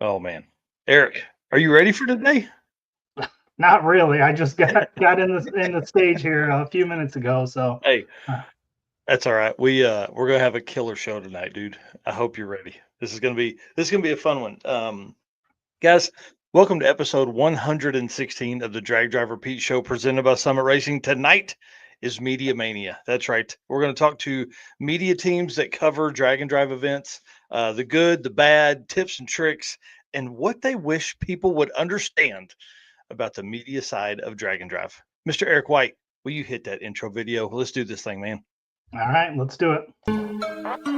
Oh man, Eric, are you ready for today? Not really. I just got in the stage here a few minutes ago. So, Hey, uh, that's all right. We're gonna have a killer show tonight, dude. I hope you're ready. This is gonna be a fun one. Guys, welcome to episode 116 of the Drag Driver Pete Show presented by Summit Racing. Tonight is Media Mania. That's right. We're going to talk to media teams that cover drag and drive events, the good, the bad, tips and tricks, and what they wish people would understand about the media side of drag and drive. Mr. Eric White, will you hit that intro video? Let's do this thing, man. all right, let's do it.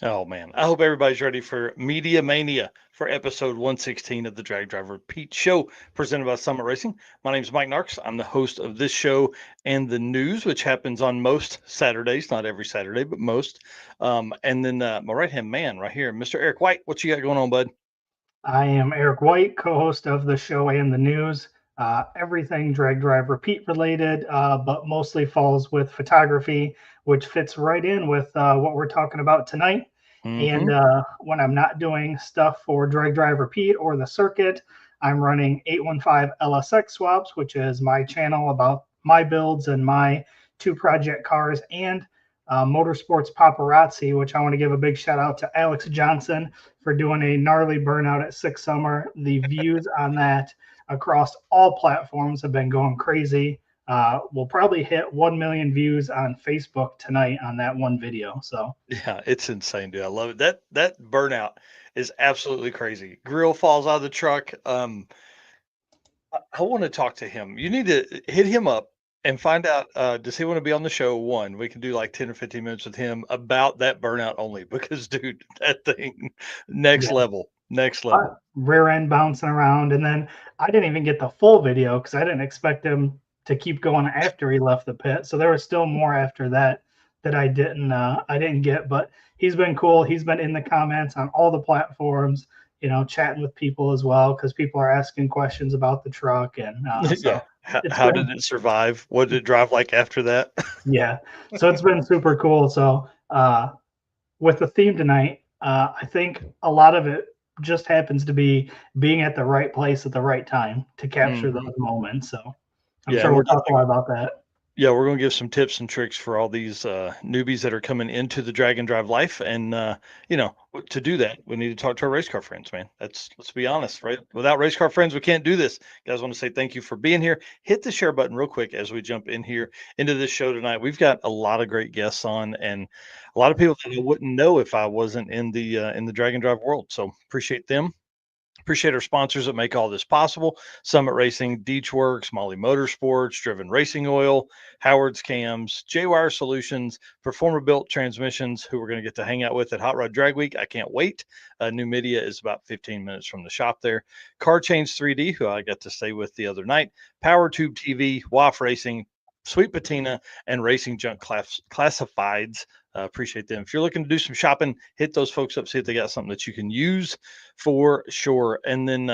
Oh man, I hope everybody's ready for Media Mania for episode 116 of the Drag Driver Pete Show presented by Summit Racing. My name is Mike Narks. I'm the host of this show and the news, which happens on most Saturdays, not every Saturday, but most. And then my right hand man right here, Mr. Eric White. What you got going on, bud? I am Eric White, co-host of the show and the news. Everything drag drive repeat related, but mostly falls with photography, which fits right in with what we're talking about tonight. And Mm-hmm. when I'm not doing stuff for drag drive repeat or the circuit, I'm running 815 LSX swaps, which is my channel about my builds and my two project cars, and Motorsports Paparazzi, which I want to give a big shout out to Alex Johnson for doing a gnarly burnout at Six Summer. The views on that across all platforms have been going crazy. We'll probably hit 1 million views on Facebook tonight on that one video. So, Yeah, it's insane, dude. I love it. That burnout is absolutely crazy. Grill falls out of the truck. I want to talk to him. You need to hit him up and find out, does he want to be on the show? One, we can do like 10 or 15 minutes with him about that burnout only because, dude, that thing, next yeah, level, next level. rear end bouncing around. And then I didn't even get the full video because I didn't expect him to keep going after he left the pit. So there was still more after that that I didn't get. But he's been cool. He's been in the comments on all the platforms, chatting with people as well because people are asking questions about the truck, and Yeah. so it's How did been it survive? What did it drive like after that? yeah. So it's been super cool. So with the theme tonight, I think a lot of it just happens to be being at the right place at the right time to capture Hmm. those moments. So I'm Yeah. And sure we're we'll talk a definitely lot about that. Yeah, we're gonna give some tips and tricks for all these newbies that are coming into the drag and drive life, and to do that, we need to talk to our race car friends, man. Let's be honest, right? Without race car friends, we can't do this. Guys, want to say thank you for being here. Hit the share button real quick as we jump in here into this show tonight. We've got a lot of great guests on, and a lot of people that I wouldn't know if I wasn't in the drag and drive world. So appreciate them. Appreciate our sponsors that make all this possible: Summit Racing, Deechworks, Molly Motorsports, Driven Racing Oil, Howard's Cams, J Wire Solutions, Performer Built Transmissions, who we're going to get to hang out with at Hot Rod Drag Week. I can't wait. New Media is about 15 minutes from the shop there. Car Change 3D, who I got to stay with the other night, Power Tube TV, WAF Racing, Sweet Patina, and Racing Junk Classifieds. Appreciate them. If you're looking to do some shopping, hit those folks up, see if they got something that you can use for sure. And then,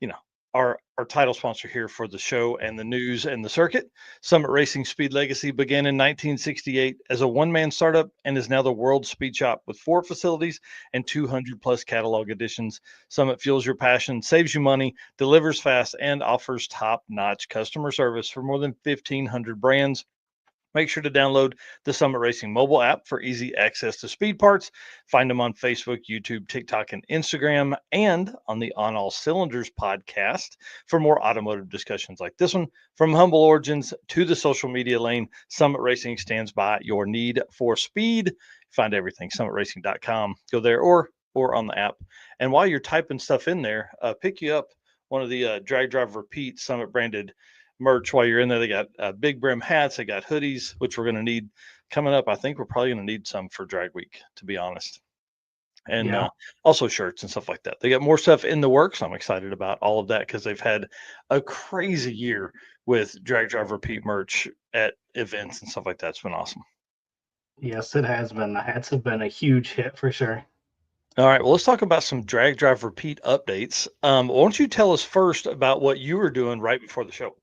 you know, our title sponsor here for the show and the news and the circuit, Summit Racing Speed Legacy, began in 1968 as a one-man startup and is now the world's speed shop with 4 facilities and 200 plus catalog editions. Summit fuels your passion, saves you money, delivers fast, and offers top-notch customer service for more than 1,500 brands. Make sure to download the Summit Racing mobile app for easy access to speed parts. Find them on Facebook, YouTube, TikTok, and Instagram, and on the On All Cylinders podcast for more automotive discussions like this one. From humble origins to the social media lane, Summit Racing stands by your need for speed. Find everything summitracing.com. Go there or on the app. And while you're typing stuff in there, pick you up one of the Drag Drive Repeat Summit branded merch while you're in there. They got big brim hats, they got hoodies, which we're going to need coming up. I think we're probably going to need some for drag week, to be honest. And Yeah. also shirts and stuff like that. They got more stuff in the works. I'm excited about all of that because they've had a crazy year with Drag Drive Repeat merch at events and stuff like that. It's been awesome. Yes, it has been. The hats have been a huge hit for sure. All right, well, let's talk about some Drag Drive Repeat updates. Why don't you tell us first about what you were doing right before the show?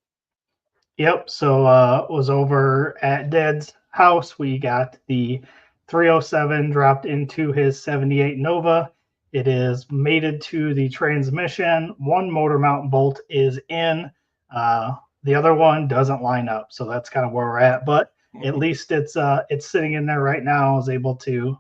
Yep. So was over at Ded's house. We got the 307 dropped into his 78 Nova. It is mated to the transmission. One motor mount bolt is in. The other one doesn't line up. So that's kind of where we're at. But at least it's sitting in there right now. I was able to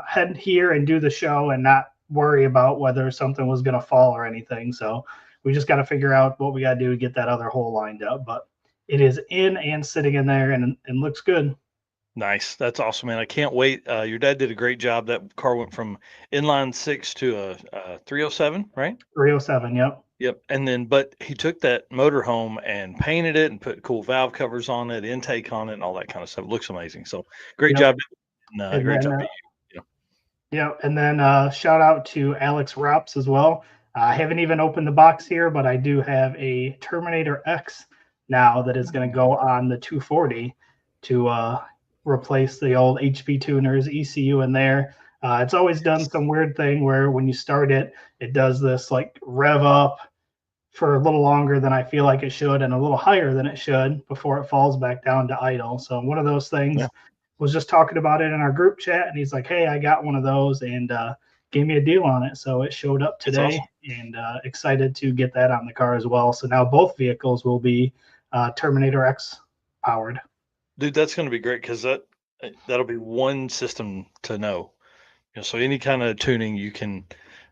head here and do the show and not worry about whether something was going to fall or anything. So we just got to figure out what we got to do to get that other hole lined up. But it is in and sitting in there and looks good. Nice. That's awesome, man. I can't wait. Your dad did a great job. That car went from inline six to a 307, right? 307. Yep. Yep. And then, but he took that motor home and painted it and put cool valve covers on it, intake on it, and all that kind of stuff. It looks amazing. So great Yep. job. And, And great then, job to you. yeah. And then shout out to Alex Rops as well. I haven't even opened the box here, but I do have a Terminator X now that is going to go on the 240 to replace the old HP tuners ECU in there. It's always done some weird thing where when you start it, it does this like rev up for a little longer than I feel like it should and a little higher than it should before it falls back down to idle. So one of those Yeah. things, was just talking about it in our group chat and he's like, hey, I got one of those and gave me a deal on it. So it showed up It's today awesome. and excited to get that on the car as well. So now both vehicles will be Terminator X powered. Dude, that's going to be great because that'll be one system to know. So any kind of tuning you can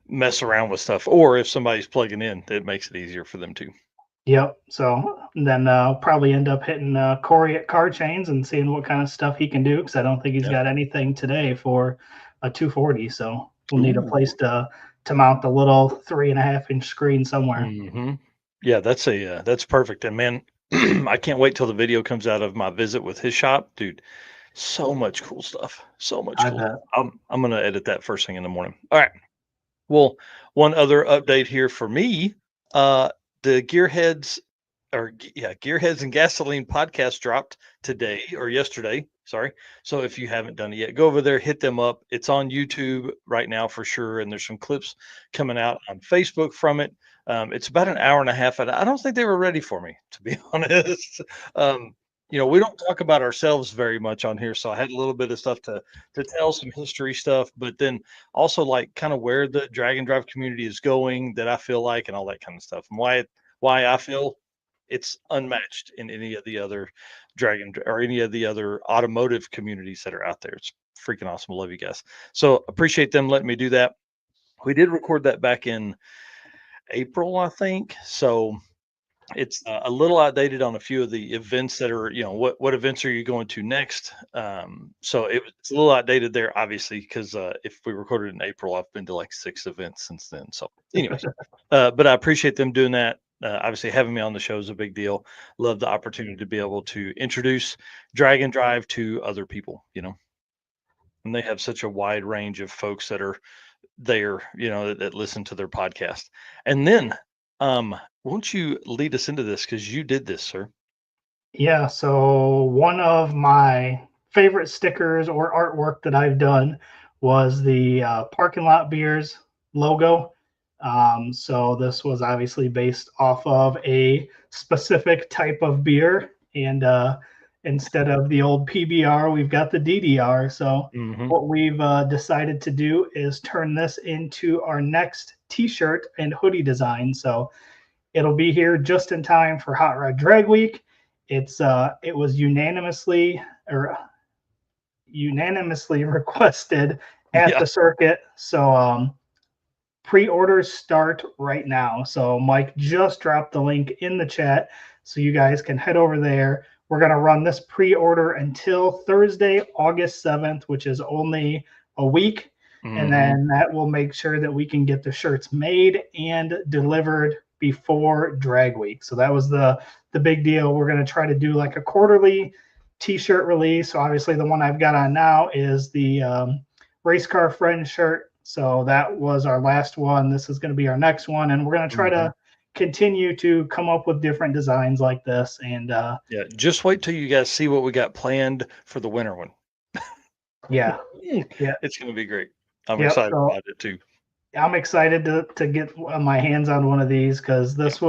mess around with stuff, or if somebody's plugging in, it makes it easier for them too. Yep. So then probably end up hitting Corey at Car Chains and seeing what kind of stuff he can do because I don't think he's Yeah. got anything today for a 240. So we'll need a Ooh. place to mount the little 3.5-inch screen somewhere. Hmm. Yeah, that's perfect. And man, I can't wait till the video comes out of my visit with his shop, dude. So much cool stuff. So much I cool bet. stuff. I'm gonna edit that first thing in the morning. All right. Well, one other update here for me. The Gearheads Gearheads and Gasoline podcast dropped today or yesterday. Sorry. So if you haven't done it yet, go over there, hit them up. It's on YouTube right now for sure. And there's some clips coming out on Facebook from it. It's about an hour and a half. And I don't think they were ready for me, to be honest. Um, we don't talk about ourselves very much on here. So I had a little bit of stuff to tell, some history stuff, but then also like kind of where the drag and drive community is going that I feel like and all that kind of stuff. And why I feel it's unmatched in any of the other dragon or any of the other automotive communities that are out there. It's freaking awesome. Love you guys. So appreciate them letting me do that. We did record that back in April, I think. So it's a little outdated on a few of the events that are, what events are you going to next? So it's a little outdated there, obviously, because if we recorded in April, I've been to like 6 events since then. So, anyways, but I appreciate them doing that. Obviously, having me on the show is a big deal. Love the opportunity to be able to introduce Drag and Drive to other people, and they have such a wide range of folks that are there, that listen to their podcast. And then, won't you lead us into this because you did this, sir? Yeah, so one of my favorite stickers or artwork that I've done was the parking lot beers logo. So this was obviously based off of a specific type of beer, and instead of the old PBR, we've got the DDR. So Hmm. what we've decided to do is turn this into our next T-shirt and hoodie design. So it'll be here just in time for Hot Rod Drag Week. It was unanimously requested at Yeah. the circuit. So pre-orders start right now. So Mike just dropped the link in the chat, so you guys can head over there. We're going to run this pre-order until Thursday, August 7th, which is only a week. And Hmm. then that will make sure that we can get the shirts made and delivered before drag week. So that was the big deal. We're going to try to do like a quarterly t-shirt release. So obviously the one I've got on now is the race car friend shirt. So that was our last one. This is going to be our next one, and we're going to try Hmm. to continue to come up with different designs like this. And Yeah. Just wait till you guys see what we got planned for the winter one. yeah, yeah, It's going to be great. I'm yep. excited So about it too. I'm excited to get my hands on one of these because Yeah. this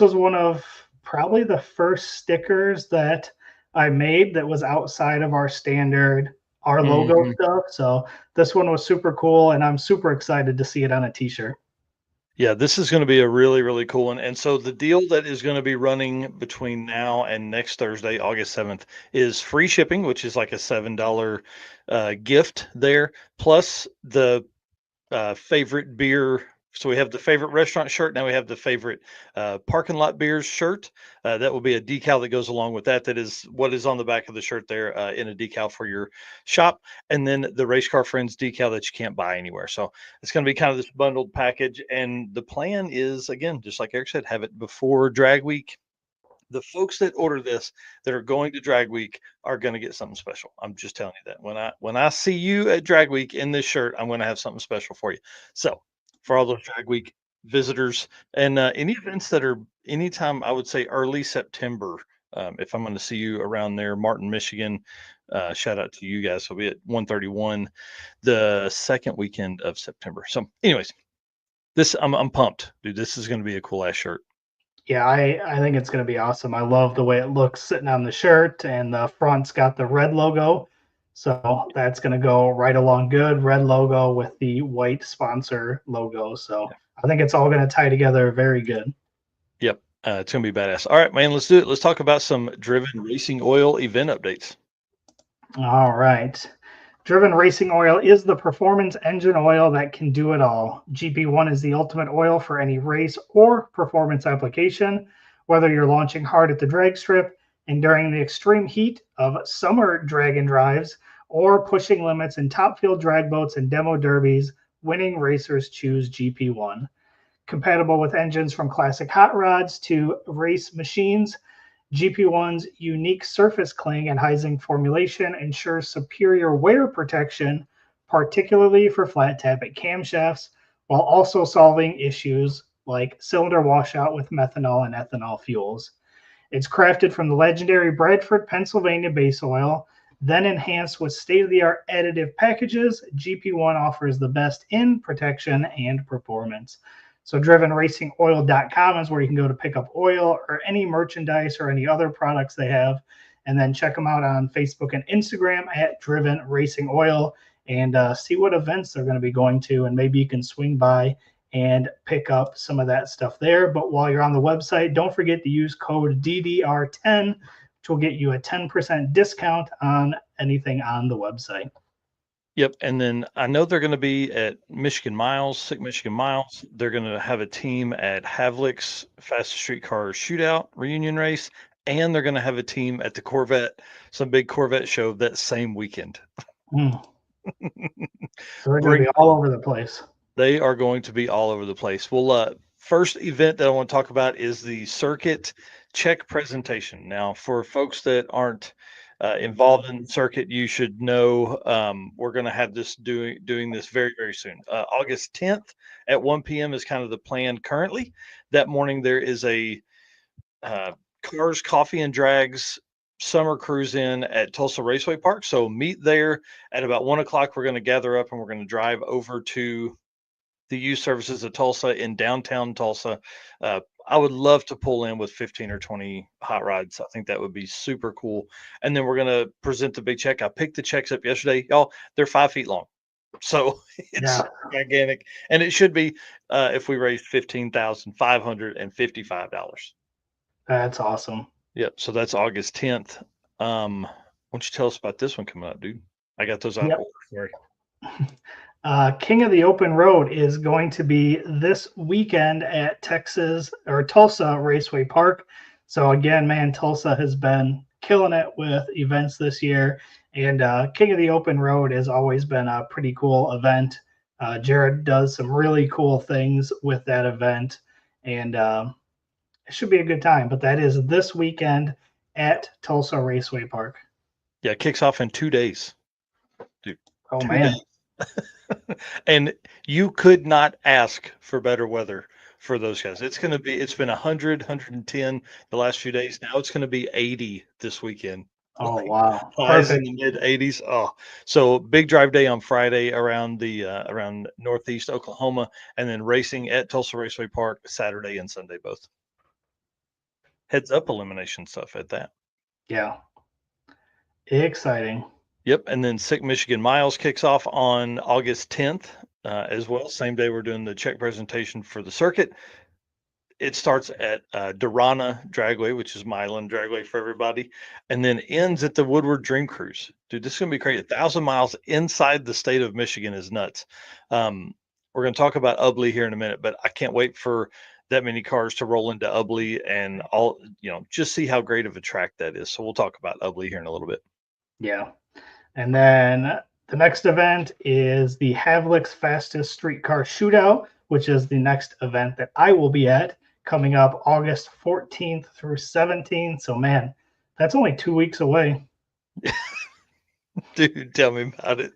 was one of probably the first stickers that I made that was outside of our logo Hmm. stuff. So this one was super cool, and I'm super excited to see it on a t-shirt. Yeah, this is going to be a really, really cool one. And so the deal that is going to be running between now and next Thursday, August 7th, is free shipping, which is like a $7 gift there, plus the favorite beer. So we have the favorite restaurant shirt. Now we have the favorite parking lot beers shirt. That will be a decal that goes along with that. That is what is on the back of the shirt there in a decal for your shop. And then the Race Car Friends decal that you can't buy anywhere. So it's going to be kind of this bundled package. And the plan is, again, just like Eric said, have it before drag week. The folks that order this that are going to drag week are going to get something special. I'm just telling you that when I see you at drag week in this shirt, I'm going to have something special for you. So for all those drag week visitors and any events that are anytime, I would say early September. If I'm going to see you around there, Martin, Michigan, shout out to you guys. We'll be at 131 the second weekend of September. So, anyways, this I'm pumped, dude. This is going to be a cool ass shirt. Yeah, I think it's going to be awesome. I love the way it looks sitting on the shirt, and the front's got the red logo. So that's going to go right along good. Red logo with the white sponsor logo. So I think it's all going to tie together very good. Yep. It's gonna be badass. All right, man. Let's do it. Let's talk about some driven racing oil event updates. All right. Driven racing oil is the performance engine oil that can do it all. GP1 is the ultimate oil for any race or performance application, whether you're launching hard at the drag strip and during the extreme heat of summer drag and drives, or pushing limits in top field drag boats and demo derbies. Winning racers choose GP1. Compatible with engines from classic hot rods to race machines, GP1's unique surface cling and Heising formulation ensures superior wear protection, particularly for flat tappet camshafts, while also solving issues like cylinder washout with methanol and ethanol fuels. It's crafted from the legendary Bradford, Pennsylvania base oil, then enhanced with state of the art additive packages. GP1 offers the best in protection and performance. So, drivenracingoil.com is where you can go to pick up oil or any merchandise or any other products they have. And then check them out on Facebook and Instagram at Driven Racing Oil and see what events they're going to be going to. And maybe you can swing by and pick up some of that stuff there. But while you're on the website, don't forget to use code DDR10, which will get you a 10% discount on anything on the website. Yep. And then I know they're going to be at Michigan Miles, Sick Michigan Miles. They're going to have a team at Havlic's Fastest Streetcar Shootout reunion race, and they're going to have a team at the Corvette, some big Corvette show that same weekend. Mm. So they're going to Bring be all over the place. They are going to be all over the place. Well, first event that I want to talk about is the circuit check presentation. Now, for folks that aren't involved in the circuit, you should know we're going to have this doing this very very soon. August 10th at 1 p.m. is kind of the plan currently. That morning there is a uh, Cars, Coffee, and Drags summer cruise in at Tulsa Raceway Park. So meet there at about 1 o'clock. We're going to gather up and we're going to drive over to the youth services of Tulsa in downtown Tulsa. Uh, I would love to pull in with 15 or 20 hot rods. I think that would be super cool. And then we're going to present the big check. I picked the checks up yesterday. Y'all, they're 5 feet long. So it's Yeah, gigantic. And it should be if we raise $15,555. that's awesome. Yep. So that's August 10th. Why don't you tell us about this one coming up, dude? I got those out of Yep. order. Sorry. King of the Open Road is going to be this weekend at Texas or Tulsa Raceway Park. So again, man, Tulsa has been killing it with events this year, and King of the Open Road has always been a pretty cool event. Jared does some really cool things with that event, and it should be a good time. But that is this weekend at Tulsa Raceway Park. Yeah, it kicks off in 2 days, dude. Oh 2 days. man. And you could not ask for better weather for those guys. It's been 100, 110 the last few days. Now it's going to be 80 this weekend. Oh Like wow. highs in Perfect. the mid 80s. Oh, so big drive day on Friday around the around Northeast Oklahoma, and then racing at Tulsa Raceway Park Saturday and Sunday both. Heads up elimination stuff at that. Yeah. Exciting. Yep, and then Sick Michigan Miles kicks off on August 10th as well. Same day we're doing the check presentation for the circuit. It starts at Durana Dragway, which is Milan Dragway for everybody, and then ends at the Woodward Dream Cruise. Dude, this is gonna be crazy. 1,000 miles inside the state of Michigan is nuts. We're gonna talk about Ubley here in a minute, but I can't wait for that many cars to roll into Ubley and all, just see how great of a track that is. So we'll talk about Ubley here in a little bit. Yeah. And then the next event is the Havlic's Fastest Streetcar Shootout, which is the next event that I will be at coming up August 14th through 17th. So, man, that's only 2 weeks away. Dude, tell me about it.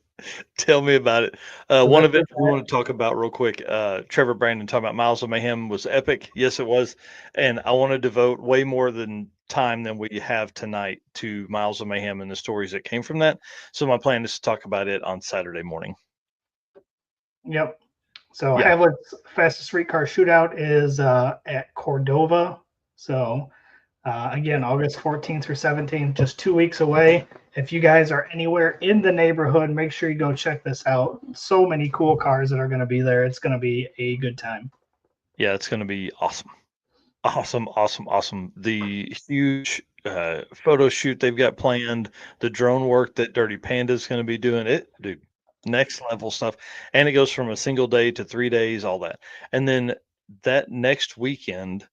Tell me about it. So One this event we event, want to talk about real quick. Trevor Brandon talking about Miles of Mayhem was epic. Yes, it was. And I want to devote way more than time than we have tonight to Miles of Mayhem and the stories that came from that. So my plan is to talk about it on Saturday morning. yep. So Yeah. Havlic's Fastest Streetcar Shootout is at Cordova. So again, August 14th through 17th, just 2 weeks away. If you guys are anywhere in the neighborhood, make sure you go check this out. So many cool cars that are going to be there. It's going to be a good time. Yeah, it's going to be awesome. Awesome, awesome, awesome. The huge photo shoot they've got planned, the drone work that Dirty Panda is going to be doing it, dude, next level stuff. And it goes from a single day to 3 days, all that. And then that next weekend,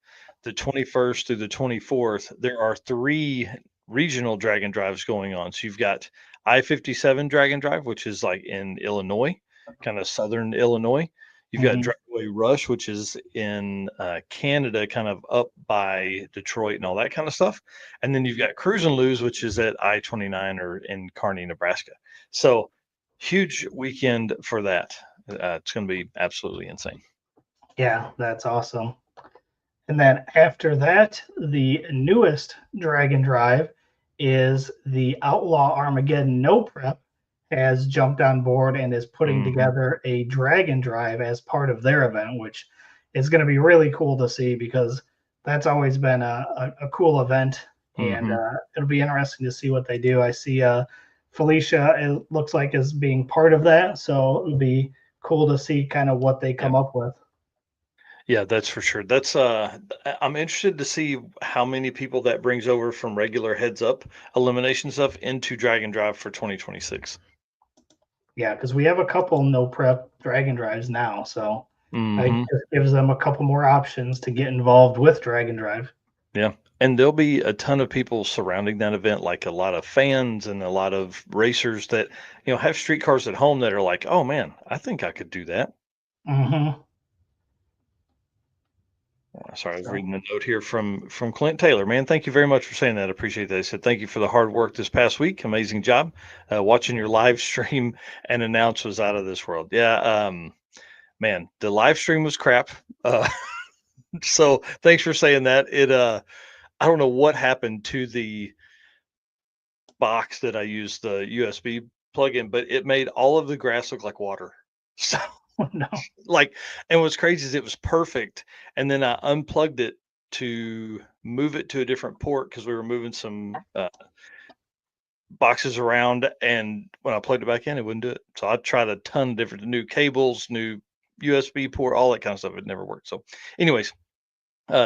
the 21st through the 24th, there are three regional Dragon Drives going on. So you've got I-57 Dragon Drive, which is like in Illinois, kind of southern Illinois. You've got Mm-hmm. Dragway Rush, which is in Canada, kind of up by Detroit and all that kind of stuff. And then you've got Cruise and Lose, which is at I-29 or in Kearney, Nebraska. So huge weekend for that. It's going to be absolutely insane. Yeah, that's awesome. And then after that, the newest Dragon Drive is the Outlaw Armageddon No Prep has jumped on board and is putting Hmm. together a Dragon Drive as part of their event, which is going to be really cool to see because that's always been a cool event. And Hmm. it'll be interesting to see what they do. I see Felicia, it looks like, is being part of that. So it'll be cool to see kind of what they Yeah. come up with. Yeah, that's for sure. I'm interested to see how many people that brings over from regular heads up elimination stuff into Dragon Drive for 2026. Yeah, because we have a couple no prep Dragon Drives now, so it Hmm. just gives them a couple more options to get involved with Dragon Drive. Yeah. And there'll be a ton of people surrounding that event, like a lot of fans and a lot of racers that, have street cars at home that are like, oh man, I think I could do that. Mm-hmm. Sorry, I was So reading a note here from Clint Taylor. Man, thank you very much for saying that. I appreciate that. He said, thank you for the hard work this past week. Amazing job. Watching your live stream and announce was out of this world. Yeah. Man, the live stream was crap. Uh, so thanks for saying that. I don't know what happened to the box that I used the USB plug-in, but it made all of the grass look like water. So no. like, and what's crazy is it was perfect. And then I unplugged it to move it to a different port because we were moving some boxes around. And when I plugged it back in, it wouldn't do it. So I tried a ton of different new cables, new USB port, all that kind of stuff. It never worked. So, anyways,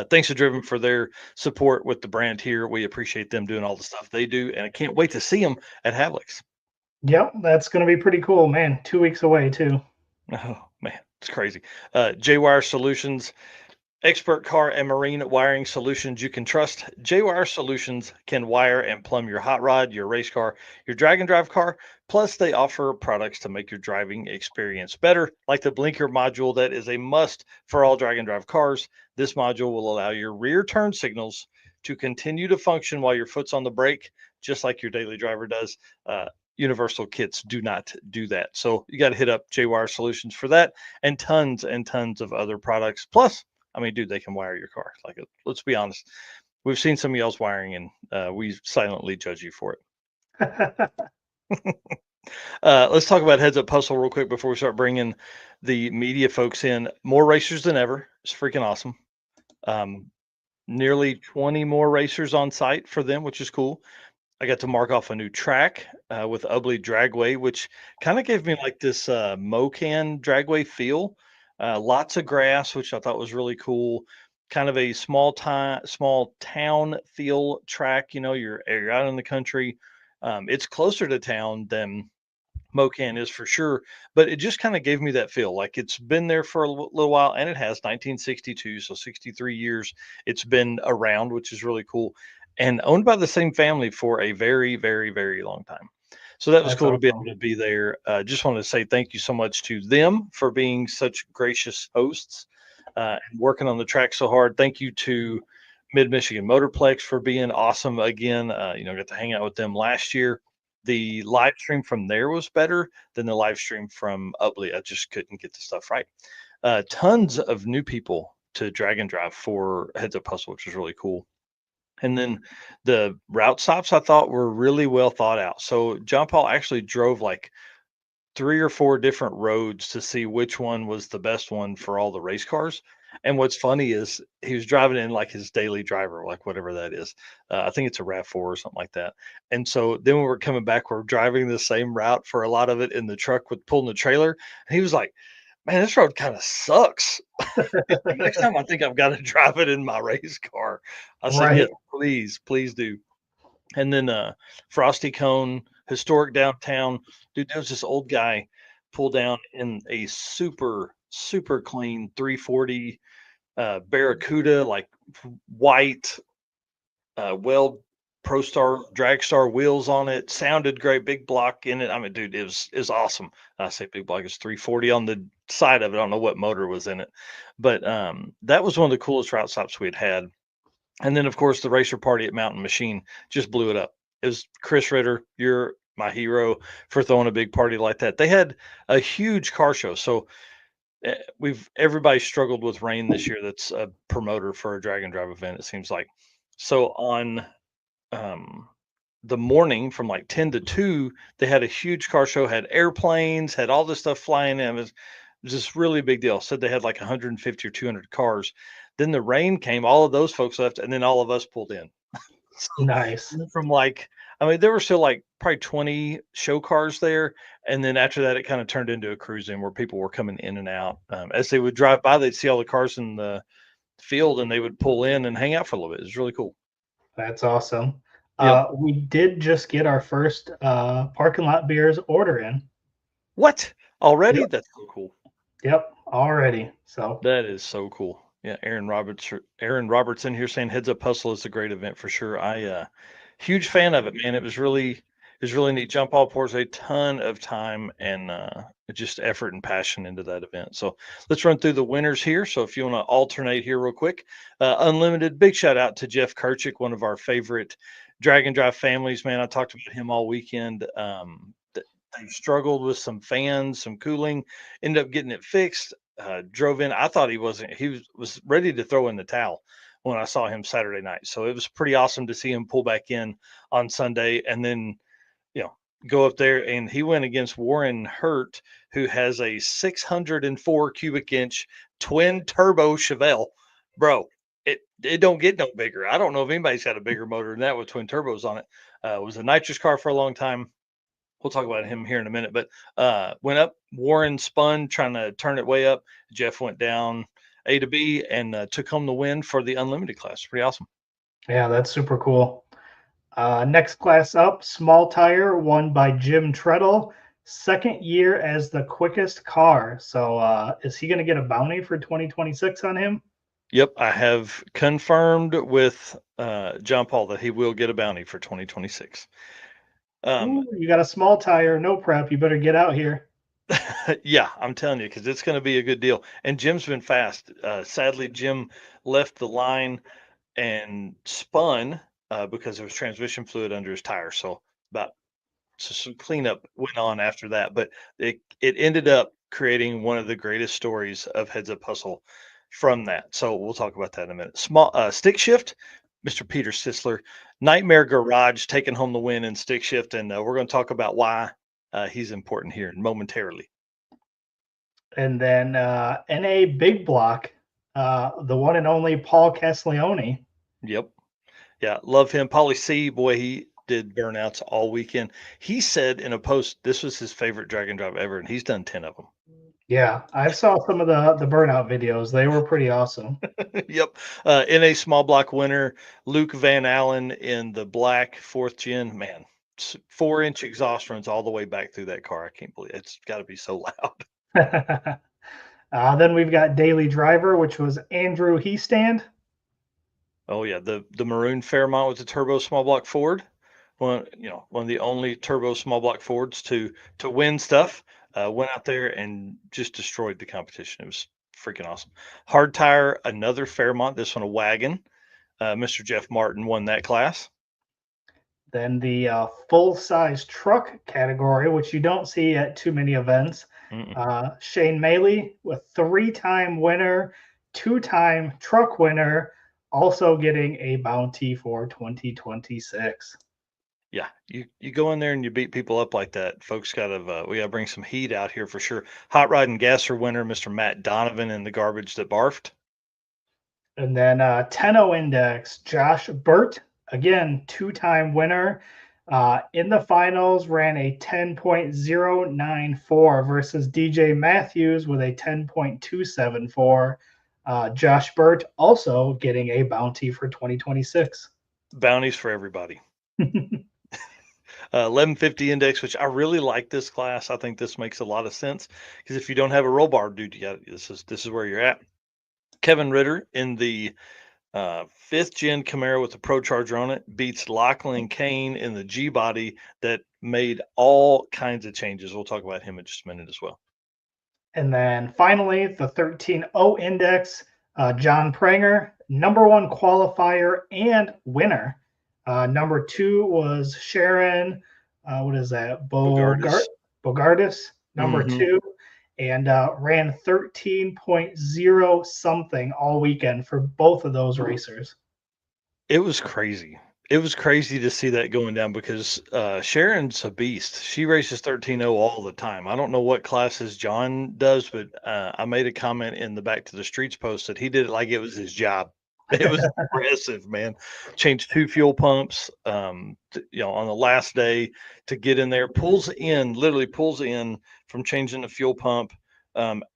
Thanks to Driven for their support with the brand here. We appreciate them doing all the stuff they do, and I can't wait to see them at Havlicks. Yep, that's going to be pretty cool, man. 2 weeks away too. Oh man, it's crazy. J-Wire Solutions, expert car and marine wiring solutions you can trust. J-Wire Solutions can wire and plumb your hot rod, your race car, your drag and drive car. Plus, they offer products to make your driving experience better, like the blinker module that is a must for all drag and drive cars. This module will allow your rear turn signals to continue to function while your foot's on the brake, just like your daily driver does. Universal kits do not do that. So you got to hit up J-Wire Solutions for that and tons of other products. Plus, I mean, dude, they can wire your car. Like, let's be honest. We've seen some of y'all's wiring, and we silently judge you for it. Let's talk about Heads Up Hustle real quick before we start bringing the media folks in. More racers than ever. It's freaking awesome. Um, Nearly 20 more racers on site for them, which is cool. I got to mark off a new track with Ubley Dragway, which kind of gave me like this Mocan Dragway feel. Lots of grass, which I thought was really cool. Kind of a small town feel track. You know, you're out in the country. It's closer to town than Mocan is for sure, but it just kind of gave me that feel like it's been there for a little while, and it has 1962, so 63 years it's been around, which is really cool, and owned by the same family for a very, very, very long time. So that was That's cool to be able awesome. to be there. Just wanted to say thank you so much to them for being such gracious hosts and working on the track so hard. Thank you to Mid Michigan Motorplex for being awesome again. Got to hang out with them last year. The live stream from there was better than the live stream from Ubley. I just couldn't get the stuff right. Tons of new people to drag and drive for Heads Up Hustle, which was really cool. And then the route stops I thought were really well thought out. So John Paul actually drove like 3 or 4 different roads to see which one was the best one for all the race cars. And what's funny is he was driving in like his daily driver, like whatever that is. I think it's a RAV4 or something like that. And so then when we're coming back, we're driving the same route for a lot of it in the truck with pulling the trailer. And he was like, "Man, this road kind of sucks. Next time I think I've got to drive it in my race car." I said, "Yes, Right. please, please do." And then Frosty Cone, historic downtown. Dude, there was this old guy pull down in a super, super clean 340 Barracuda, like white, well Pro Star drag star wheels on it. Sounded great, big block in it. I mean, dude, it was awesome. I say big block, it's 340 on the side of it. I don't know what motor was in it. But that was one of the coolest route stops we had. And then, of course, the racer party at Mountain Machine just blew it up. It was Chris Ritter, you're my hero for throwing a big party like that. They had a huge car show. So we've everybody struggled with rain this year. That's a promoter for a drag and drive event, it seems like. So on um, the morning from like 10 to 2, they had a huge car show, had airplanes, had all this stuff flying in. It was just really big deal. Said they had like 150 or 200 cars. Then the rain came, all of those folks left, and then all of us pulled in. So Nice. went from like, I mean, there were still like probably 20 show cars there. And then after that, it kind of turned into a cruising where people were coming in and out. As they would drive by, they'd see all the cars in the field and they would pull in and hang out for a little bit. It was really cool. That's awesome. Yep. We did just get our first parking lot beers order in. What? Already? Yep. That's so cool. Yep. Already. So That is so cool. Yeah, Aaron Robertson here saying Heads Up Hustle is a great event for sure. I huge fan of it, man. It was really neat. Jump Ball pours a ton of time and just effort and passion into that event. So let's run through the winners here. So if you want to alternate here real quick, Unlimited, big shout out to Jeff Kirchick, one of our favorite drag and drive families, man. I talked about him all weekend. They struggled with some fans, some cooling, ended up getting it fixed. Drove in. I thought he wasn't. He was ready to throw in the towel when I saw him Saturday night. So it was pretty awesome to see him pull back in on Sunday, and then you know go up there and he went against Warren Hurt, who has a 604 cubic inch twin turbo Chevelle. Bro, it don't get no bigger. I don't know if anybody's had a bigger motor than that with twin turbos on it. It was a nitrous car for a long time. We'll talk about him here in a minute, but went up. Warren spun trying to turn it way up. Jeff went down. A to B, and took home the win for the unlimited class. Pretty awesome. Yeah, that's super cool. Next class up, small tire, won by Jim Treadle. Second year as the quickest car. So is he going to get a bounty for 2026 on him? Yep, I have confirmed with John Paul that he will get a bounty for 2026. Ooh, you got a small tire, no prep. You better get out here. Yeah, I'm telling you, because it's going to be a good deal. And Jim's been fast. Sadly, Jim left the line and spun because there was transmission fluid under his tire. So some cleanup went on after that, but it ended up creating one of the greatest stories of Heads Up Hustle from that. So we'll talk about that in a minute. Small stick shift, Mr. Peter Sisler, Nightmare Garage taking home the win in stick shift, and we're going to talk about why he's important here momentarily. And then NA Big Block, the one and only Paul Castiglione. Yep. Yeah, love him. Paulie C, boy, he did burnouts all weekend. He said in a post this was his favorite drag and drive ever, and he's done 10 of them. Yeah, I saw some of the burnout videos. They were pretty awesome. Yep. In a small block winner, Luke Van Allen in the black fourth gen. Man, 4-inch exhaust runs all the way back through that car. I can't believe it. It's got to be so loud. Then we've got Daily Driver, which was Andrew Heastand. Oh yeah, the maroon Fairmont with the turbo small block Ford. One of the only turbo small block Fords to win stuff. Went out there and just destroyed the competition. It was freaking awesome. Hard tire, another Fairmont. This one a wagon. Mr. Jeff Martin won that class. Then the full-size truck category, which you don't see at too many events. Mm-mm. Shane Maley, a three-time winner, two-time truck winner, also getting a bounty for 2026. Yeah, you go in there and you beat people up like that. Folks we gotta bring some heat out here for sure. Hot Rod and Gasser winner, Mr. Matt Donovan in the garbage that barfed. And then Tenno Index, Josh Burt, again, two-time winner. In the finals, ran a 10.094 versus DJ Matthews with a 10.274. Josh Burt also getting a bounty for 2026. Bounties for everybody. 1150 index, which I really like this class. I think this makes a lot of sense because if you don't have a roll bar, dude, this is where you're at. Kevin Ritter in the fifth gen Camaro with the Pro Charger on it beats Lachlan Kane in the G body that made all kinds of changes. We'll talk about him in just a minute as well. And then finally, the 13.0 Index, John Pranger, number one qualifier and winner. Number two was Sharon, what is that? Bogardus, number Mhm. two, and ran 13.0 something all weekend for both of those racers. It was crazy. It was crazy to see that going down because Sharon's a beast. She races 13.0 all the time. I don't know what classes John does, but I made a comment in the Back to the Streets post that he did it like it was his job. It was impressive, man. Changed two fuel pumps, on the last day to get in there. Literally pulls in from changing the fuel pump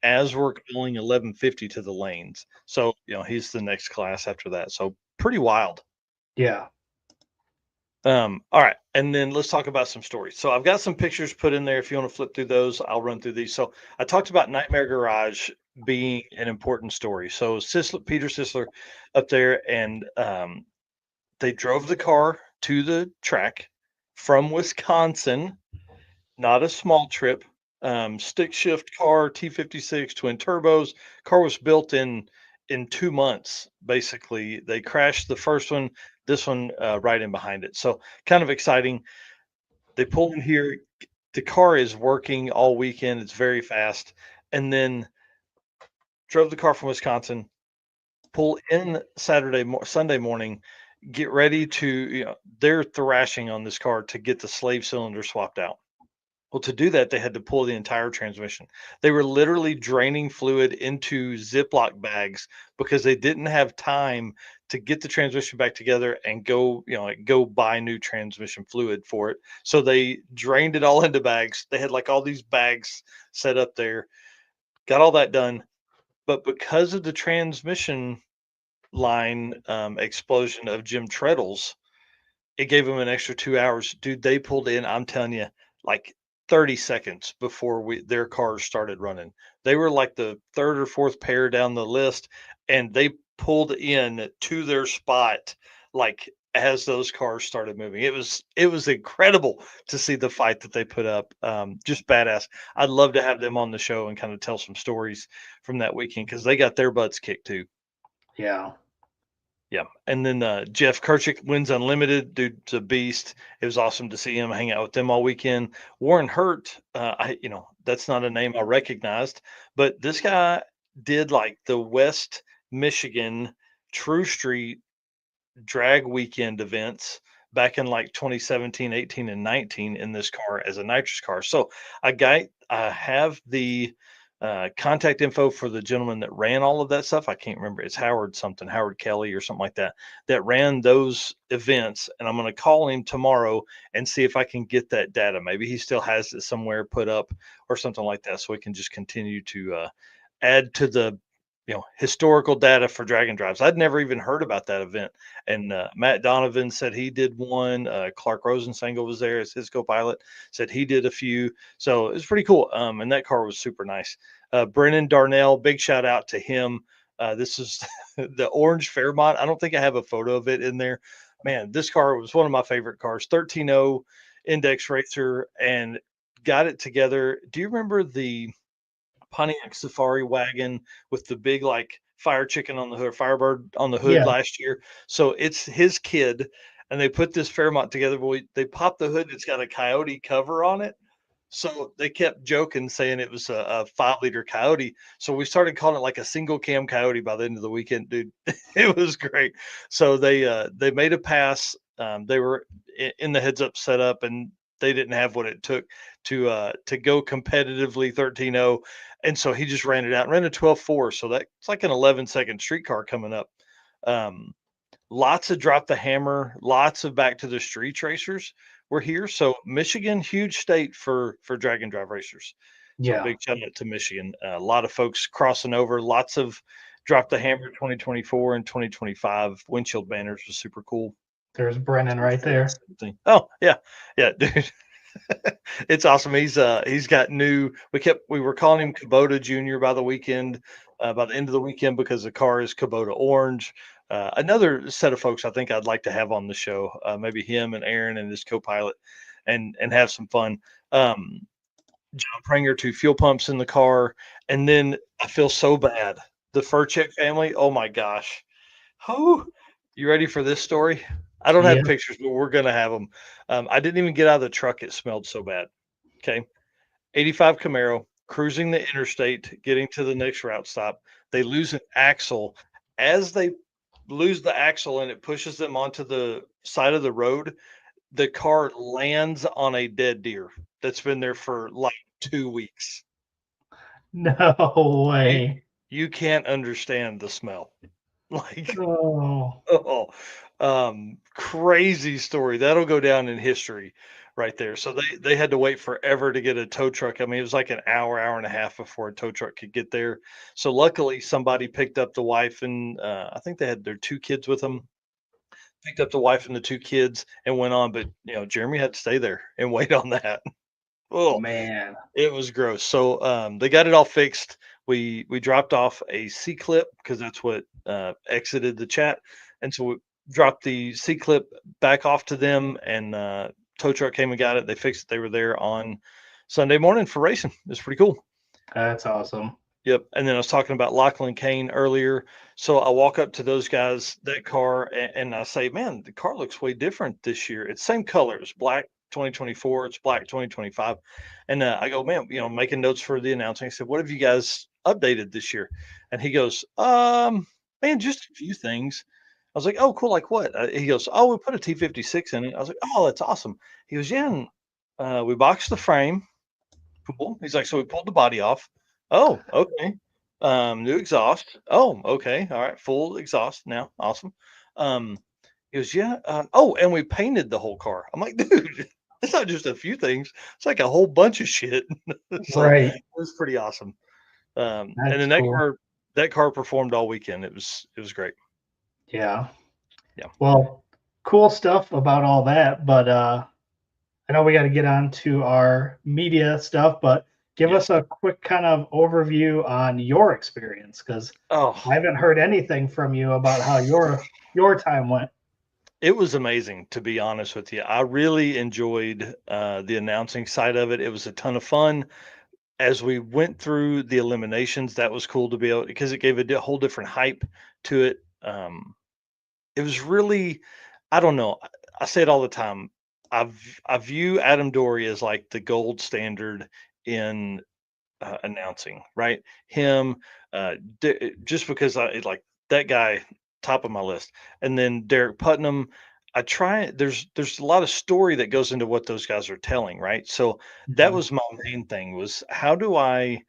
as we're calling 1150 to the lanes. So, he's the next class after that. So pretty wild. Yeah. All right, and then let's talk about some stories. So I've got some pictures put in there. If you want to flip through those, I'll run through these. So I talked about Nightmare Garage being an important story. So Peter Sisler up there, and they drove the car to the track from Wisconsin. Not a small trip. Stick shift car, T56 twin turbos. Car was built in 2 months. Basically, they crashed the first one. This one right in behind it. So kind of exciting. They pull in here. The car is working all weekend. It's very fast, and then drove the car from Wisconsin. Pull in Sunday morning. Get ready to. They're thrashing on this car to get the slave cylinder swapped out. Well, to do that, they had to pull the entire transmission. They were literally draining fluid into Ziploc bags because they didn't have time to get the transmission back together and go buy new transmission fluid for it. So they drained it all into bags. They had like all these bags set up there, got all that done, but because of the transmission line explosion of Jim Treadle's, it gave them an extra 2 hours. Dude, they pulled in, I'm telling you, like 30 seconds before their cars started running. They were like the 3rd or 4th pair down the list, and they pulled in to their spot, like, as those cars started moving. It was incredible to see the fight that they put up, just badass. I'd love to have them on the show and kinda tell some stories from that weekend because they got their butts kicked too. Yeah. Yeah, and then, Jeff Kerchick wins unlimited, dude's a beast. It was awesome to see him hang out with them all weekend. Warren Hurt, that's not a name I recognized, but this guy did, like, the West Michigan True Street drag weekend events back in, like, 2017, 18, and 19 in this car as a nitrous car. So, I have the, contact info for the gentleman that ran all of that stuff. I can't remember. It's Howard something, Howard Kelly or something like that, that ran those events, and I'm gonna call him tomorrow and see if I can get that data. Maybe he still has it somewhere put up or something like that, so we can just continue to, add to the, historical data for Dragon Drives. I'd never even heard about that event, and Matt Donovan said he did one. Clark Rosensangle was there as his co-pilot. Said he did a few, so it was pretty cool. And that car was super nice. Brennan Darnell, big shout out to him. This is the orange Fairmont. I don't think I have a photo of it in there. Man, this car was one of my favorite cars. 13.0 index racer, and got it together. Do you remember the Pontiac Safari wagon with the big, like, fire chicken on the hood, Firebird on the hood Yeah. last year? So it's his kid, and they put this Fairmont together, but they popped the hood, it's got a Coyote cover on it. So they kept joking, saying it was a 5-liter Coyote. So we started calling it like a single cam Coyote by the end of the weekend, dude. It was great. So they made a pass. They were in the heads up setup, and they didn't have what it took to go competitively 13.0. And so he just ran it out and ran a 12.4. So that's like an 11-second streetcar coming up. Um, Lots of drop the hammer, lots of back to the street racers were here. So Michigan, huge state for drag and drive racers. So Yeah. big shout out to Michigan. A lot of folks crossing over. Lots of drop the hammer 2024 and 2025 windshield banners was super cool. There's Brennan right there. Oh yeah, yeah, dude. It's awesome. He's got new. We were calling him Kubota Junior by the weekend, by the end of the weekend because the car is Kubota orange. Another set of folks I think I'd like to have on the show, maybe him and Aaron and his co-pilot, and have some fun. Um, John Pranger, 2 fuel pumps in the car, and then I feel so bad. The Furchick family. Oh my gosh. Oh, you ready for this story? I don't have Yeah. pictures, but we're gonna have them. I didn't even get out of the truck; it smelled so bad. Okay, 85 Camaro cruising the interstate, getting to the next route stop. They lose an axle. As they lose the axle and it pushes them onto the side of the road, the car lands on a dead deer that's been there for like 2 weeks. No You way. you can't understand the smell. Like, Oh, oh, crazy story. That'll go down in history right there. So they had to wait forever to get a tow truck. I mean, it was like an hour, hour and a half before a tow truck could get there. So luckily somebody picked up the wife, and I think they had their 2 kids with them. Picked up the wife and the 2 kids and went on, but Jeremy had to stay there and wait on that. Oh, man. it was gross. So they got it all fixed. We dropped off a C clip because that's what exited the chat, and so we dropped the C clip back off to them, and tow truck came and got it. They fixed it. They were there on Sunday morning for racing. It's pretty cool. That's awesome. Yep. And then I was talking about Lachlan Kane earlier. So I walk up to those guys, that car, and I say, man, the car looks way different this year. It's same color. It's black 2024. It's black 2025. And I go, man, making notes for the announcing. I said, what have you guys updated this year? And he goes, man, just a few things. I was like, oh, cool. Like what? He goes, oh, we put a T56 in it. I was like, oh, that's awesome. He goes, yeah. And, we boxed the frame. Cool. He's like, so we pulled the body off. Oh, okay. New exhaust. Oh, okay. All right. Full exhaust now. Awesome. He goes, yeah. Oh, and we painted the whole car. I'm like, dude, it's not just a few things. It's like a whole bunch of shit. So Right. it was pretty awesome. And That's then that cool. car, that car performed all weekend. It was great. Yeah. Yeah. Well, cool stuff about all that, but I know we got to get on to our media stuff, but give Yes. us a quick kind of overview on your experience because I Oh, haven't heard anything from you about how your time went. it was amazing, to be honest with you. I really enjoyed the announcing side of it. It was a ton of fun. As we went through the eliminations, that was cool to be able because it gave a whole different hype to it. It was really, I don't know. I say it all the time. I view Adam Dory as like the gold standard in announcing, right? Him, just because like that guy, top of my list, and then Derek Putnam. I try. There's a lot of story that goes into what those guys are telling, right? So that Mhm. was my main thing was how do I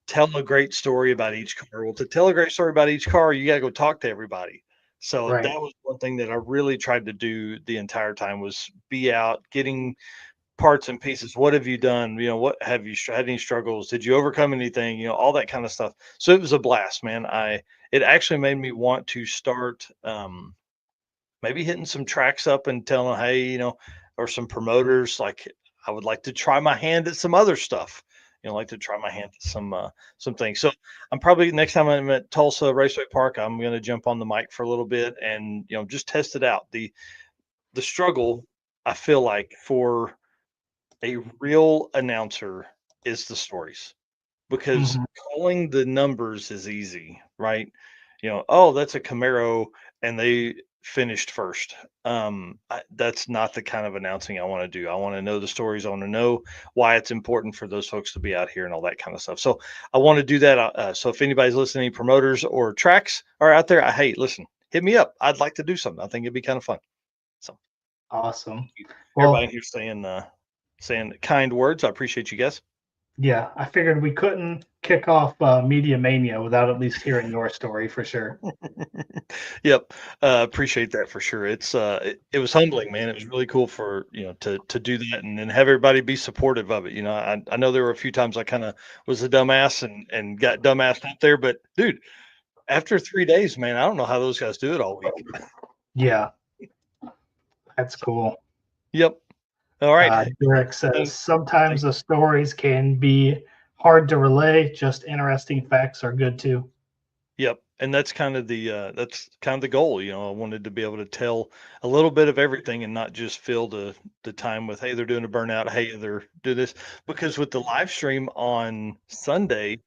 tell a great story about each car. Well, to tell a great story about each car, you gotta go talk to everybody. So Right. that was one thing that I really tried to do the entire time was be out, getting parts and pieces. What have you done? What have you had any struggles? Did you overcome anything? All that kind of stuff. So it was a blast, man. It actually made me want to start maybe hitting some tracks up and telling them, hey, or some promoters, like I would like to try my hand at some other stuff. Like to try my hand at some things. So I'm probably next time I'm at Tulsa Raceway Park, I'm going to jump on the mic for a little bit and just test it out. The struggle I feel like for a real announcer is the stories because Hmm. calling the numbers is easy, right? Oh, that's a Camaro and they finished first. That's not the kind of announcing I want to do. I want to know the stories. I want to know why it's important for those folks to be out here and all that kind of stuff. So I want to do that. So if anybody's listening, promoters or tracks are out there, hey, listen, hit me up. I'd like to do something. I think it'd be kind of fun. So Awesome. everybody Well, in here saying kind words. I appreciate you guys. yeah, I figured we couldn't kick off Media Mania without at least hearing your story for sure. Yep. Appreciate that for sure. It was humbling, man. It was really cool for, to do that and then have everybody be supportive of it. I know there were a few times I kind of was a dumbass and got dumbassed up there, but dude, after 3 days, man, I don't know how those guys do it all week. Yeah, that's So, cool. yep. All right. Derek says Thank, sometimes thank, the stories can be hard to relay, just interesting facts are good too. yep. And that's kind of the goal. I wanted to be able to tell a little bit of everything and not just fill the time with, hey, they're doing a burnout, hey, they're do this. Because with the live stream on Sunday,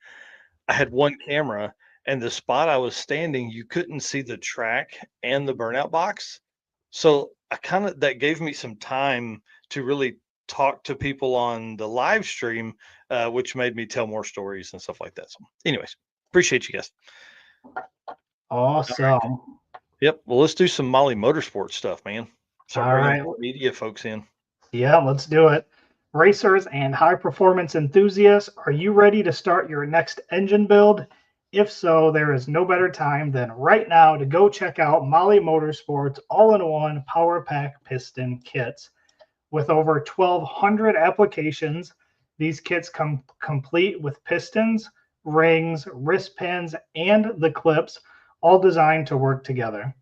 I had one camera and the spot I was standing, you couldn't see the track and the burnout box. So I kind of that gave me some time to really talk to people on the live stream, which made me tell more stories and stuff like that. So, anyways, appreciate you guys. All right. Awesome. Yep. Well, let's do some Molly Motorsport stuff, man. Start All bringing right. the media folks in. Yeah, let's do it. Racers and high performance enthusiasts, are you ready to start your next engine build? If so, there is no better time than right now to go check out Molly Motorsports all in one Power Pack piston kits. With over 1,200 applications, these kits come complete with pistons, rings, wrist pins, and the clips, all designed to work together.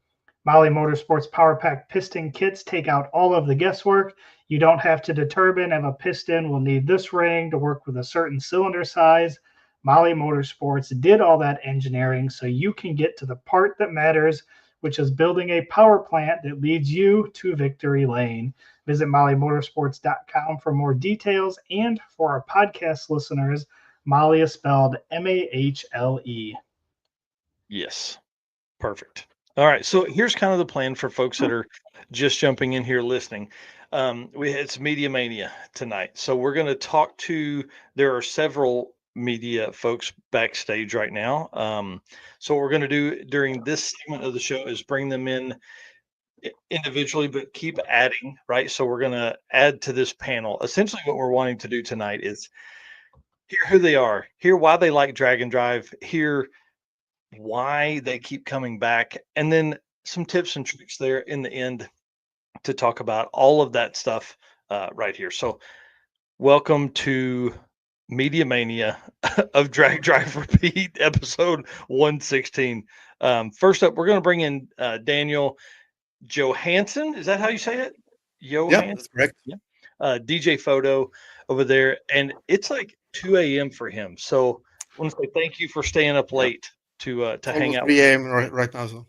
Molly Motorsports Power Pack piston kits take out all of the guesswork. You don't have to determine if a piston will need this ring to work with a certain cylinder size. Molly Motorsports did all that engineering so you can get to the part that matters, which is building a power plant that leads you to victory lane. Visit mollymotorsports.com for more details. And for our podcast listeners, Molly is spelled Mahle. Yes. Perfect. All right. So here's kind of the plan for folks that are just jumping in here listening. It's Media Mania tonight. So we're going to talk to, there are several media folks backstage right now. So what we're going to do during this segment of the show is bring them in individually, but keep adding, right? So we're going to add to this panel. Essentially, what we're wanting to do tonight is hear who they are, hear why they like Drag and Drive, hear why they keep coming back, and then some tips and tricks there in the end to talk about all of that stuff right here. So, welcome to Media Mania of Drag Drive Repeat, episode 116. First up, we're going to bring in Daniel Johansson. Is that how you say it? Yeah, Johansson? that's correct. Yeah. DJ Photo over there. And it's like 2 a.m. for him. So I want to say thank you for staying up Yeah, late it's to hang almost out 3 a.m. Right now. So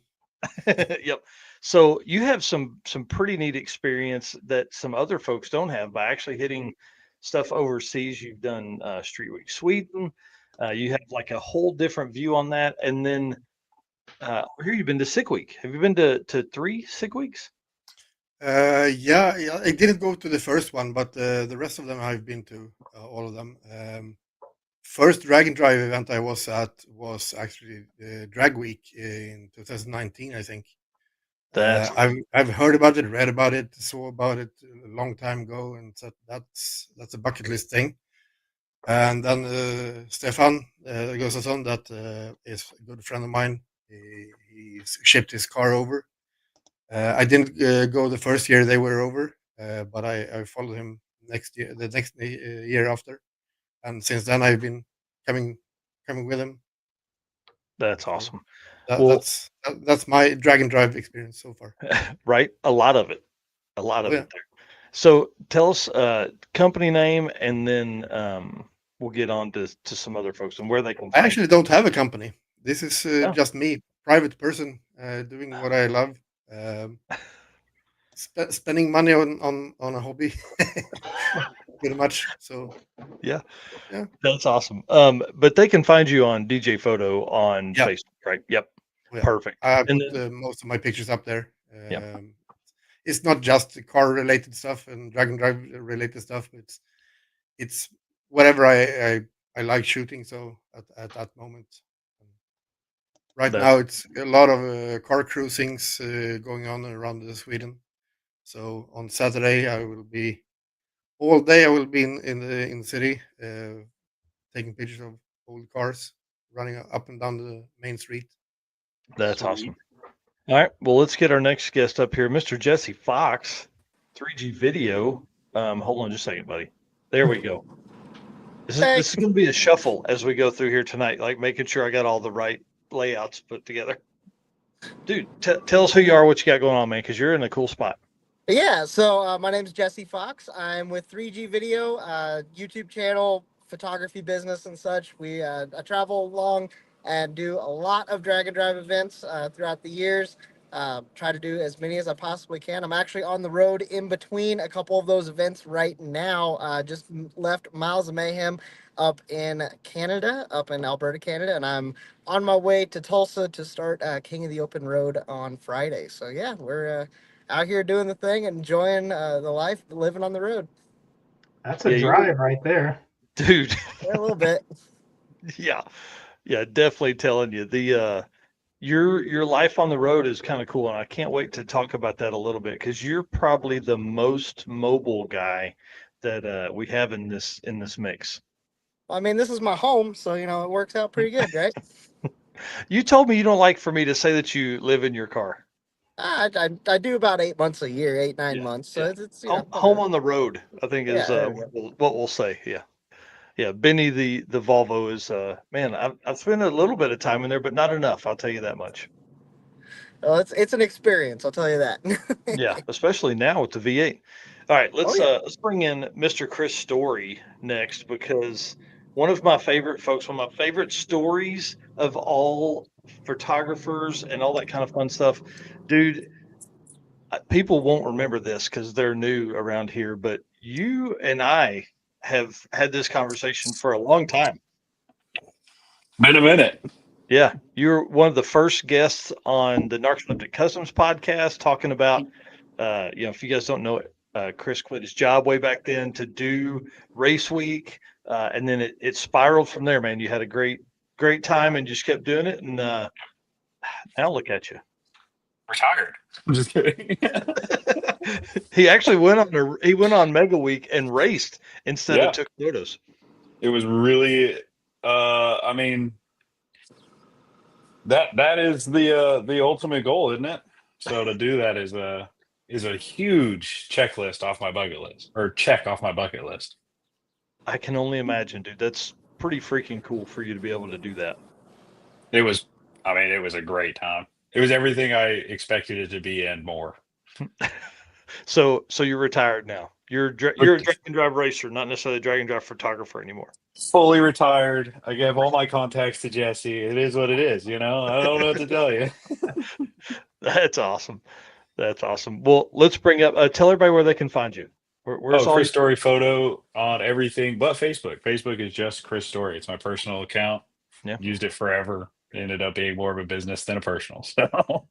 Yep. So you have some pretty neat experience that some other folks don't have by actually hitting stuff overseas. You've done Street Week Sweden. You have like a whole different view on that. And then here you've been to Sick Week. Have you been to three Sick Weeks? yeah, I didn't go to the first one, but the rest of them I've been to, all of them. First Drag and Drive event I was at was actually Drag Week in 2019, I think. That's I've heard about it, read about it, saw about it a long time ago, and said that's a bucket list thing. And then Stefan Gustafsson, that is a good friend of mine, he shipped his car over. I didn't go the first year they were over, but I followed him the next year after, and since then I've been coming coming with him. that's So awesome. that, Well, that's that's my drag and drive experience so far. right, a lot of it, a lot Oh of yeah, it there. So tell us company name, and then we'll get on to some other folks and where they can I find actually don't have a company. This is you. Oh, just me, private person, doing what I love. Um, Spending money on a hobby, pretty much. So yeah. yeah, That's awesome. But they can find you on DJ Photo on yeah, Facebook, right? Yep. oh, yeah. Perfect. I And put then, most of my pictures up there. yep, It's not just car related stuff and drag and drive related stuff. It's whatever I like shooting. So at that moment, right that's now it's a lot of car cruisings going on around Sweden. So on Saturday I will be all day. I will be in the city, taking pictures of old cars running up and down the main street. that's Sweet. awesome. All right. Well, let's get our next guest up here, Mr. Jesse Fox, 3G Video. Hold on just a second, buddy. There we go. Hey, This is going to be a shuffle as we go through here tonight, like making sure I got all the right layouts put together. Dude, tell us who you are, what you got going on, man, because you're in a cool spot. yeah. So my name's Jesse Fox. I'm with 3G Video, YouTube channel, photography business, and such. I travel along and do a lot of drag and drive events throughout the years. Try to do as many as I possibly can. I'm actually on the road in between a couple of those events right now. Just left Miles of Mayhem up in Canada, up in Alberta, Canada, and I'm on my way to Tulsa to start King of the Open Road on Friday. So yeah, we're out here doing the thing, enjoying the life, living on the road. That's a Yeah, you're, drive right there. dude. Yeah, a little bit. Yeah, yeah, definitely telling you your life on the road is kind of cool, and I can't wait to talk about that a little bit because you're probably the most mobile guy that we have in this mix. I mean, this is my home, so it works out pretty good, right? You told me you don't like for me to say that you live in your car. I do about 8 months a year, eight, nine Yeah, months. So yeah. it's Home whatever. on the road, I think Yeah, is there we go. what we'll say. Yeah, yeah. Benny the Volvo is man. I've spent a little bit of time in there, but not enough. I'll tell you that much. Well, it's an experience, I'll tell you that. Yeah, especially now with the V8. All right, Oh yeah. let's bring in Mr. Chris Story next because one of my favorite folks, one of my favorite stories of all photographers and all that kind of fun stuff, dude. People won't remember this because they're new around here, but you and I have had this conversation for a long time. Been a minute. Yeah, you're one of the first guests on the Narcoleptic Customs podcast talking about, if you guys don't know it, Chris quit his job way back then to do race week, and then it spiraled from there. Man, you had a great time and just kept doing it, and now look at you. Retired. I'm just kidding. He actually went on Mega Week and raced instead of Yeah, took photos. it was really. I mean, that is the ultimate goal, isn't it? So to do that is a huge checklist off my bucket list, or check off my bucket list. I can only imagine, dude. That's pretty freaking cool for you to be able to do that. It was, I mean, it was a great time. It was everything I expected it to be and more. So you're retired now. You're a drag and drive racer, not necessarily a drag and drive photographer anymore. Fully retired. I gave all my contacts to Jesse. It is what it is, you know? I don't know what to tell you. That's awesome. That's awesome. Well, let's bring up. Tell everybody where they can find you. Where's Oh, all Chris Story Photo on everything but Facebook. Facebook is just Chris Story. It's my personal account. Yeah. Used it forever. It ended up being more of a business than a personal. So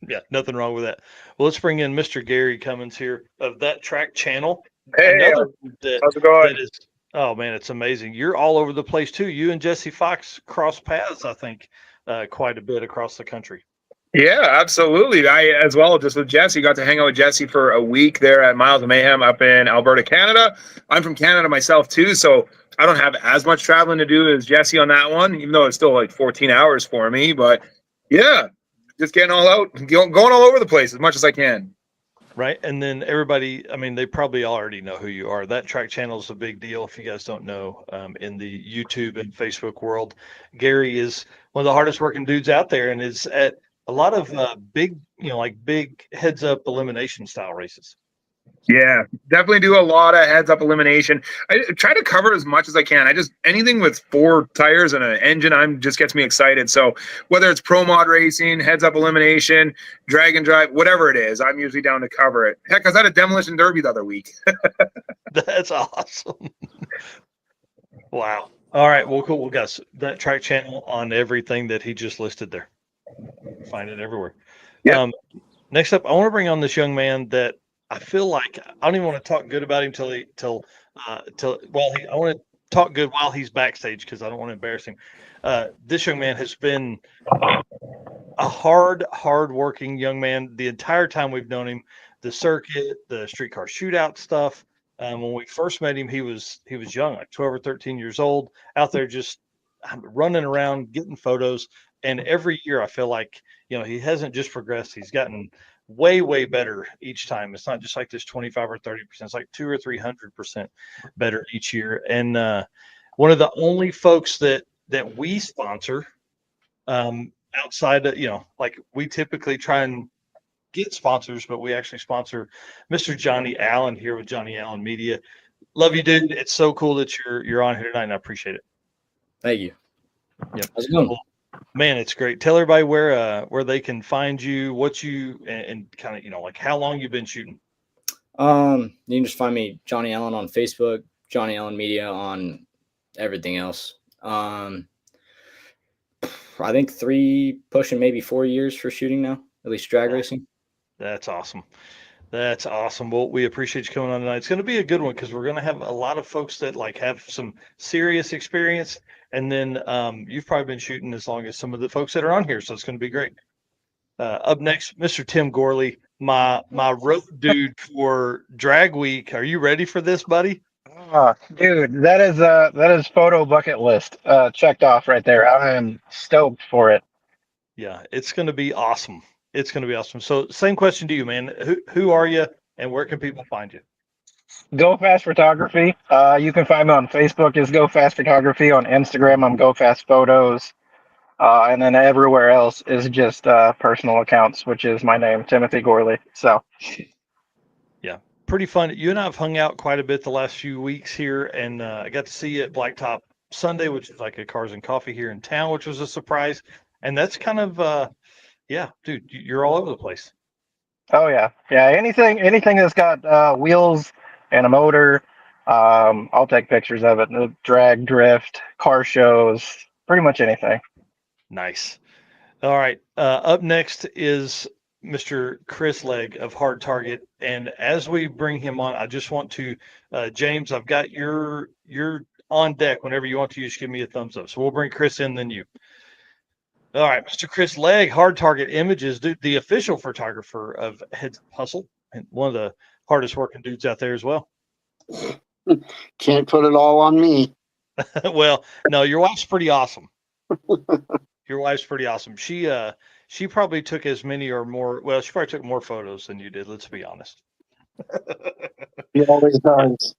Yeah, nothing wrong with that. Well, let's bring in Mr. Gary Cummins here of That Track Channel. Hey, Another that how's it going? that is, oh man, it's amazing. You're all over the place too. You and Jesse Fox cross paths, I think, quite a bit across the country. Yeah, absolutely. I, as well, just with Jesse, got to hang out with Jesse for a week there at Miles of Mayhem up in Alberta, Canada. I'm from Canada myself too, so I don't have as much traveling to do as Jesse on that one, even though it's still like 14 hours for me. But yeah, just getting all out, going all over the place as much as I can. Right. And then everybody, I mean, they probably already know who you are. That Track Channel is a big deal. If you guys don't know, in the YouTube and Facebook world, Gary is one of the hardest working dudes out there and is at a lot of big, like big heads up elimination style races. Yeah, definitely do a lot of heads up elimination. I try to cover as much as I can. I just anything with 4 tires and an engine, just gets me excited. So whether it's pro mod racing, heads up elimination, drag and drive, whatever it is, I'm usually down to cover it. Heck, I was at a demolition derby the other week. That's awesome. Wow. All right. Well, cool. Well, guys, That Track Channel on everything that he just listed there. Find it everywhere. Yeah. Next up, I want to bring on this young man that I feel like I don't even want to talk good about him I want to talk good while he's backstage because I don't want to embarrass him. This young man has been a hard working young man the entire time we've known him. The circuit, the streetcar shootout stuff. When we first met him, he was young, like 12 or 13 years old, out there just running around, getting photos. And every year I feel like, he hasn't just progressed. He's gotten way better each time. It's not just like this 25 or 30%. It's like 200 or 300% better each year. And one of the only folks that we sponsor outside of, like we typically try and get sponsors, but we actually sponsor Mr. Johnny Allen here with Johnny Allen Media. Love you, dude. It's so cool that you're on here tonight, and I appreciate it. Thank you. Yeah. How's it going? Well, man, it's great. Tell everybody where they can find you, what you and kind of, like how long you've been shooting. You can just find me Johnny Allen on Facebook, Johnny Allen Media on everything else. I think 3 pushing maybe 4 years for shooting now, at least drag racing. That's awesome. That's awesome. Well, we appreciate you coming on tonight. It's going to be a good one because we're going to have a lot of folks that have some serious experience. And then you've probably been shooting as long as some of the folks that are on here. So it's going to be great. Up next, Mr. Tim Gorley, my road dude for Drag Week. Are you ready for this, buddy? Dude, that is photo bucket list checked off right there. I am stoked for it. Yeah, it's going to be awesome. It's going to be awesome. So same question to you, man. Who are you and where can people find you? Go Fast Photography. You can find me on Facebook as Go Fast Photography. On Instagram, I'm Go Fast Photos. And then everywhere else is just personal accounts, which is my name, Timothy Gorley. So, yeah, pretty fun. You and I have hung out quite a bit the last few weeks here, and I got to see you at Blacktop Sunday, which is like a Cars and Coffee here in town, which was a surprise. And that's kind of, yeah, dude, you're all over the place. oh yeah, anything that's got wheels and a motor, I'll take pictures of it. The drag, drift, car shows, pretty much anything. Nice. All right. Up next is Mr. Chris Legg of Hard Target. And as we bring him on, I just want to, James, I've got you're on deck whenever you want to. Just give me a thumbs up. So we'll bring Chris in, then you. All right, Mr. Chris Legg, Hard Target Images, the official photographer of Heads Up Hustle, and one of the hardest working dudes out there as well. Can't put it all on me. Well, no, your wife's pretty awesome. Your wife's pretty awesome. She probably took as many or more. Well, she probably took more photos than you did. Let's be honest. He always does.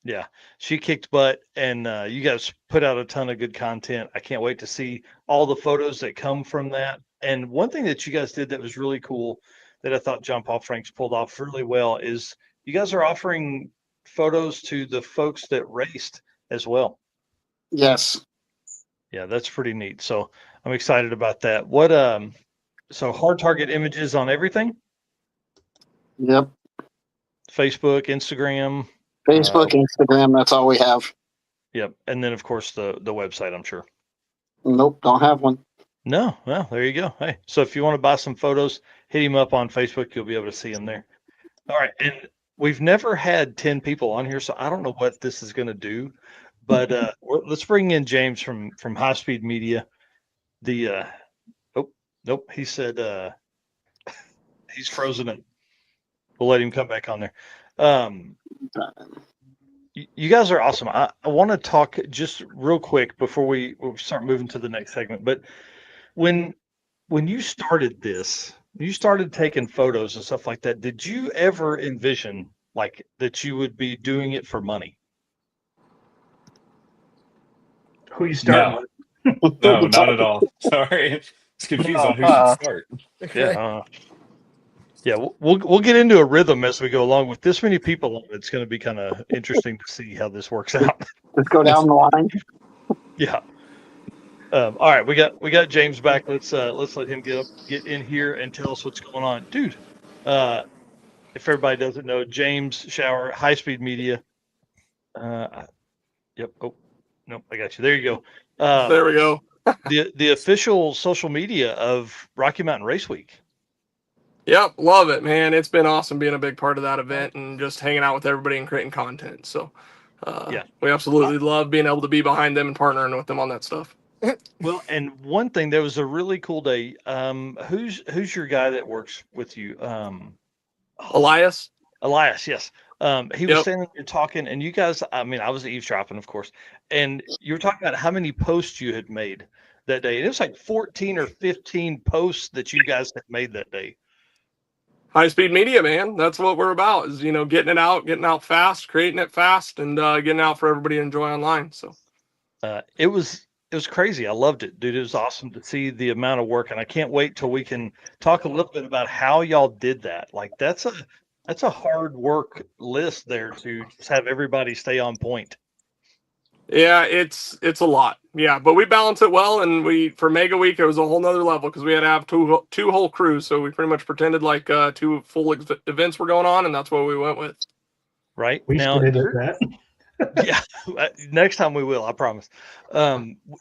Yeah, she kicked butt, and you guys put out a ton of good content. I can't wait to see all the photos that come from that. And one thing that you guys did that was really cool that I thought John Paul Franks pulled off really well is you guys are offering photos to the folks that raced as well. Yes. Yeah, that's pretty neat. So I'm excited about that. What so hard target images on everything? Yep. Facebook, Instagram. Facebook, Instagram. That's all we have. Yep. And then of course the website, I'm sure. Nope, don't have one. No, well, there you go. Hey, so if you want to buy some photos, hit him up on Facebook. You'll be able to see him there. All right, and we've never had 10 people on here, so I don't know what this is going to do, but let's bring in James from High Speed Media. The oh nope, he said he's frozen it. We'll let him come back on there. You guys are awesome. I want to talk just real quick before we start moving to the next segment, but when you started this, you started taking photos and stuff like that. Did you ever envision like that you would be doing it for money? Who you starting No, with? no, not at all. Sorry, it's confused on who should start. Yeah, yeah. We'll get into a rhythm as we go along. With this many people, it's going to be kind of interesting to see how this works out. Let's go down the line. Yeah. All right, we got James back. Let's let him get in here and tell us what's going on, dude. If everybody doesn't know, James Shower, High Speed Media. Yep. Oh, nope. I got you. There you go. There we go. the official social media of Rocky Mountain Race Week. Yep, love it, man. It's been awesome being a big part of that event and just hanging out with everybody and creating content. So, Yeah. we absolutely love being able to be behind them and partnering with them on that stuff. Well, and one thing, there was a really cool day. Who's your guy that works with you? Elias. Elias, yes. He was Yep. standing there talking, and you guys, I mean, I was eavesdropping, of course, and you were talking about how many posts you had made that day. And it was like 14 or 15 posts that you guys had made that day. High speed media, man. That's what we're about, is, getting out fast, creating it fast, and getting out for everybody to enjoy online. So It was crazy. I loved it, dude. It was awesome to see the amount of work, and I can't wait till we can talk a little bit about how y'all did that. Like that's a hard work list there to just have everybody stay on point. yeah, it's a lot. Yeah, but we balance it well, and for Mega Week it was a whole nother level because we had to have two whole crews, so we pretty much pretended like two full events were going on, and that's what we went with. Right We now, should have did that. yeah, next time we will, I promise.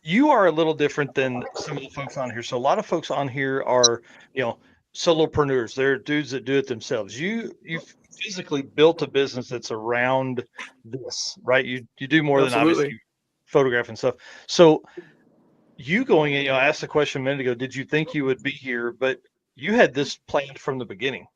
You are a little different than some of the folks on here. So a lot of folks on here are, solopreneurs. They're dudes that do it themselves. You physically built a business that's around this, right? You do more than Absolutely. obviously photograph and stuff. So you going in, I asked the question a minute ago, did you think you would be here? But you had this planned from the beginning.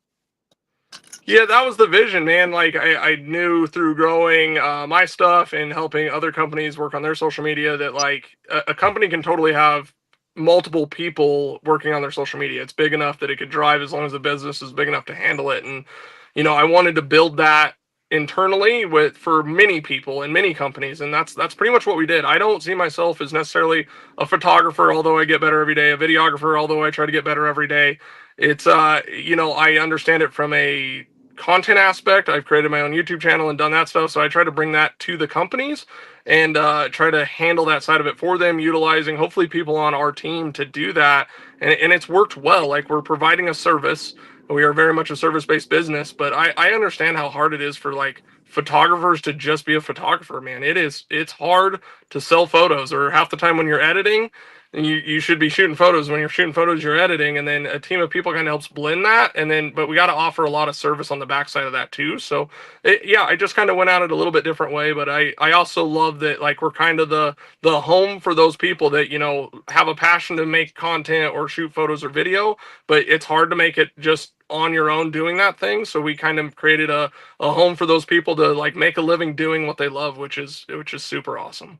Yeah, that was the vision, man. Like I knew through growing my stuff and helping other companies work on their social media that like a company can totally have multiple people working on their social media. It's big enough that it could drive as long as the business is big enough to handle it. And I wanted to build that internally for many people and many companies, and that's pretty much what we did. I don't see myself as necessarily a photographer, although I get better every day, a videographer, although I try to get better every day. It's I understand it from a content aspect. I've created my own YouTube channel and done that stuff, so I try to bring that to the companies and try to handle that side of it for them, utilizing hopefully people on our team to do that. And it's worked well. Like, we're providing a service. We are very much a service-based business, but I understand how hard it is for like photographers to just be a photographer, man. It's hard to sell photos, or half the time when you're editing, and you should be shooting photos. When you're shooting photos, you're editing, and then a team of people kind of helps blend that. But we got to offer a lot of service on the backside of that too. So I just kind of went at it a little bit different way, but I also love that, like, we're kind of the home for those people that have a passion to make content or shoot photos or video, but it's hard to make it just on your own doing that thing. So we kind of created a home for those people to like make a living doing what they love, which is super awesome.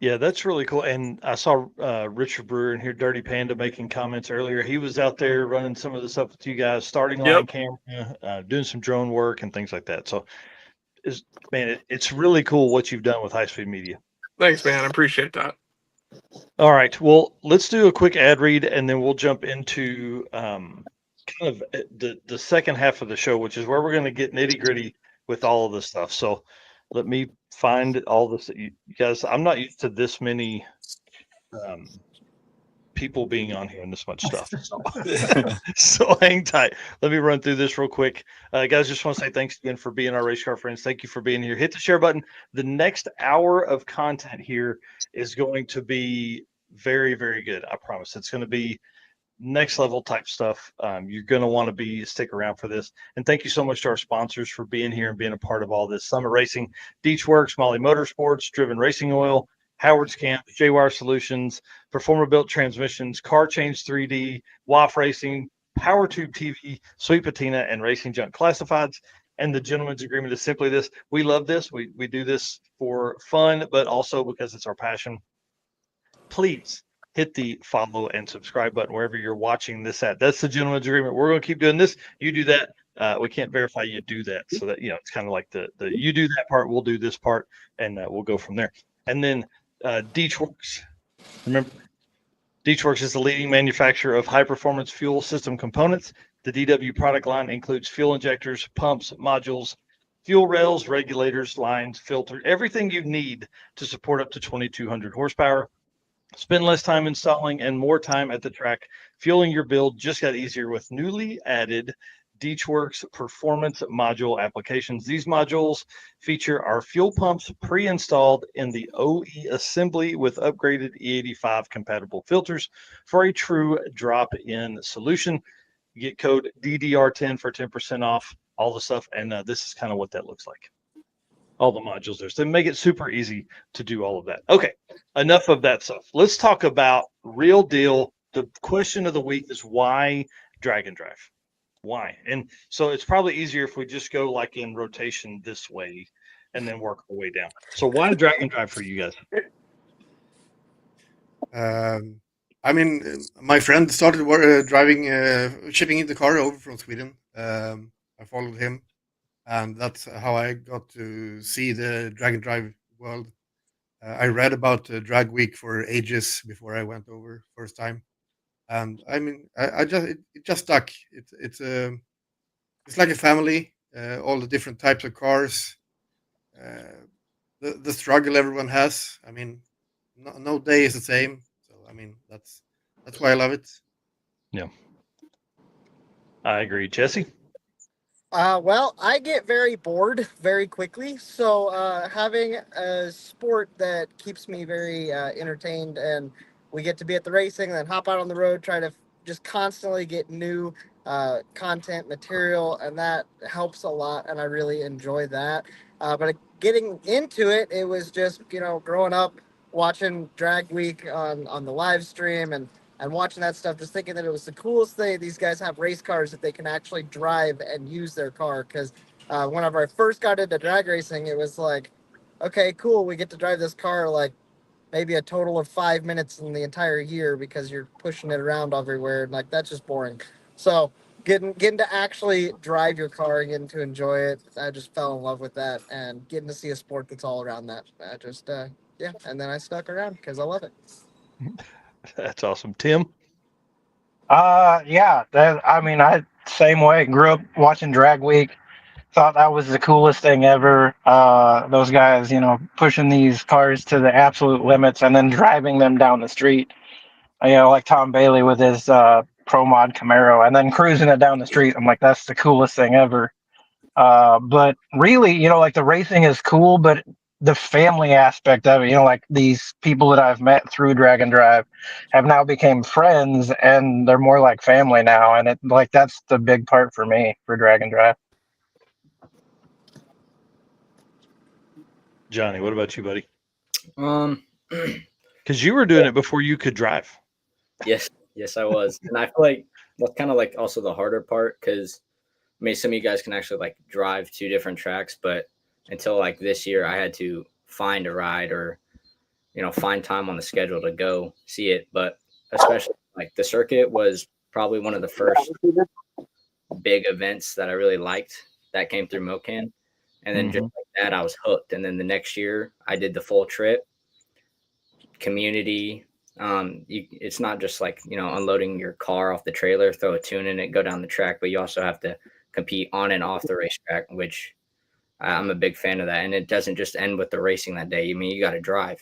Yeah, that's really cool. And I saw Richard Brewer in here, Dirty Panda, making comments earlier. He was out there running some of the stuff with you guys, starting line Yep. camera, doing some drone work and things like that. So is man, it's really cool what you've done with High Speed Media. Thanks, man. I appreciate that. All right. Well, let's do a quick ad read, and then we'll jump into kind of the second half of the show, which is where we're going to get nitty gritty with all of this stuff. So let me find all this. You guys, I'm not used to this many people being on here and this much stuff. So hang tight. Let me run through this real quick. Guys, just want to say thanks again for being our race car friends. Thank you for being here. Hit the share button. The next hour of content here is going to be very, very good. I promise. It's going to be next level type stuff. You're going to want to stick around for this. And thank you so much to our sponsors for being here and being a part of all this. Summit Racing, Deechworks, Molly Motorsports, Driven Racing Oil, Howard's Camp, J-Wire Solutions, Performer Built Transmissions, Car Change 3D, WAF Racing, Power Tube TV, Sweet Patina, and Racing Junk Classifieds. And the gentleman's agreement is simply this. We love this. We do this for fun, but also because it's our passion. Please hit the follow and subscribe button wherever you're watching this at. That's the gentleman's agreement. We're going to keep doing this. You do that. We can't verify you do that. So that, it's kind of like the you do that part, we'll do this part, and we'll go from there. And then Deechworks. Remember, Deechworks is the leading manufacturer of high-performance fuel system components. The DW product line includes fuel injectors, pumps, modules, fuel rails, regulators, lines, filter, everything you need to support up to 2,200 horsepower. Spend less time installing and more time at the track. Fueling your build just got easier with newly added Deechworks performance module applications. These modules feature our fuel pumps pre-installed in the OE assembly with upgraded E85 compatible filters for a true drop-in solution. You get code DDR10 for 10% off all the stuff, and this is kind of what that looks like. All the modules there. So make it super easy to do all of that. Okay, enough of that stuff. Let's talk about real deal. The question of the week is why drag and drive? Why? And so it's probably easier if we just go like in rotation this way and then work our way down. So why drag and drive for you guys? I mean, my friend started driving, shipping in the car over from Sweden. I followed him, and that's how I got to see the drag and drive world. I read about Drag Week for ages before I went over first time, and I mean, it just stuck. It's like a family. All the different types of cars, the struggle everyone has. I mean, no day is the same. So I mean, that's why I love it. Yeah, I agree, Jesse. Well, I get very bored very quickly, so having a sport that keeps me very entertained, and we get to be at the racing, and then hop out on the road, try to just constantly get new content material, and that helps a lot, and I really enjoy that. But getting into it, it was just growing up watching Drag Week on the live stream and watching that stuff, just thinking that it was the coolest thing. These guys have race cars that they can actually drive and use their car. Because whenever I first got into drag racing, it was like, okay, cool, we get to drive this car like maybe a total of 5 minutes in the entire year because you're pushing it around everywhere. And like, that's just boring. So getting to actually drive your car and getting to enjoy it, I just fell in love with that. And getting to see a sport that's all around that, I just, yeah. And then I stuck around because I love it. That's awesome. Tim? Yeah, I mean, I same way. Grew up watching Drag Week. Thought that was the coolest thing ever. Those guys, pushing these cars to the absolute limits and then driving them down the street. Like Tom Bailey with his Pro Mod Camaro, and then cruising it down the street. I'm like, that's the coolest thing ever. But really, like the racing is cool, but the family aspect of it, like these people that I've met through Drag and Drive have now became friends, and they're more like family now. And that's the big part for me for Drag and Drive. Johnny, what about you, buddy? Because you were doing it before you could drive. Yes, I was, and I feel like that's kind of like also the harder part because some of you guys can actually like drive 2 different tracks, but until like this year, I had to find a ride or find time on the schedule to go see it. But especially like the circuit was probably one of the first big events that I really liked that came through MoCan. And then just like that, I was hooked. And then the next year, I did the full trip. Community. It's not just like, unloading your car off the trailer, throw a tune in it, go down the track, but you also have to compete on and off the racetrack, which I'm a big fan of that. And it doesn't just end with the racing that day. I mean, you got to drive.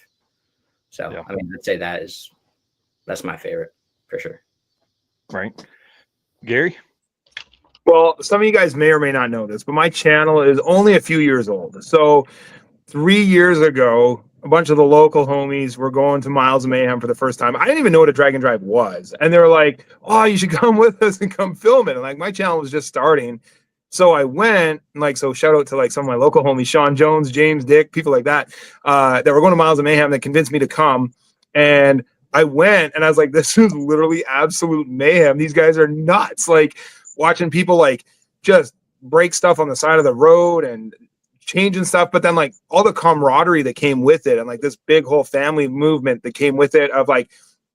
So, yeah. I mean, I'd say that's my favorite for sure. Right. Gary? Well, some of you guys may or may not know this, but my channel is only a few years old. So 3 years ago, a bunch of the local homies were going to Miles of Mayhem for the first time. I didn't even know what a drag and drive was. And they were like, oh, you should come with us and come film it. And like, my channel was just starting. So I went, and so shout out to like some of my local homies, Sean Jones, James, Dick, people like that, that were going to Miles of Mayhem that convinced me to come. And I went and I was like, this is literally absolute mayhem. These guys are nuts. Like watching people like just break stuff on the side of the road and changing stuff, but then like all the camaraderie that came with it and like this big whole family movement that came with it of like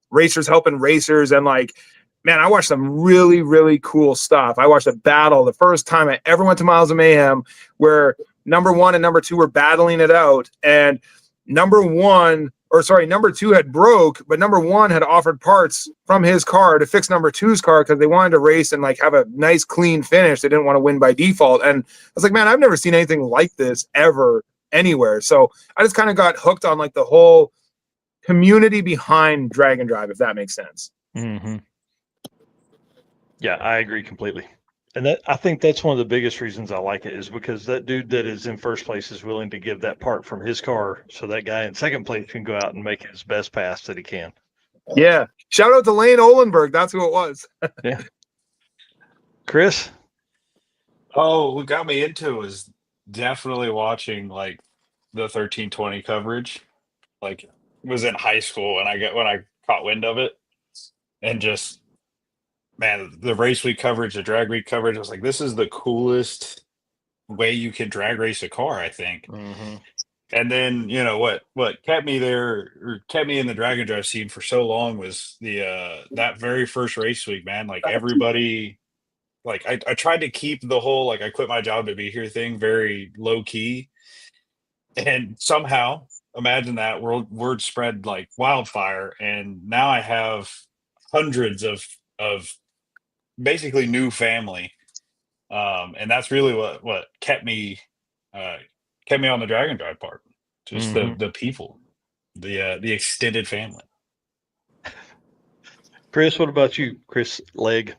racers helping racers. And like, man, I watched some really, really cool stuff. I watched a battle the first time I ever went to Miles of Mayhem where number 1 and number 2 were battling it out, and number 2 had broke, but number 1 had offered parts from his car to fix number 2's car because they wanted to race and like have a nice clean finish. They didn't want to win by default. And I was like, man, I've never seen anything like this ever anywhere. So I just kind of got hooked on like the whole community behind drag and drive, if that makes sense. Mm-hmm. Yeah, I agree completely. And I think that's one of the biggest reasons I like it is because that dude that is in first place is willing to give that part from his car so that guy in second place can go out and make his best pass that he can. Yeah. Shout out to Lane Olenberg. That's who it was. Yeah. Chris? Oh, what got me into it was definitely watching like the 1320 coverage. Like was in high school when I caught wind of it, and just, man, the race week coverage, the drag week coverage, I was like, this is the coolest way you can drag race a car, I think. Mm-hmm. And then, what kept me there or kept me in the drag and drive scene for so long was the that very first race week, man. Like everybody, like I tried to keep the whole like I quit my job to be here thing very low key, and somehow imagine that word spread like wildfire, and now I have hundreds of basically new family, and that's really what kept me on the drag and drive part. Just the people, the extended family. Chris, what about you, Chris Legg?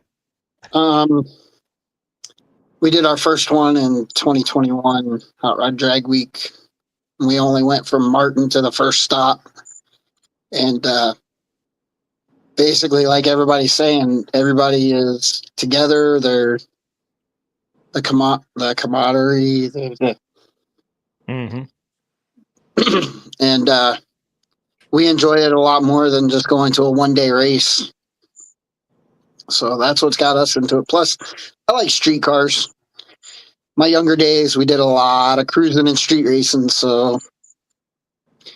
We did our first one in 2021 Outride Drag Week. We only went from Martin to the first stop, and basically, like everybody's saying, everybody is together. They're the camaraderie, and we enjoy it a lot more than just going to a one-day race. So that's what's got us into it. Plus, I like street cars. My younger days, we did a lot of cruising and street racing, so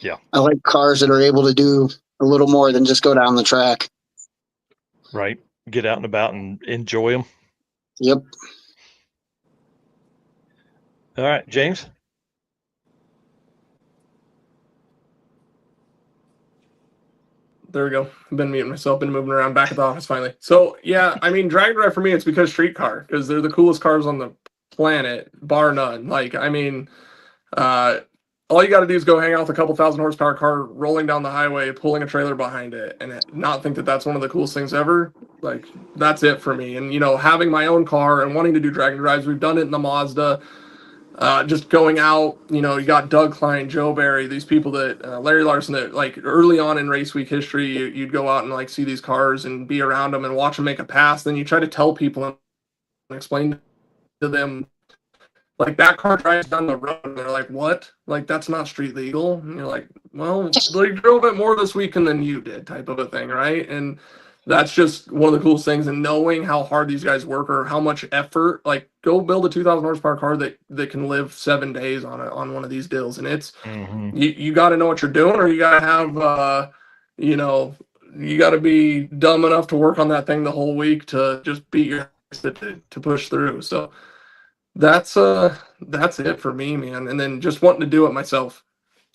yeah, I like cars that are able to do a little more than just go down the track. Right. Get out and about and enjoy them. Yep. All right, James? There we go. I've been muting myself, been moving around back at the office finally. So, yeah, I mean, drag drive for me, it's because street car, because they're the coolest cars on the planet, bar none. Like, I mean, all you got to do is go hang out with a couple 1,000 horsepower car rolling down the highway, pulling a trailer behind it, and not think that that's one of the coolest things ever. Like, that's it for me. And, having my own car and wanting to do drag drives, we've done it in the Mazda. Just going out, you got Doug Klein, Joe Barry, these people that, Larry Larson, that like early on in race week history, you'd go out and like see these cars and be around them and watch them make a pass. Then you try to tell people and explain to them, like, that car drives down the road, and they're like, what? Like, that's not street legal. And you're like, well, they drove it more this weekend than you did, type of a thing, right? And that's just one of the coolest things. And knowing how hard these guys work or how much effort, like, go build a 2,000 horsepower car that can live 7 days on one of these deals. And it's, you got to know what you're doing, or you got to have, you got to be dumb enough to work on that thing the whole week to just beat your to push through. So, that's it for me, man. And then just wanting to do it myself.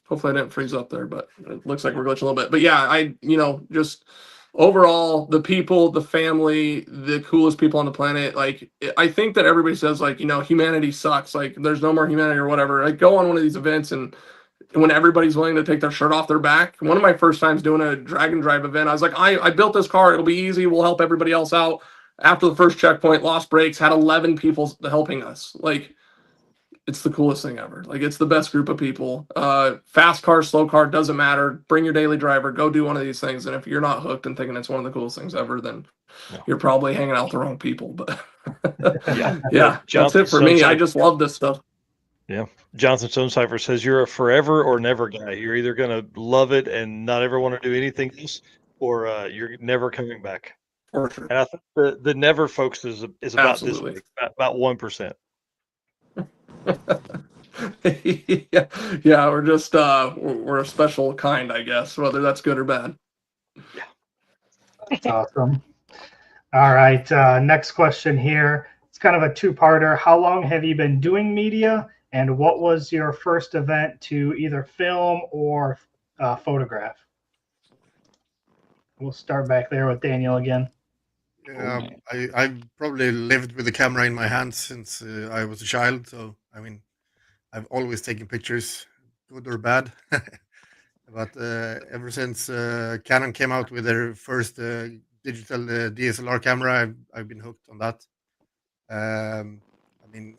Hopefully I didn't freeze up there, but it looks like we're glitching a little bit. But yeah, just overall, the people, the family, the coolest people on the planet. Like, I think that everybody says, like, humanity sucks. Like, there's no more humanity or whatever. Like, go on one of these events, and when everybody's willing to take their shirt off their back. One of my first times doing a drag and drive event, I was like, I built this car. It'll be easy. We'll help everybody else out. After the first checkpoint, lost brakes, had 11 people helping us. Like, it's the coolest thing ever. Like, it's the best group of people. Fast car, slow car, doesn't matter. Bring your daily driver, go do one of these things. And if you're not hooked and thinking it's one of the coolest things ever, then you're probably hanging out with the wrong people. But yeah, that's it for me. I just love this stuff. Yeah. Jonathan Stonecipher says you're a forever or never guy. You're either going to love it and not ever want to do anything else, or you're never coming back. For sure. And I think the never folks is about Absolutely. this way, about 1%. Yeah, we're just we're a special kind, I guess, whether that's good or bad. Yeah. That's awesome. All right, next question here. It's kind of a two-parter. How long have you been doing media, and what was your first event to either film or photograph? We'll start back there with Daniel again. I've probably lived with the camera in my hand since I was a child. So, I mean, I've always taken pictures, good or bad. But ever since Canon came out with their first digital DSLR camera, I've been hooked on that. I mean,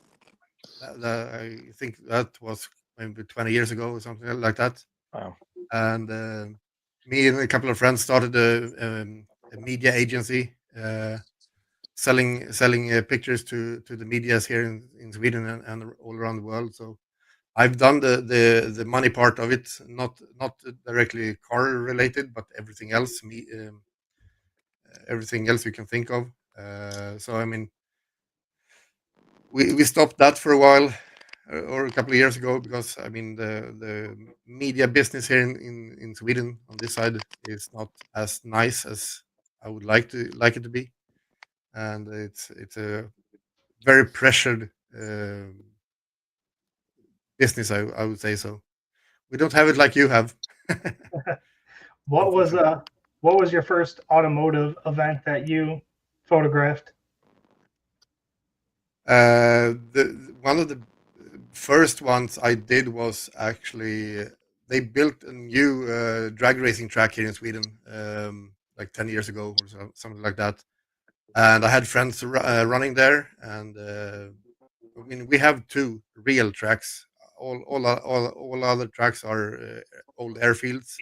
I think that was maybe 20 years ago or something like that. Wow. And me and a couple of friends started a media agency selling pictures to the medias here in Sweden and all around the world. So I've done the money part of it, not directly car related, but everything else, everything else you can think of. So I mean, we stopped that for a while, or a couple of years ago, because I mean the media business here in Sweden on this side is not as nice as I would like it to be, and it's a very pressured business, I would say. So we don't have it like you have. What was your first automotive event that you photographed? One of the first ones I did was actually they built a new drag racing track here in Sweden like 10 years ago or something like that, and I had friends running there, and I mean, we have two real tracks. All other tracks are old airfields.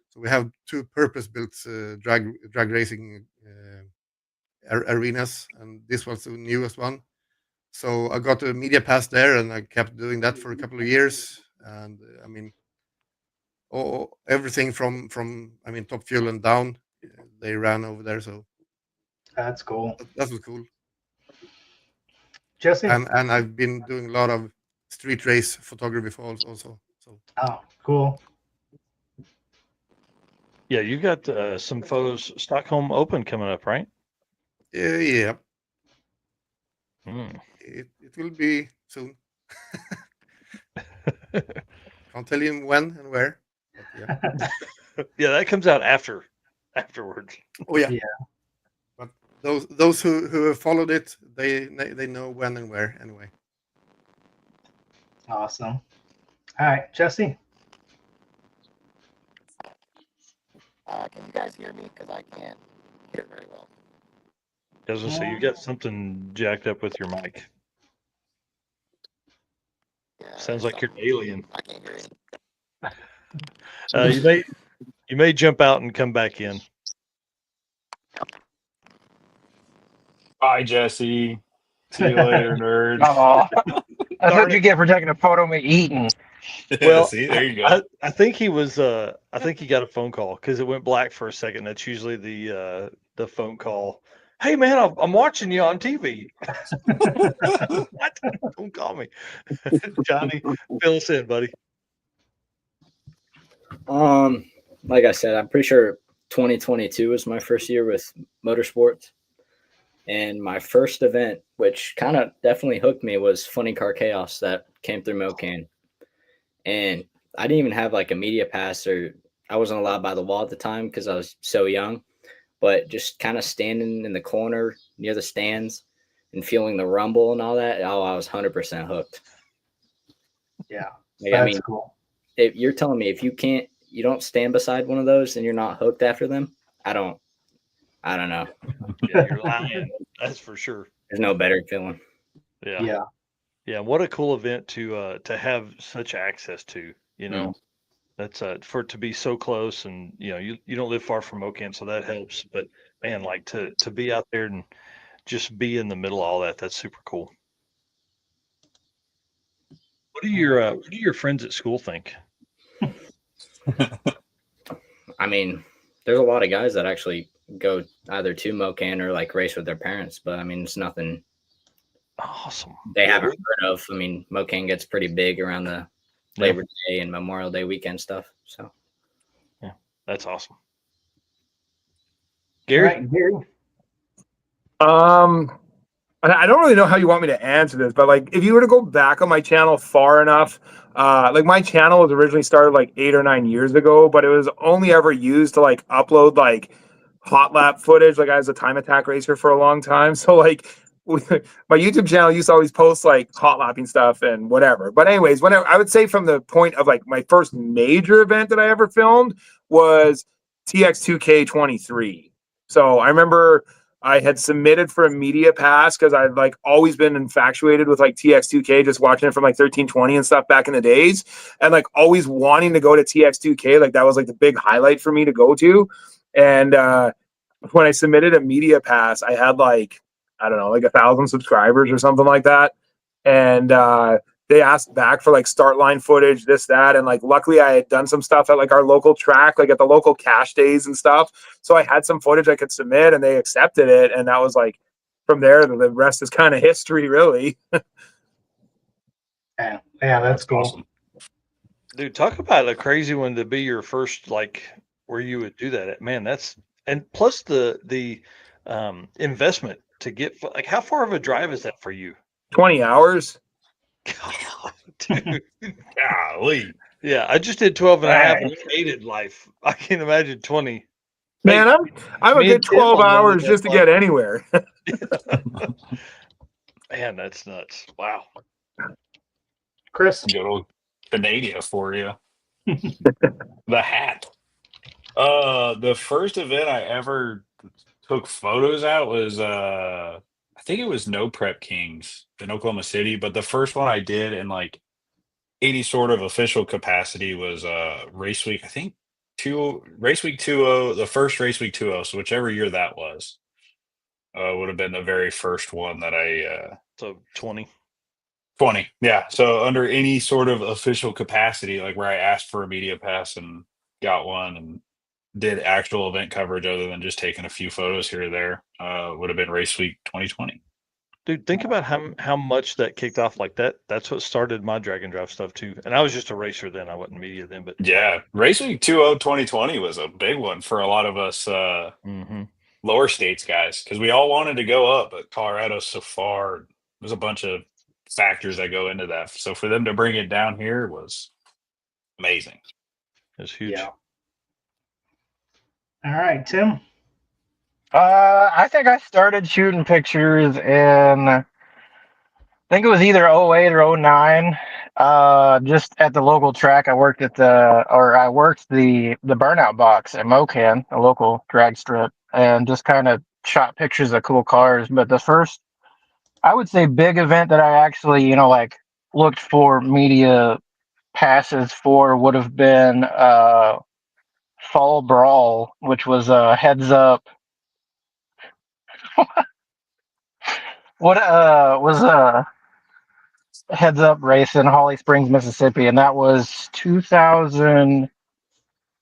So we have two purpose-built drag racing arenas, and this was the newest one. So I got a media pass there, and I kept doing that for a couple of years. And I mean, everything from I mean Top Fuel and down, they ran over there. So That's cool. that was cool. Jesse? And I've been doing a lot of street race photography also. So Oh, cool. Yeah, you got some photos Stockholm Open coming up, right? yeah. Mm. It will be soon. Can't tell you when and where. But yeah. Yeah, that comes out afterwards. Oh yeah. Yeah. But those who have followed it, they know when and where anyway. Awesome. All right, Jesse. Can you guys hear me? Because I can't hear very well. I was gonna say you got something jacked up with your mic. Yeah, Sounds like you're an alien. I can't hear you. You may jump out and come back in. Bye, Jesse. See you later, nerd. Oh, that's what you get for taking a photo of me eating. Well, see, there you go. I think he was. I think he got a phone call because it went black for a second. That's usually the phone call. Hey man, I'm watching you on TV. What? Don't call me, Johnny. Fill us in, buddy. Like I said, I'm pretty sure 2022 was my first year with motorsports, And my first event, which kind of definitely hooked me, was Funny Car Chaos that came through Mocan. And I didn't even have like a media pass, or I wasn't allowed by the law at the time because I was so young. But just kind of standing in the corner near the stands and feeling the rumble and all that, oh, I was 100% hooked. Yeah, Like, that's I mean, cool. if you're telling me if you don't stand beside one of those and you're not hooked after them, I don't know. Yeah, you're lying. That's for sure. There's no better feeling. Yeah. Yeah, Yeah. What a cool event to have such access to, you know. That's for it to be so close, and you know, you don't live far from Okan, so that helps. But man, like to be out there and just be in the middle of all that, that's super cool. What do your friends at school think? I mean, there's a lot of guys that actually go either to Mocan or like race with their parents, but I mean, it's nothing Awesome. they Yeah, haven't heard of. I mean, Mocan gets pretty big around the Labor Day and Memorial Day weekend stuff. So yeah, that's awesome. all Gary, right, Gary. I don't really know how you want me to answer this, but like if you were to go back on my channel far enough, like my channel was originally started like 8 or 9 years ago, but it was only ever used to like upload like hot lap footage. Like I was a time attack racer for a long time, so like my YouTube channel used to always post like hot lapping stuff and whatever. But anyways, when I would say from the point of like my first major event that I ever filmed was TX2K23. So I remember I had submitted for a media pass because I'd like always been infatuated with like TX2K, just watching it from like 1320 and stuff back in the days, and like always wanting to go to TX2K. Like that was like the big highlight for me to go to. And when I submitted a media pass, I had like, I don't know, like 1,000 subscribers or something like that. And they asked back for like start line footage, this, that. And like, luckily I had done some stuff at like our local track, like at the local cash days and stuff. So I had some footage I could submit and they accepted it. And that was like, from there, the rest is kind of history, really. Yeah, that's cool. Awesome. dude, talk about a crazy one to be your first, like where you would do that. Man, that's and plus the investment to get like how far of a drive is that for you? 20 hours. God, dude. Golly. Yeah, I just did 12 and a half Right. and hated life. I can't imagine 20. Man, I'm a me and good Tim 12 on one hours did just to that, get anywhere. Man, that's nuts. Wow. Chris. Good old Canada for you. The hat. The first event I ever took photos at was I think it was No Prep Kings in Oklahoma City, but the first one I did in like any sort of official capacity was race week, I think race week 20, the first race week 20, so whichever year that was. Would have been the very first one that I So 20. 20. Yeah. So under any sort of official capacity, like where I asked for a media pass and got one and did actual event coverage other than just taking a few photos here or there, would have been race week 2020. Dude, think about how much that kicked off like that. That's what started my drag and drive stuff too. And I was just a racer then. I wasn't media then, but Yeah. Race week 2020 was a big one for a lot of us lower states guys because we all wanted to go up, but Colorado's so far. There's a bunch of factors that go into that. So for them to bring it down here was amazing. it's huge. Yeah. All right, Tim. I think I started shooting pictures in, I think it was either '08 or '09. Just at the local track, I worked the burnout box at Mocan, a local drag strip, and just kind of shot pictures of cool cars. But the first, I would say, big event that I actually, like looked for media passes for would have been Fall Brawl, which was a heads up. What was a heads up race in Holly Springs, Mississippi, and that was 2000.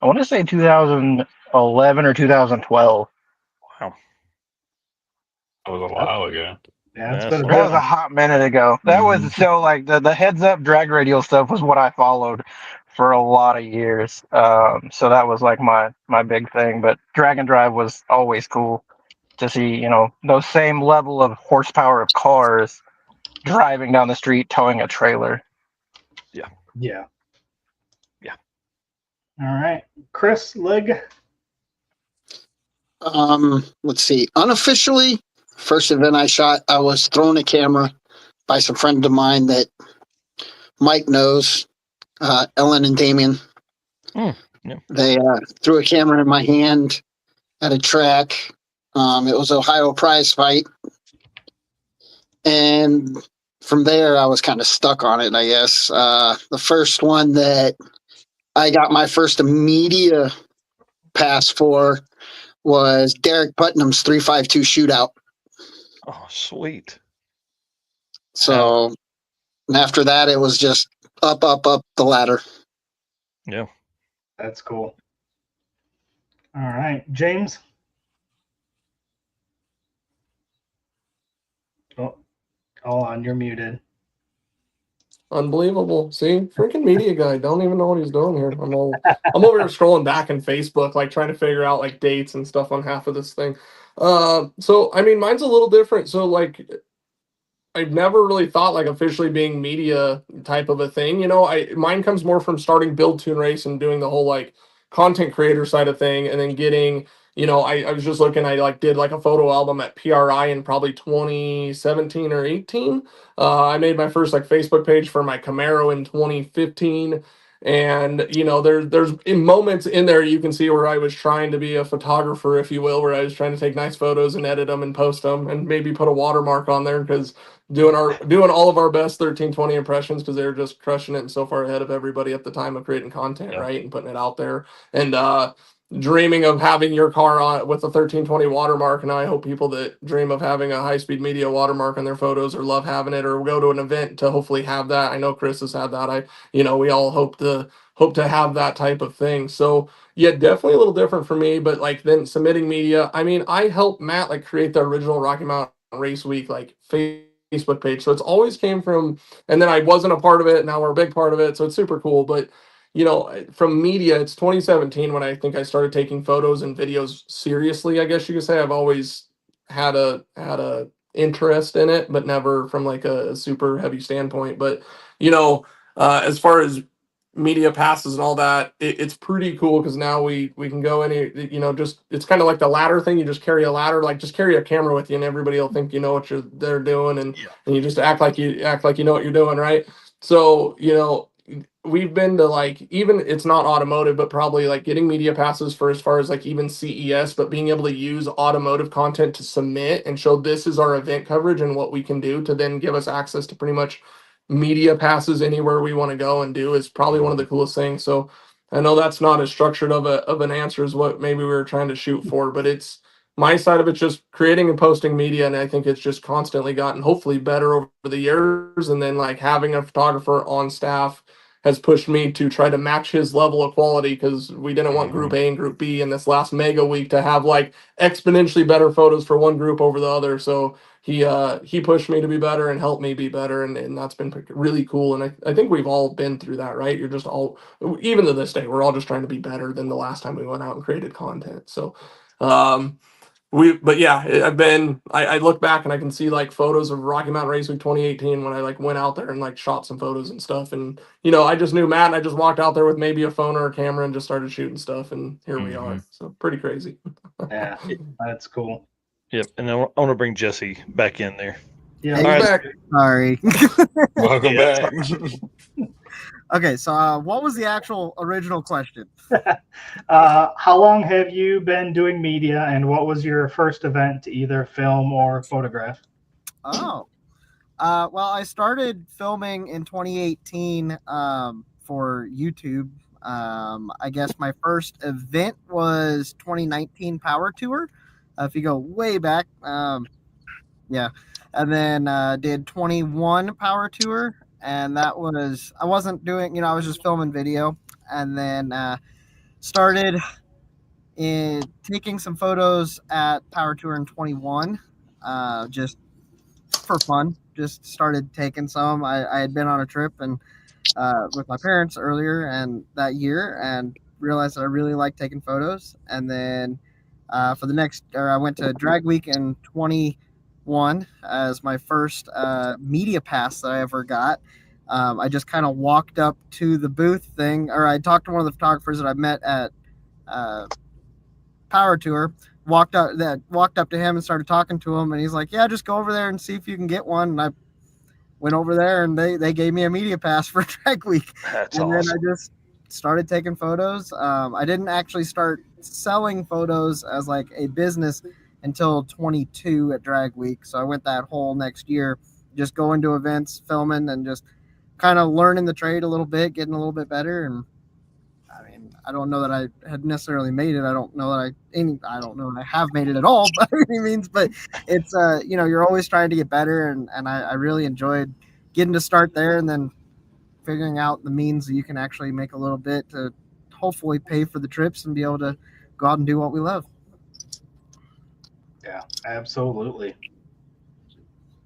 I want to say 2011 or 2012. Wow. That was a while ago. Yeah, it's That's been a a bit. That was a hot minute ago. That was Mhm. so like the heads up drag radial stuff was what I followed for a lot of years. So that was like my big thing. But drag and drive was always cool. to see, those same level of horsepower of cars driving down the street towing a trailer. Yeah. Yeah. All right. Chris, Lig. Let's see. Unofficially, first event I shot, I was thrown a camera by some friend of mine that Mike knows, Ellen and Damien. Yeah. They threw a camera in my hand at a track. It was Ohio prize fight. And from there, I was kind of stuck on it, I guess. The first one that I got my first media pass for was Derek Putnam's 352 shootout. Oh, sweet. So after that, it was just up the ladder. Yeah. That's cool. All right. James. Oh, hold on. You're muted. Unbelievable. See, freaking media guy. Don't even know what he's doing here. I'm over here scrolling back in Facebook, like trying to figure out like dates and stuff on half of this thing. So I mean, mine's a little different. So like, I've never really thought like officially being media type of a thing. Mine comes more from starting Build Tune Race and doing the whole like content creator side of thing, and then getting, I was just looking, I like did like a photo album at PRI in probably 2017 or 18. I made my first like Facebook page for my Camaro in 2015. And there's in moments in there you can see where I was trying to be a photographer, if you will, where I was trying to take nice photos and edit them and post them and maybe put a watermark on there, because doing all of our best 1320 impressions, because they were just crushing it and so far ahead of everybody at the time of creating content, Yeah. right, and putting it out there, and dreaming of having your car on with a 1320 watermark. And I hope people that dream of having a high-speed media watermark on their photos or love having it or go to an event to hopefully have that. I know Chris has had that. We all hope to have that type of thing. So yeah, definitely a little different for me. But like then submitting media, I mean, I helped Matt like create the original Rocky Mountain Race Week like Facebook page. So it's always came from, and then I wasn't a part of it. Now we're a big part of it. So it's super cool. But from media, it's 2017 when I think I started taking photos and videos seriously. I guess you could say I've always had a interest in it, but never from like a super heavy standpoint. But as far as media passes and all that, it's pretty cool because now we can go any, just it's kind of like the ladder thing. You just carry a ladder, like just carry a camera with you, and everybody will think you know what they're doing, and you just act like you know what you're doing, right? So we've been to like, even it's not automotive, but probably like getting media passes for as far as like even CES, but being able to use automotive content to submit and show this is our event coverage and what we can do to then give us access to pretty much media passes anywhere we want to go and do is probably one of the coolest things. So I know that's not as structured of an answer as what maybe we were trying to shoot for, but it's my side of it's just creating and posting media. And I think it's just constantly gotten hopefully better over the years. And then like having a photographer on staff has pushed me to try to match his level of quality, because we didn't want group A and group B in this last mega week to have like exponentially better photos for one group over the other. So he pushed me to be better and helped me be better, and that's been really cool. And I think we've all been through that, right? You're just all, even to this day, we're all just trying to be better than the last time we went out and created content. So but yeah, I look back and I can see like photos of Rocky Mountain Race Week 2018 when I like went out there and like shot some photos and stuff. And I just knew Matt, and I just walked out there with maybe a phone or a camera and just started shooting stuff, and here we are. So pretty crazy. Yeah, that's cool. Yep. And I want to bring Jesse back in there. Yeah, He's All right. back. Sorry. Welcome Yeah, back. Okay, so what was the actual original question? how long have you been doing media, and what was your first event to either film or photograph? Oh, well, I started filming in 2018 for YouTube. I guess my first event was 2019 Power Tour. If you go way back, yeah, and then did 21 Power Tour, and that was, I wasn't doing, I was just filming video, and then started taking some photos at Power Tour in 21, just for fun. Just started taking some. I had been on a trip and with my parents earlier and that year, and realized that I really liked taking photos. And then for the next, or I went to Drag Week in 21 as my first media pass that I ever got. I just kind of walked up to the booth thing, or I talked to one of the photographers that I met at Power Tour. Walked up to him and started talking to him, and he's like, "Yeah, just go over there and see if you can get one." And I went over there, and they gave me a media pass for Drag Week. That's And awesome. then I just started taking photos. I didn't actually start selling photos as like a business until 22 at Drag Week. So I went that whole next year just going to events, filming, and just kind of learning the trade a little bit, getting a little bit better. And I mean, I don't know that I had necessarily made it. I don't know that I don't know that I have made it at all by any means, but it's you're always trying to get better, and I really enjoyed getting to start there and then figuring out the means that you can actually make a little bit to hopefully pay for the trips and be able to go out and do what we love. Yeah, absolutely.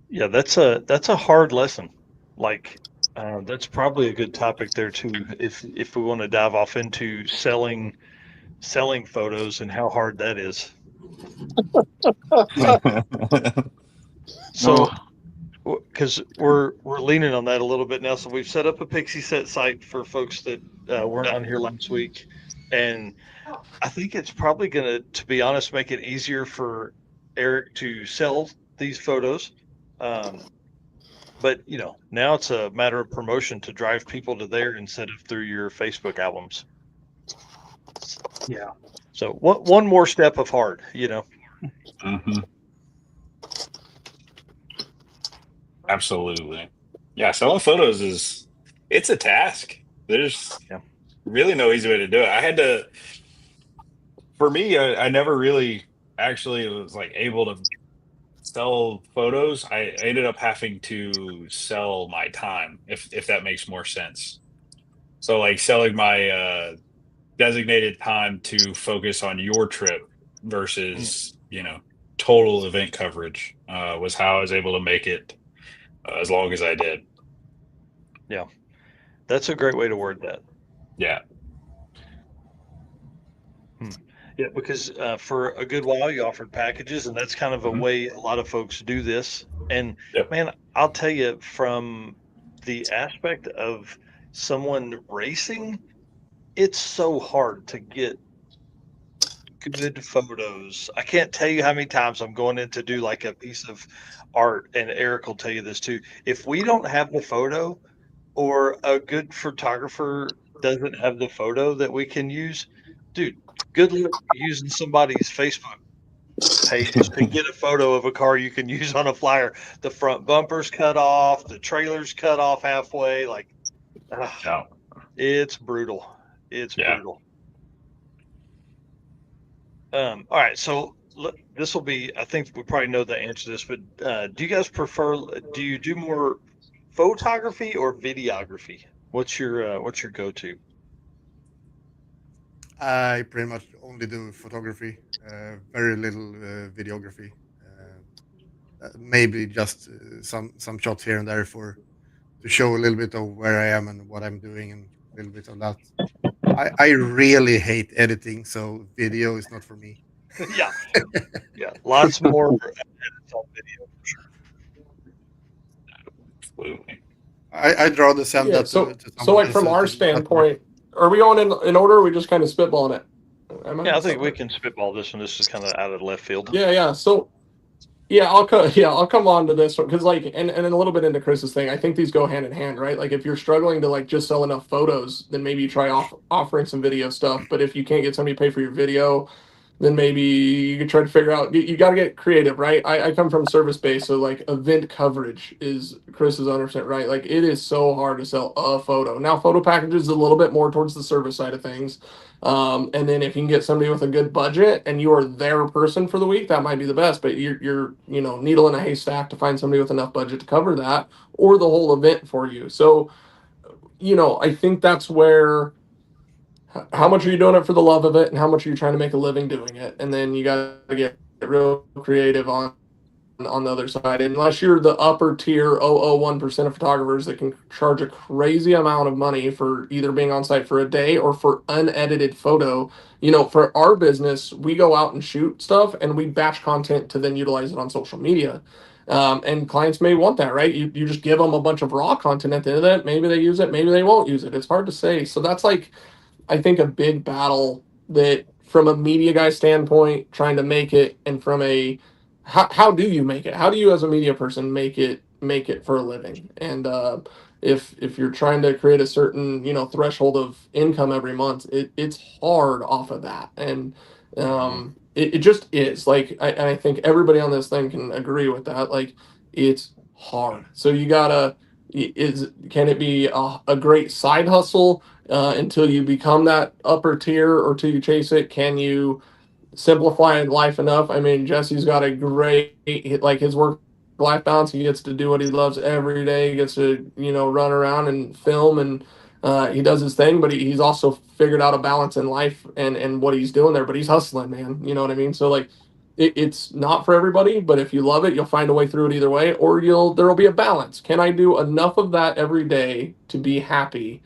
Yeah, that's a hard lesson. Like that's probably a good topic there too. If we want to dive off into selling photos and how hard that is. So, because we're leaning on that a little bit now, so we've set up a Pixie Set site for folks that weren't on here last week, and I think it's probably going to be honest, make it easier for Eric to sell these photos. But now it's a matter of promotion to drive people to there instead of through your Facebook albums. Yeah. So one more step of hard, Mhm. Absolutely. Yeah, selling photos it's a task. There's Yeah. really no easy way to do it. For me, I never really actually was like able to sell photos. I ended up having to sell my time, if that makes more sense. So like selling my designated time to focus on your trip versus, total event coverage was how I was able to make it as long as I did. Yeah. That's a great way to word that. Yeah. Yeah, because for a good while you offered packages, and that's kind of a Mhm. way a lot of folks do this. And Yep. man, I'll tell you from the aspect of someone racing, it's so hard to get good photos. I can't tell you how many times I'm going in to do like a piece of art, and Eric will tell you this too. If we don't have the photo or a good photographer doesn't have the photo that we can use, dude, good luck using somebody's Facebook page to get a photo of a car you can use on a flyer. The front bumper's cut off, the trailer's cut off halfway. Like, Yeah. it's brutal. It's Yeah. brutal. All right, so this will be. I think we probably know the answer to this, but do you guys prefer? Do you do more photography or videography? What's your go-to? I pretty much only do photography, very little videography. Maybe just some shots here and there for to show a little bit of where I am and what I'm doing and a little bit of that. I really hate editing, so video is not for me. Yeah, yeah, lots more edits on video. Absolutely. I'd rather send Yeah. that So to so someone like else from our to do that work. standpoint, are we on in order? Or are we just kind of spitballing it? Am I? Yeah, I think we can spitball this one. This is kind of out of left field. Yeah. Yeah. So yeah, I'll come on to this one because like and a little bit into Chris's thing. I think these go hand in hand, right? Like if you're struggling to like just sell enough photos, then maybe you try offering some video stuff. But if you can't get somebody to pay for your video, then maybe you can try to figure out. You got to get creative, right? I come from service based, so like event coverage is Chris is 100% right. Like it is so hard to sell a photo. Now photo packages is a little bit more towards the service side of things. And then if you can get somebody with a good budget and you are their person for the week, that might be the best. But you're needle in a haystack to find somebody with enough budget to cover that or the whole event for you. So I think that's where how much are you doing it for the love of it and how much are you trying to make a living doing it, and then you got to get real creative on on the other side, unless you're the upper tier 001% of photographers that can charge a crazy amount of money for either being on site for a day or for unedited photo. You know, for our business, we go out and shoot stuff and we batch content to then utilize it on social media. And clients may want that, right? You just give them a bunch of raw content at the end of that. Maybe they use it, maybe they won't use it. It's hard to say. So that's like, I think, a big battle that from a media guy standpoint, trying to make it, and from a how do you make it? How do you as a media person make it for a living? And if you're trying to create a certain, you know, threshold of income every month, it's hard off of that. And it just is like I think everybody on this thing can agree with that. Like it's hard. So you gotta can it be a great side hustle until you become that upper tier or till you chase it? Can you simplify life enough? I mean, Jesse's got a great, like his work life balance. He gets to do what he loves every day. He gets to, you know, run around and film, and he does his thing, but he's also figured out a balance in life and what he's doing there, but he's hustling, man. You know what I mean? So like, it's not for everybody, but if you love it, you'll find a way through it either way, or there'll be a balance. Can I do enough of that every day to be happy?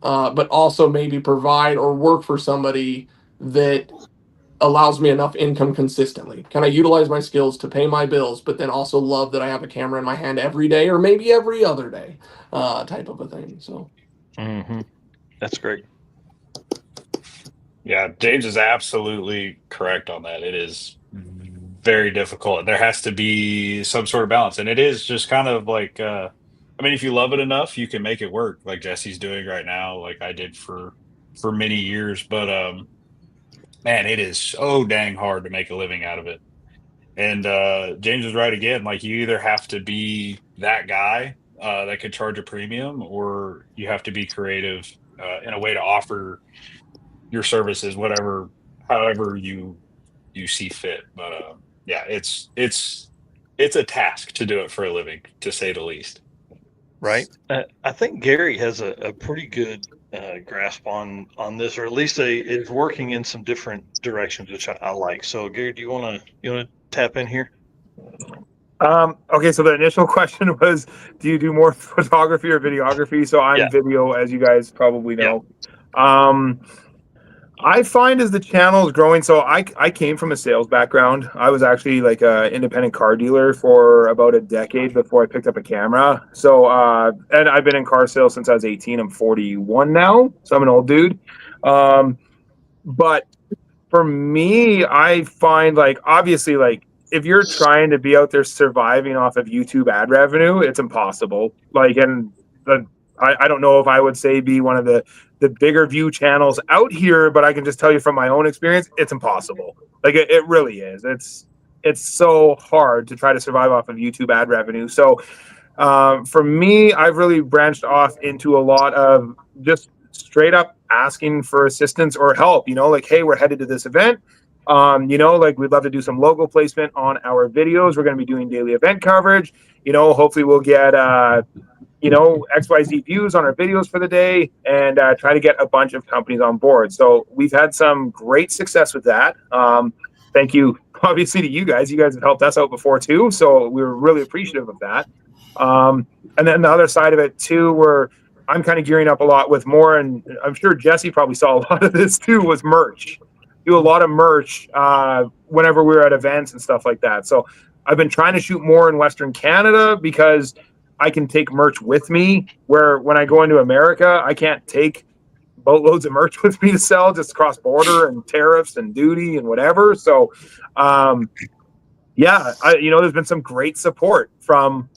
But also maybe provide or work for somebody that allows me enough income consistently? Can I utilize my skills to pay my bills, but then also love that I have a camera in my hand every day or maybe every other day, type of a thing. So, that's great. Yeah, James is absolutely correct on that. It is very difficult. There has to be some sort of balance, and it is just kind of like, I mean, if you love it enough, you can make it work, like Jesse's doing right now, like I did for many years. But man, it is so dang hard to make a living out of it. And James is right again. Like you either have to be that guy that could charge a premium, or you have to be creative in a way to offer your services, whatever, however you see fit. But yeah, it's a task to do it for a living, to say the least. Right. I think Gary has a pretty good grasp on this, or at least is working in some different directions, which I like. So, Gary, do you want to tap in here? Okay, so the initial question was, do you do more photography or videography? So I'm video, as you guys probably know. I find as the channel is growing, so I came from a sales background. I was actually like an independent car dealer for about a decade before I picked up a camera. So, and I've been in car sales since I was 18. I'm 41 now, so I'm an old dude. But for me, I find like, obviously, like if you're trying to be out there surviving off of YouTube ad revenue, it's impossible. Like, and I don't know if I would say be one of the bigger view channels out here, but I can just tell you from my own experience, it's impossible. Like it really is. It's so hard to try to survive off of YouTube ad revenue. So for me, I've really branched off into a lot of just straight up asking for assistance or help, you know, like, hey, we're headed to this event. You know, like we'd love to do some logo placement on our videos. We're going to be doing daily event coverage. You know, hopefully we'll get, you know, XYZ views on our videos for the day, and try to get a bunch of companies on board. So we've had some great success with that. Thank you, obviously, to you guys. You guys have helped us out before too. So we were really appreciative of that. And then the other side of it too, where I'm kind of gearing up a lot with more, and I'm sure Jesse probably saw a lot of this too, was merch. Do a lot of merch whenever we're at events and stuff like that. So I've been trying to shoot more in Western Canada because I can take merch with me, where when I go into America, I can't take boatloads of merch with me to sell just cross border and tariffs and duty and whatever. So, yeah, you know, there's been some great support from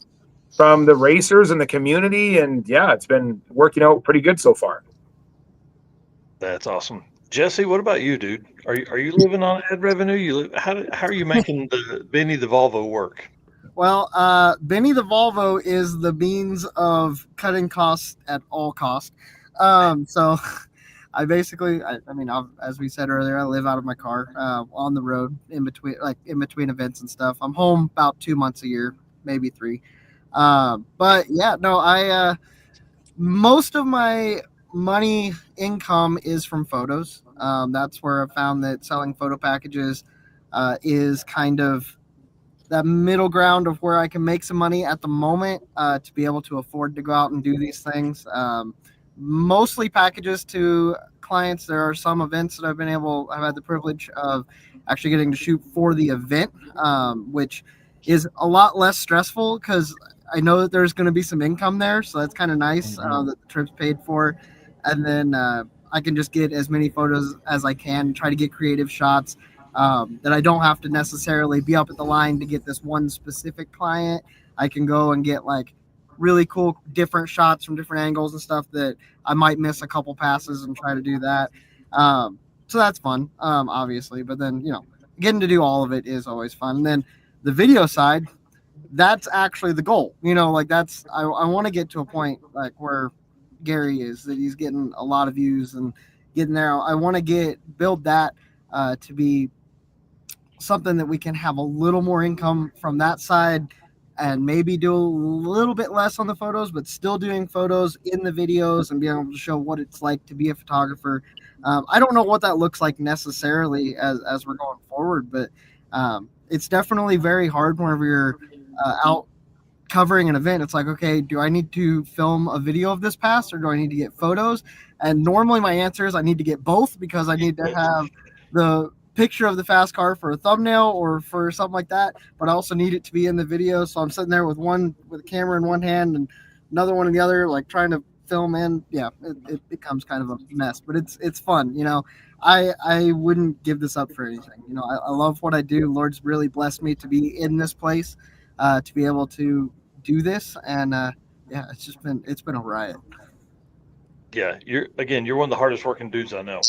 the racers and the community, and yeah, it's been working out pretty good so far. That's awesome. Jesse, what about you, dude? Are you living on ad revenue? How are you making the Benny the Volvo work? Well, Benny the Volvo is the means of cutting costs at all costs. So I basically, I mean, as we said earlier, I live out of my car on the road in between events and stuff. I'm home about 2 months a year, maybe 3. But yeah, no, most of my money income is from photos. That's where I found that selling photo packages is kind of that middle ground of where I can make some money at the moment to be able to afford to go out and do these things. Mostly packages to clients. There are some events that I've had the privilege of actually getting to shoot for the event, which is a lot less stressful because I know that there's going to be some income there. So that's kind of nice that the trip's paid for. And then I can just get as many photos as I can, try to get creative shots that I don't have to necessarily be up at the line to get this one specific client. I can go and get like really cool different shots from different angles and stuff that I might miss a couple passes and try to do that. So that's fun, obviously. But then, getting to do all of it is always fun. And then the video side, that's actually the goal. Like I want to get to a point like where Gary is, that he's getting a lot of views and getting there. I want to build that to be something that we can have a little more income from that side and maybe do a little bit less on the photos, but still doing photos in the videos and being able to show what it's like to be a photographer. I don't know what that looks like necessarily as we're going forward, but it's definitely very hard whenever you're out covering an event. It's like, okay, do I need to film a video of this pass or do I need to get photos? And normally my answer is I need to get both, because I need to have the picture of the fast car for a thumbnail or for something like that, but I also need it to be in the video. So I'm sitting there with a camera in one hand and another one in the other, like trying to film in. Yeah, it becomes kind of a mess, but it's fun. I wouldn't give this up for anything. I love what I do. Lord's really blessed me to be in this place, to be able to do this, and yeah, it's been a riot. Yeah, you're one of the hardest working dudes I know.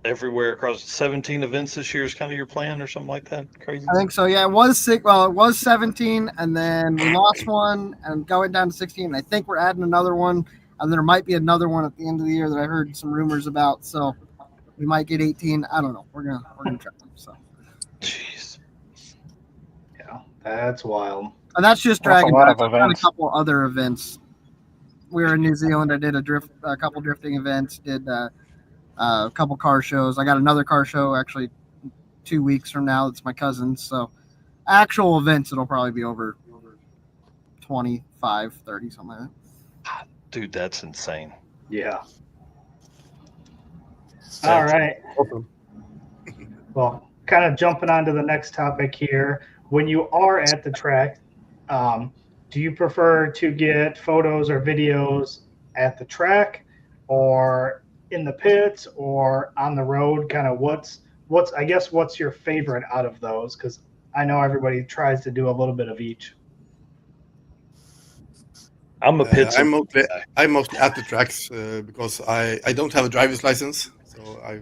Everywhere across 17 events this year is kind of your plan or something like that. Crazy. I think so. Yeah, it was sick. Well, it was 17, and then we lost one and going down to 16. And I think we're adding another one, and there might be another one at the end of the year that I heard some rumors about. So we might get 18. I don't know. We're gonna try. So. Jeez. Yeah, that's wild. And that's just That's a Dragon. lot of I've done a events. couple other events. We were in New Zealand. I did a couple drifting events. Did a couple car shows. I got another car show actually 2 weeks from now. It's my cousin's. So actual events, it'll probably be over 25, 30, something like that. Dude, that's insane. Yeah. All right. Awesome. Well, kind of jumping on to the next topic here. When you are at the track, do you prefer to get photos or videos at the track or in the pits or on the road? Kind of what's your favorite out of those? Because I know everybody tries to do a little bit of each. I'm a pits. I'm mostly at the tracks because I don't have a driver's license, so I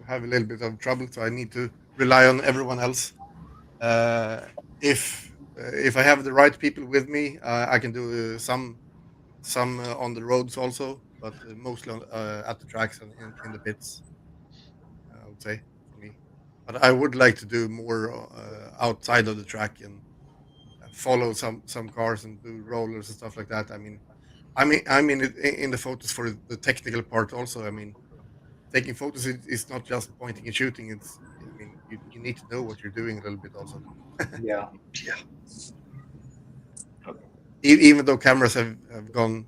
have a little bit of trouble. So I need to rely on everyone else. If I have the right people with me, I can do some on the roads also, but mostly at the tracks and in the pits. I would say for me, but I would like to do more outside of the track and follow some cars and do rollers and stuff like that. I mean in the photos for the technical part also. I mean, taking photos is not just pointing and shooting. You need to know what you're doing a little bit also. Yeah. Even though cameras have gone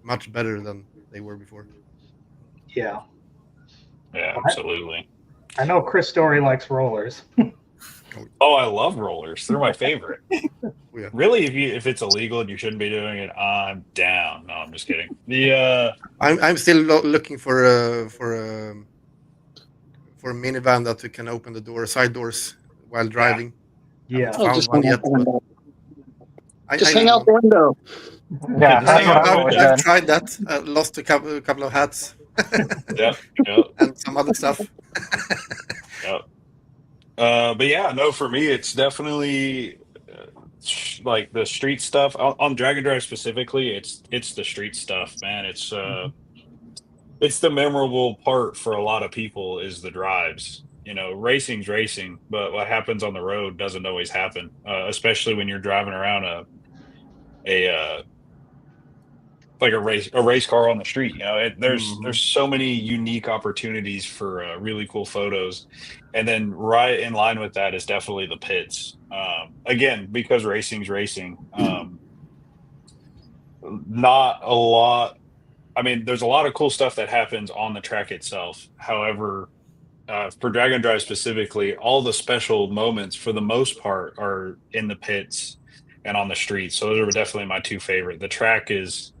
much better than they were before. Yeah. Yeah, absolutely. I know Chris Story likes rollers. Oh, I love rollers. They're my favorite. Yeah. Really, if it's illegal and you shouldn't be doing it, I'm down. No, I'm just kidding. I'm still looking for a minivan that you can open the side doors while driving. Yeah. Found just one hang yet, out the window. I Just need hang out one. the window. Yeah, that's what I've always I've done. tried that. Lost a couple of hats Yep. and some other stuff. Yep. But yeah, no, for me, it's definitely like the street stuff on Dragon Drive specifically. It's the street stuff, man. It's the memorable part for a lot of people is the drives. Racing's racing, but what happens on the road doesn't always happen, especially when you're driving around a like a race car on the street. You know, Mhm. there's so many unique opportunities for really cool photos, and then right in line with that is definitely the pits. Again, because racing's racing. Not a lot. I mean, there's a lot of cool stuff that happens on the track itself. However, for Dragon Drive specifically, all the special moments for the most part are in the pits and on the streets. So those are definitely my two favorite. The track is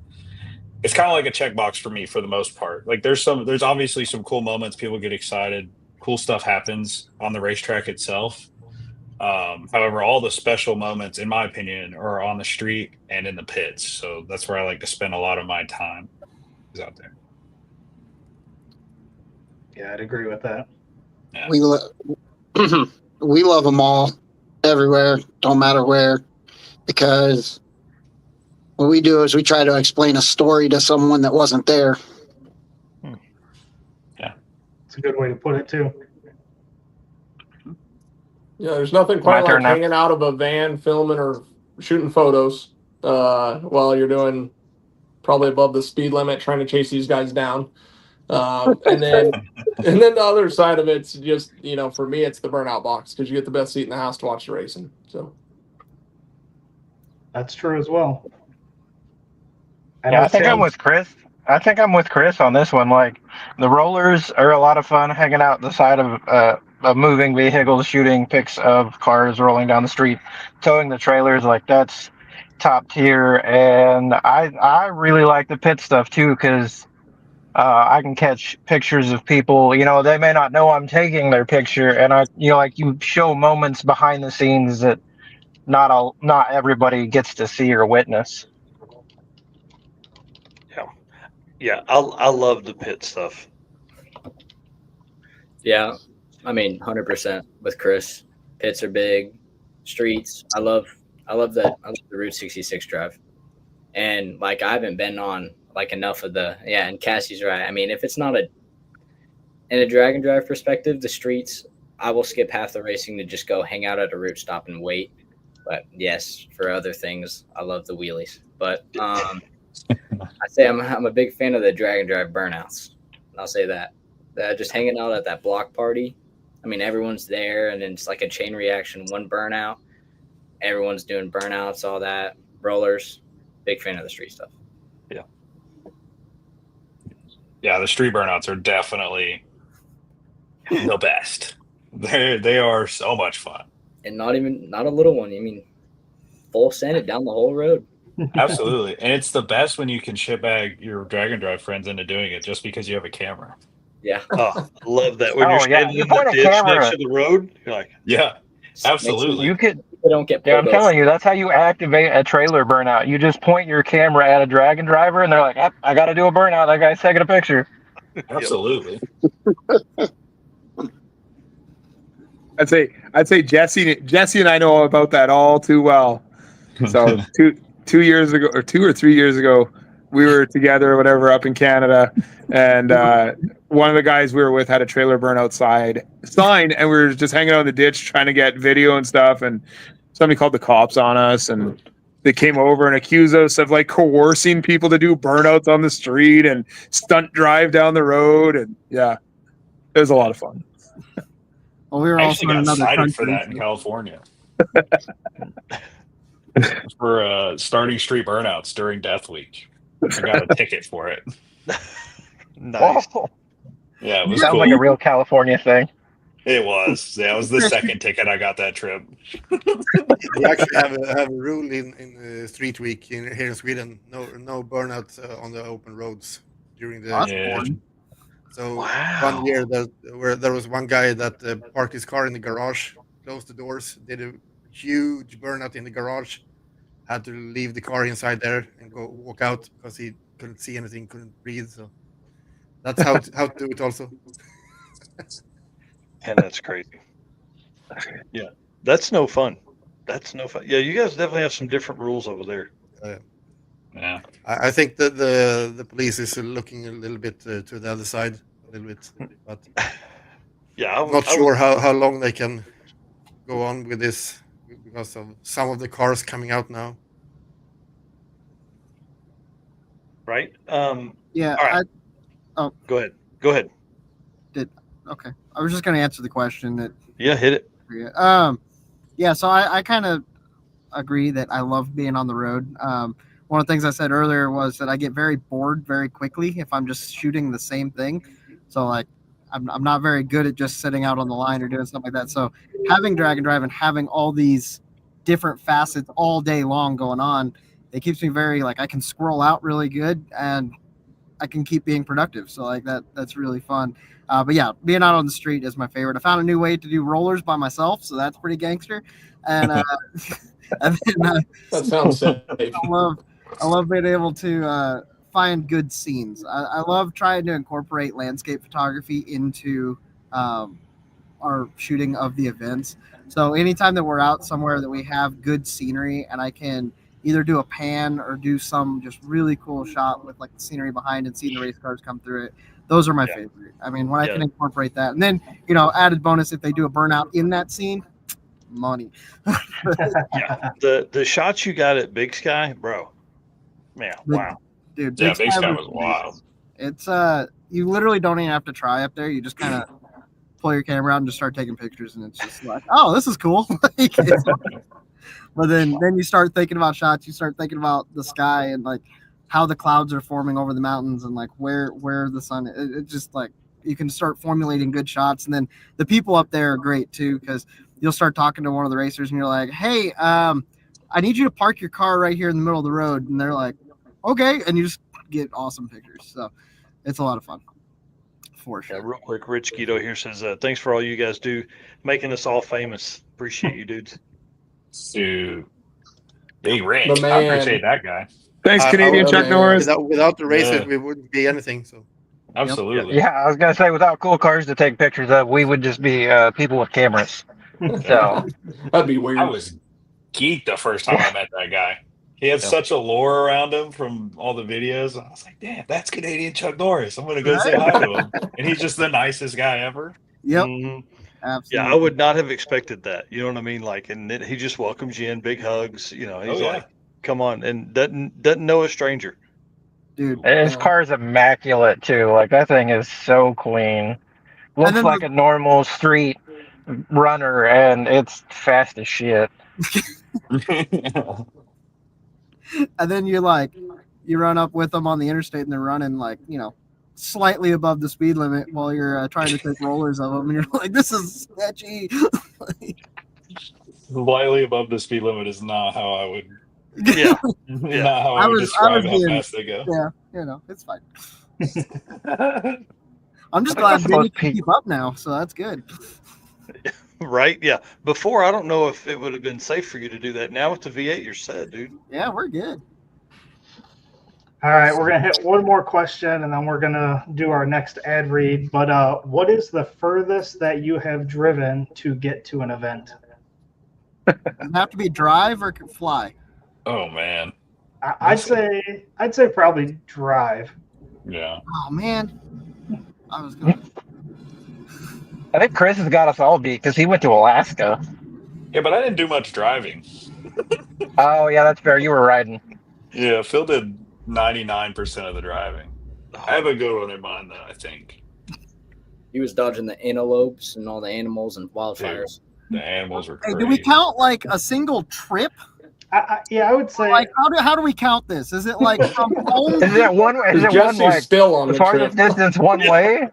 it's kind of like a checkbox for me for the most part. Like there's obviously some cool moments, people get excited, cool stuff happens on the racetrack itself. However, all the special moments, in my opinion, are on the street and in the pits. So that's where I like to spend a lot of my time is out there. Yeah, I'd agree with that. Yeah. We we love them all, everywhere, don't matter where, because what we do is we try to explain a story to someone that wasn't there. It's a good way to put it too. Yeah, there's nothing My quite like turn now. hanging out of a van, filming or shooting photos while you're doing probably above the speed limit, trying to chase these guys down. And then the other side of it's just, you know, for me, it's the burnout box because you get the best seat in the house to watch the racing. So That's true as well. Yeah, I think I'm with Chris. I think I'm with Chris on this one. Like, the rollers are a lot of fun hanging out the side of moving vehicles, shooting pics of cars rolling down the street, towing the trailers. Like, that's top tier. And I really like the pit stuff too, because I can catch pictures of people. You know, they may not know I'm taking their picture, and like you show moments behind the scenes that not everybody gets to see or witness. Yeah, I love the pit stuff. Yeah, I mean, 100% with Chris. Pits are big, streets. I love that. I love the Route 66 drive, and like I haven't been on like enough of the yeah. And Cassie's right. I mean, if it's not in a drag and drive perspective, the streets, I will skip half the racing to just go hang out at a route stop and wait. But yes, for other things, I love the wheelies. But I say I'm a big fan of the drag and drive burnouts. I'll say that. Just hanging out at that block party. I mean, everyone's there, and it's like a chain reaction. One burnout, everyone's doing burnouts, all that rollers. Big fan of the street stuff. Yeah, the street burnouts are definitely the best. They are so much fun. And not a little one. I mean, full send it down the whole road. Absolutely. And it's the best when you can shitbag your Dragon Drive friends into doing it just because you have a camera. Yeah. Oh, I love that. When you're Oh, yeah, standing you in the point a ditch next camera. to the road, you're like, Yeah, absolutely. You could. People don't get Yeah, I'm pulled telling you, that's how you activate a trailer burnout. You just point your camera at a dragon driver, and they're like, "Yep, I got to do a burnout. That guy's taking a picture." Absolutely. I'd say Jesse and I know about that all too well. So 2 years ago, or 2 or 3 years ago, we were together or whatever up in Canada, and one of the guys we were with had a trailer burnout sign, and we were just hanging out in the ditch trying to get video and stuff, and somebody called the cops on us, and they came over and accused us of like coercing people to do burnouts on the street and stunt drive down the road, and yeah, it was a lot of fun. Well, we were I also actually in got another cited for country. that in California. For starting street burnouts during Death Week. I got a ticket for it. nice. Whoa. Yeah, it was Sounds cool. like a real California thing. It was. Yeah, it was the second ticket I got that trip. We actually have a rule in Street Week here in Sweden. No burnout on the open roads during the That's Yeah. boring. So Wow. one year where there was one guy that parked his car in the garage, closed the doors, did a huge burnout in the garage, had to leave the car inside there and go walk out because he couldn't see anything, couldn't breathe. So that's how to do it also. And that's crazy. Yeah, that's no fun. That's no fun. Yeah, you guys definitely have some different rules over there. Yeah. I think that the police is looking a little bit to the other side a little bit, but Yeah, I'm not sure how long they can go on with this because of some of the cars coming out now. right? Yeah. All right. Oh. Go ahead. Go ahead. Okay. I was just going to answer the question that. Yeah, hit it. Yeah. So I kind of agree that I love being on the road. One of the things I said earlier was that I get very bored very quickly if I'm just shooting the same thing. So like, I'm not very good at just sitting out on the line or doing stuff like that. So having drag and drive and having all these different facets all day long going on, it keeps me very like I can squirrel out really good and I can keep being productive. So like that's really fun. But yeah, being out on the street is my favorite. I found a new way to do rollers by myself, so that's pretty gangster. And and then That sounds safe. I love being able to find good scenes. I love trying to incorporate landscape photography into our shooting of the events. So anytime that we're out somewhere that we have good scenery and I can either do a pan or do some just really cool shot with like the scenery behind and seeing the race cars come through it, those are my favorite. I mean, when I can incorporate that, and then added bonus if they do a burnout in that scene, money. Yeah, the shots you got at Big Sky, bro, man, wow, dude. Big Sky was wild. It's you literally don't even have to try up there. You just kind of pull your camera out and just start taking pictures, and it's just like, oh, this is cool. But then you start thinking about shots. You start thinking about the sky and like how the clouds are forming over the mountains and like where the sun. It just like you can start formulating good shots, and then the people up there are great too because you'll start talking to one of the racers and you're like, hey, I need you to park your car right here in the middle of the road, and they're like, okay, and you just get awesome pictures. So it's a lot of fun. For sure. Yeah, real quick, Rich Guido here says, thanks for all you guys do, making us all famous. Appreciate you, dudes. Dude. Big Rich. The man. I appreciate that guy. Thanks, Canadian Chuck Norris. Without the races, we wouldn't be anything. So absolutely. Yeah, I was gonna say without cool cars to take pictures of, we would just be people with cameras. So that'd be weird. I was geeked the first time I met that guy. He had such a lore around him from all the videos. I was like, damn, that's Canadian Chuck Norris. I'm gonna go say hi to him. And he's just the nicest guy ever. Yep. Mm-hmm. Absolutely. Yeah, I would not have expected that. You know what I mean? Like, and he just welcomes you in, big hugs. He's like, come on, and doesn't know a stranger. Dude, his car is immaculate too. Like that thing is so clean. Looks like a normal street runner, and it's fast as shit. And then you run up with them on the interstate, and they're running like slightly above the speed limit while you're trying to take rollers of them, and you're like, this is sketchy. Slightly above the speed limit is not how I would. Yeah, not how I would describe how fast they go. Yeah, it's fine. I'm just glad Vinny can keep up now, so that's good. Right? Yeah. Before, I don't know if it would have been safe for you to do that. Now with the V8, you're set, dude. Yeah, we're good. All right, we're going to hit one more question, and then we're going to do our next ad read. But what is the furthest that you have driven to get to an event? Does it have to be drive or fly? Oh, man. I'd say probably drive. Yeah. Oh, man. I think Chris has got us all beat because he went to Alaska. Yeah, but I didn't do much driving. Oh, yeah, that's fair. You were riding. Yeah, Phil did 99% of the driving. I have a good one in mind, though, I think. He was dodging the antelopes and all the animals and wildfires. Dude, the animals were crazy. Hey, do we count like a single trip? I would say. Like, how do we count this? Is it like from home? Is it one? Is it Jesse's one like still on the farthest trip. distance one way?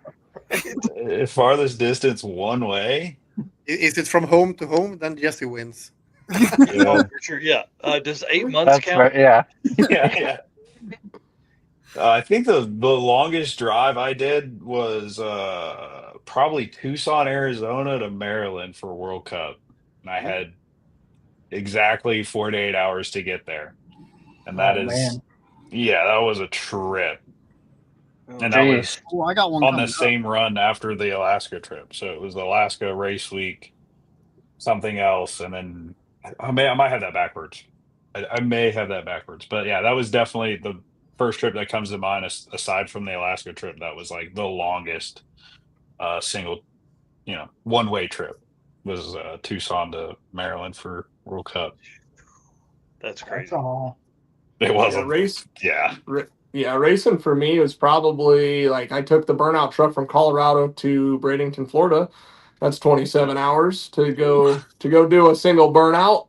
Farthest distance one way? Is it from home to home? Then Jesse wins. Oh, for sure. Yeah. Does 8 months That's count? right, yeah. Yeah. I think the longest drive I did was probably Tucson, Arizona to Maryland for World Cup. And I had exactly 4 to 8 hours to get there. And that that was a trip. And that was I got one on the same run after the Alaska trip. So it was the Alaska race week, something else, and then I might have that backwards. I may have that backwards. But yeah, that was definitely the first trip that comes to mind aside from the Alaska trip. That was like the longest single, one-way trip was Tucson to Maryland for World Cup. That's crazy. That's all. It wasn't. race. Yeah. Yeah, racing for me was probably like I took the burnout truck from Colorado to Bradenton, Florida. That's 27 hours to go do a single burnout.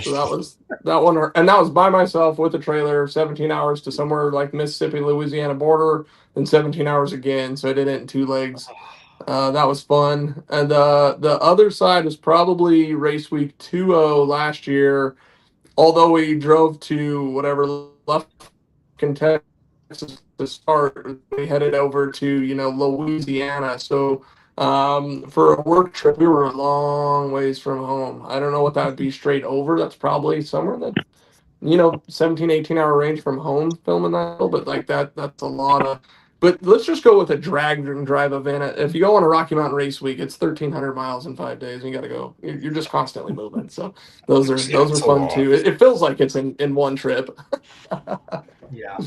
So that one, and that was by myself with a trailer. 17 hours to somewhere like Mississippi, Louisiana border, then 17 hours again. So I did it in 2 legs. That was fun. And the other side was probably race week 2-0 last year. Although we drove to whatever left in Texas to start, we headed over to Louisiana. So for a work trip, we were a long ways from home. I don't know what that would be straight over. That's probably somewhere that 17, 18 hour range from home filming that, but like that's a lot of. But let's just go with a drag and drive event. If you go on a Rocky Mountain Race Week, it's 1,300 miles in 5 days, and you got to go. You're just constantly moving. So those are it's a fun lot. too. It feels like it's in one trip. Yeah.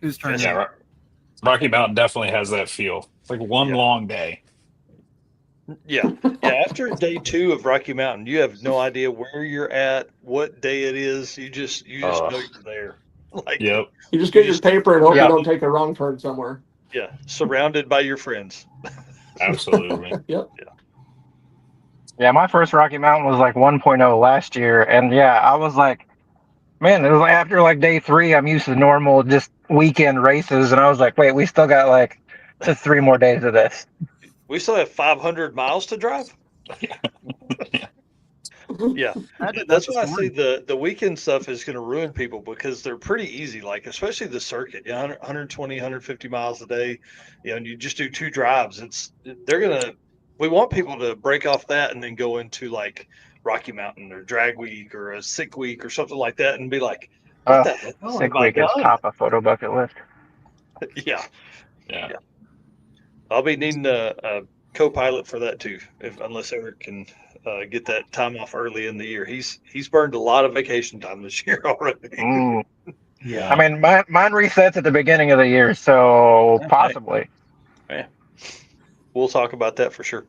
Whose turn? Jesse. Yeah, Rocky Mountain definitely has that feel. It's like one Yeah. long day. Yeah. After day 2 of Rocky Mountain, you have no idea where you're at, what day it is. You just know you're there. Like, Yep. You just get your paper and hope Yeah. you don't take a wrong turn somewhere. yeah, surrounded by your friends. Absolutely. Yep. Yeah, my first Rocky Mountain was like 1.0 last year, and yeah, I was like, man, it was like after like day 3, I'm used to normal just weekend races, and I was like, wait, we still got like just 3 more days of this. We still have 500 miles to drive. Yeah, I did that that's this why I say morning. the weekend stuff is going to ruin people because they're pretty easy. Like especially the circuit, 120, 150 miles a day, and you just do 2 drives. They're gonna. We want people to break off that and then go into like Rocky Mountain or Drag Week or a Sick Week or something like that, and be like, "What the hell have Sick I week is done?" top of photo bucket list. Yeah, Yeah. yeah. I'll be needing a co-pilot for that too, unless Eric can get that time off early in the year. He's burned a lot of vacation time this year already. Mm. Yeah. I mean, mine resets at the beginning of the year, so Okay. possibly. Yeah. We'll talk about that for sure.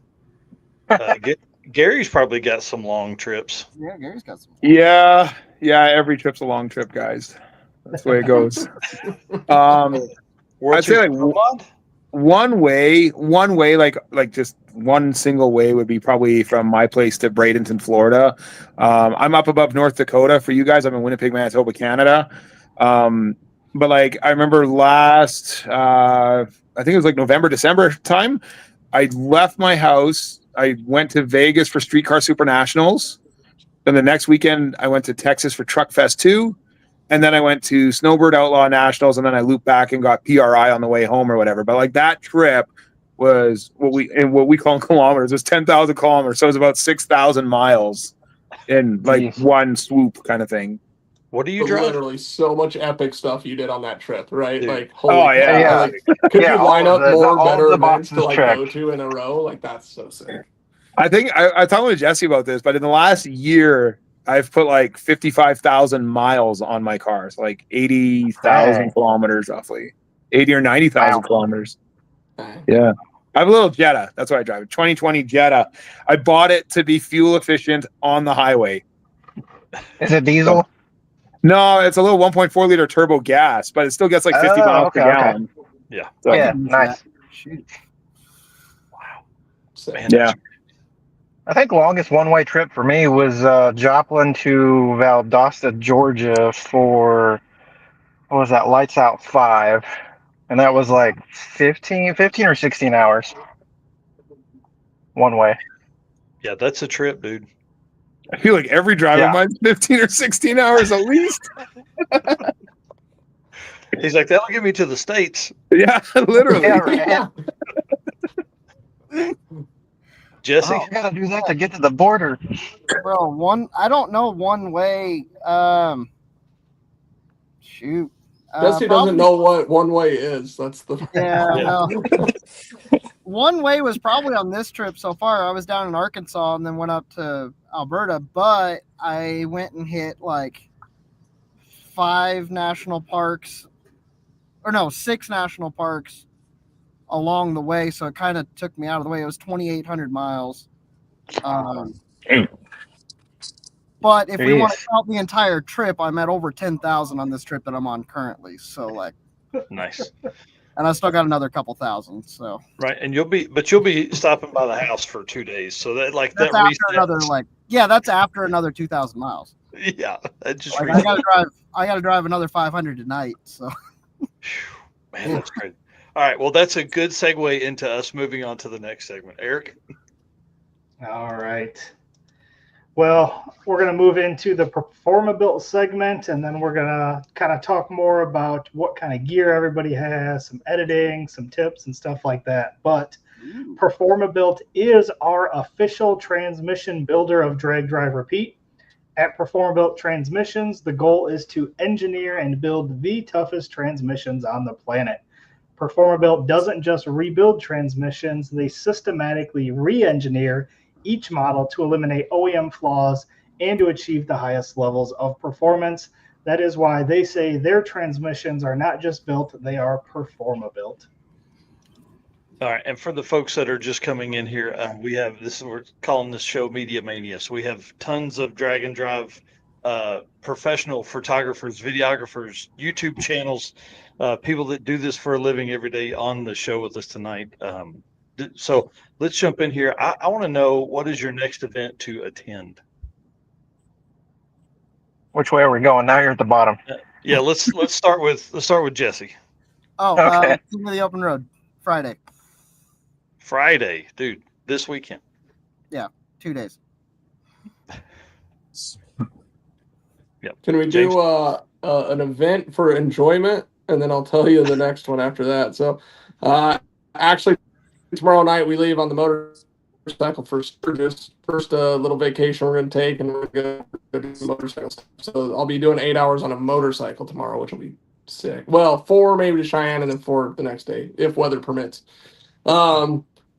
Gary's probably got some long trips. Yeah, Gary's got some. Yeah, every trip's a long trip, guys. That's the way it goes. World I'd say Tour like Mod? one way, like just one single way would be probably from my place to Bradenton, Florida. I'm up above North Dakota. For you guys, I'm in Winnipeg, Manitoba, Canada. But like I remember last, I think it was like November, December time. I left my house. I went to Vegas for Streetcar Super Nationals. Then the next weekend, I went to Texas for Truck Fest 2. And then I went to Snowbird Outlaw Nationals, and then I looped back and got PRI on the way home or whatever. But like that trip was what we call in kilometers was 10,000 kilometers, so it was about 6,000 miles in like Jeez. one swoop kind of thing. What do you But drive? literally so much epic stuff you did on that trip, right? Dude. Like, holy Oh, yeah. cow. Yeah. Like, could Yeah, you all line of up more all better the events to boxes like checked. go to in a row? Like, that's so sick. I think I talked with Jesse about this, but in the last year, I've put like 55,000 miles on my car, so like 80,000 Dang. kilometers roughly, 80 or 90,000 Wow. kilometers. Okay. Yeah. I have a little Jetta. That's what I drive. A 2020 Jetta. I bought it to be fuel efficient on the highway. Is it diesel? No, it's a little 1.4 liter turbo gas, but it still gets like 50 miles per okay. gallon. Yeah. So, Yeah, Use nice. that. Shoot. Sick. Man, yeah. I think longest one-way trip for me was Joplin to Valdosta, Georgia for what was that? Lights Out 5, and that was like 15 or 16 hours one way. Yeah, that's a trip, dude. I feel like every drive of Yeah. mine's 15 or 16 hours at least. He's like, that'll get me to the States. Yeah, literally. Yeah, right. Jesse? Oh, I gotta do that to get to the border. Bro, I don't know one way. Shoot. Jesse doesn't know what one way is. That's the Yeah, Yeah. no. One way was probably on this trip so far. I was down in Arkansas and then went up to Alberta, but I went and hit like 6 national parks along the way. So it kind of took me out of the way. It was 2,800 miles. But if we want to Jeez. count the entire trip, I'm at over 10,000 on this trip that I'm on currently. So like, Nice. and I still got another couple thousand. So Right. And you'll be stopping by the house for 2 days. So that that's that after another resets. that's after another 2,000 miles. Yeah. That just Like resets. I gotta drive another 500 tonight. So Man, that's great. All right. Well, that's a good segue into us moving on to the next segment. Eric? All right. Well, we're going to move into the Performabuilt segment, and then we're going to kind of talk more about what kind of gear everybody has, some editing, some tips, and stuff like that. But Performabuilt is our official transmission builder of Drag Drive Repeat. At Performabuilt Transmissions, the goal is to engineer and build the toughest transmissions on the planet. Performabuilt doesn't just rebuild transmissions, they systematically re-engineer each model to eliminate OEM flaws and to achieve the highest levels of performance. That is why they say their transmissions are not just built, they are Performabuilt. All right, and for the folks that are just coming in here, we're calling this show Media Mania. So we have tons of drag and drive professional photographers, videographers, YouTube channels, people that do this for a living every day on the show with us tonight. So let's jump in here. I want to know, what is your next event to attend? Which way are we going? Now you're at the bottom. Yeah, let's start with Jesse. King of the Open Road, Friday. Friday, dude, this weekend. Yeah, 2 days. Yep. Can we do an event for enjoyment, and then I'll tell you the next one after that. So, actually, tomorrow night we leave on the motorcycle for Sturgis. First little vacation we're going to take, and we're going to do motorcycle stuff. So I'll be doing 8 hours on a motorcycle tomorrow, which will be sick. Well, 4 maybe to Cheyenne, and then 4 the next day, if weather permits.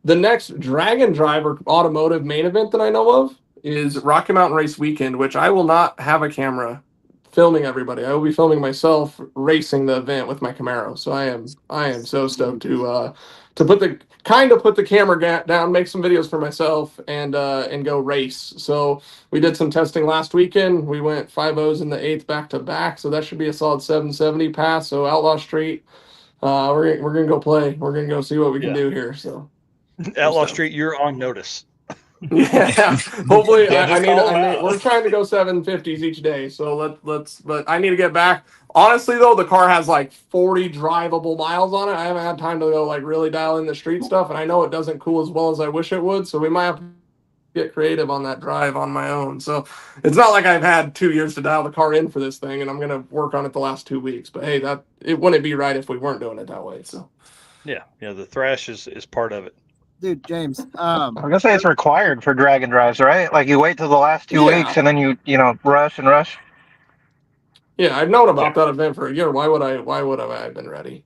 The next Dragon Driver automotive main event that I know of is Rocky Mountain Race Weekend, which I will not have a camera filming everybody. I will be filming myself racing the event with my Camaro. So I am so stoked to put the camera down, make some videos for myself, and go race. So we did some testing last weekend. We went 5.0s in the 8th back to back, so that should be a solid 770 pass. So Outlaw Street, we're gonna go play. We're gonna go see what we can do here. So Outlaw Street, you're on notice. yeah, hopefully I need out. we're trying to go 750s each day, so let's but I need to get back. Honestly though, the car has like 40 drivable miles on it. I haven't had time to go like really dial in the street stuff, and I know it doesn't cool as well as I wish it would, so we might have to get creative on that drive on my own. So it's not like I've had 2 years to dial the car in for this thing, and I'm gonna work on it the last 2 weeks. But hey, it wouldn't be right if we weren't doing it that way. So yeah, the thrash is part of it. Dude, James. I was gonna say it's required for drag and drives, right? Like you wait till the last 2 weeks and then you rush and rush. Yeah, I've known about that event for a year. Why would have I been ready?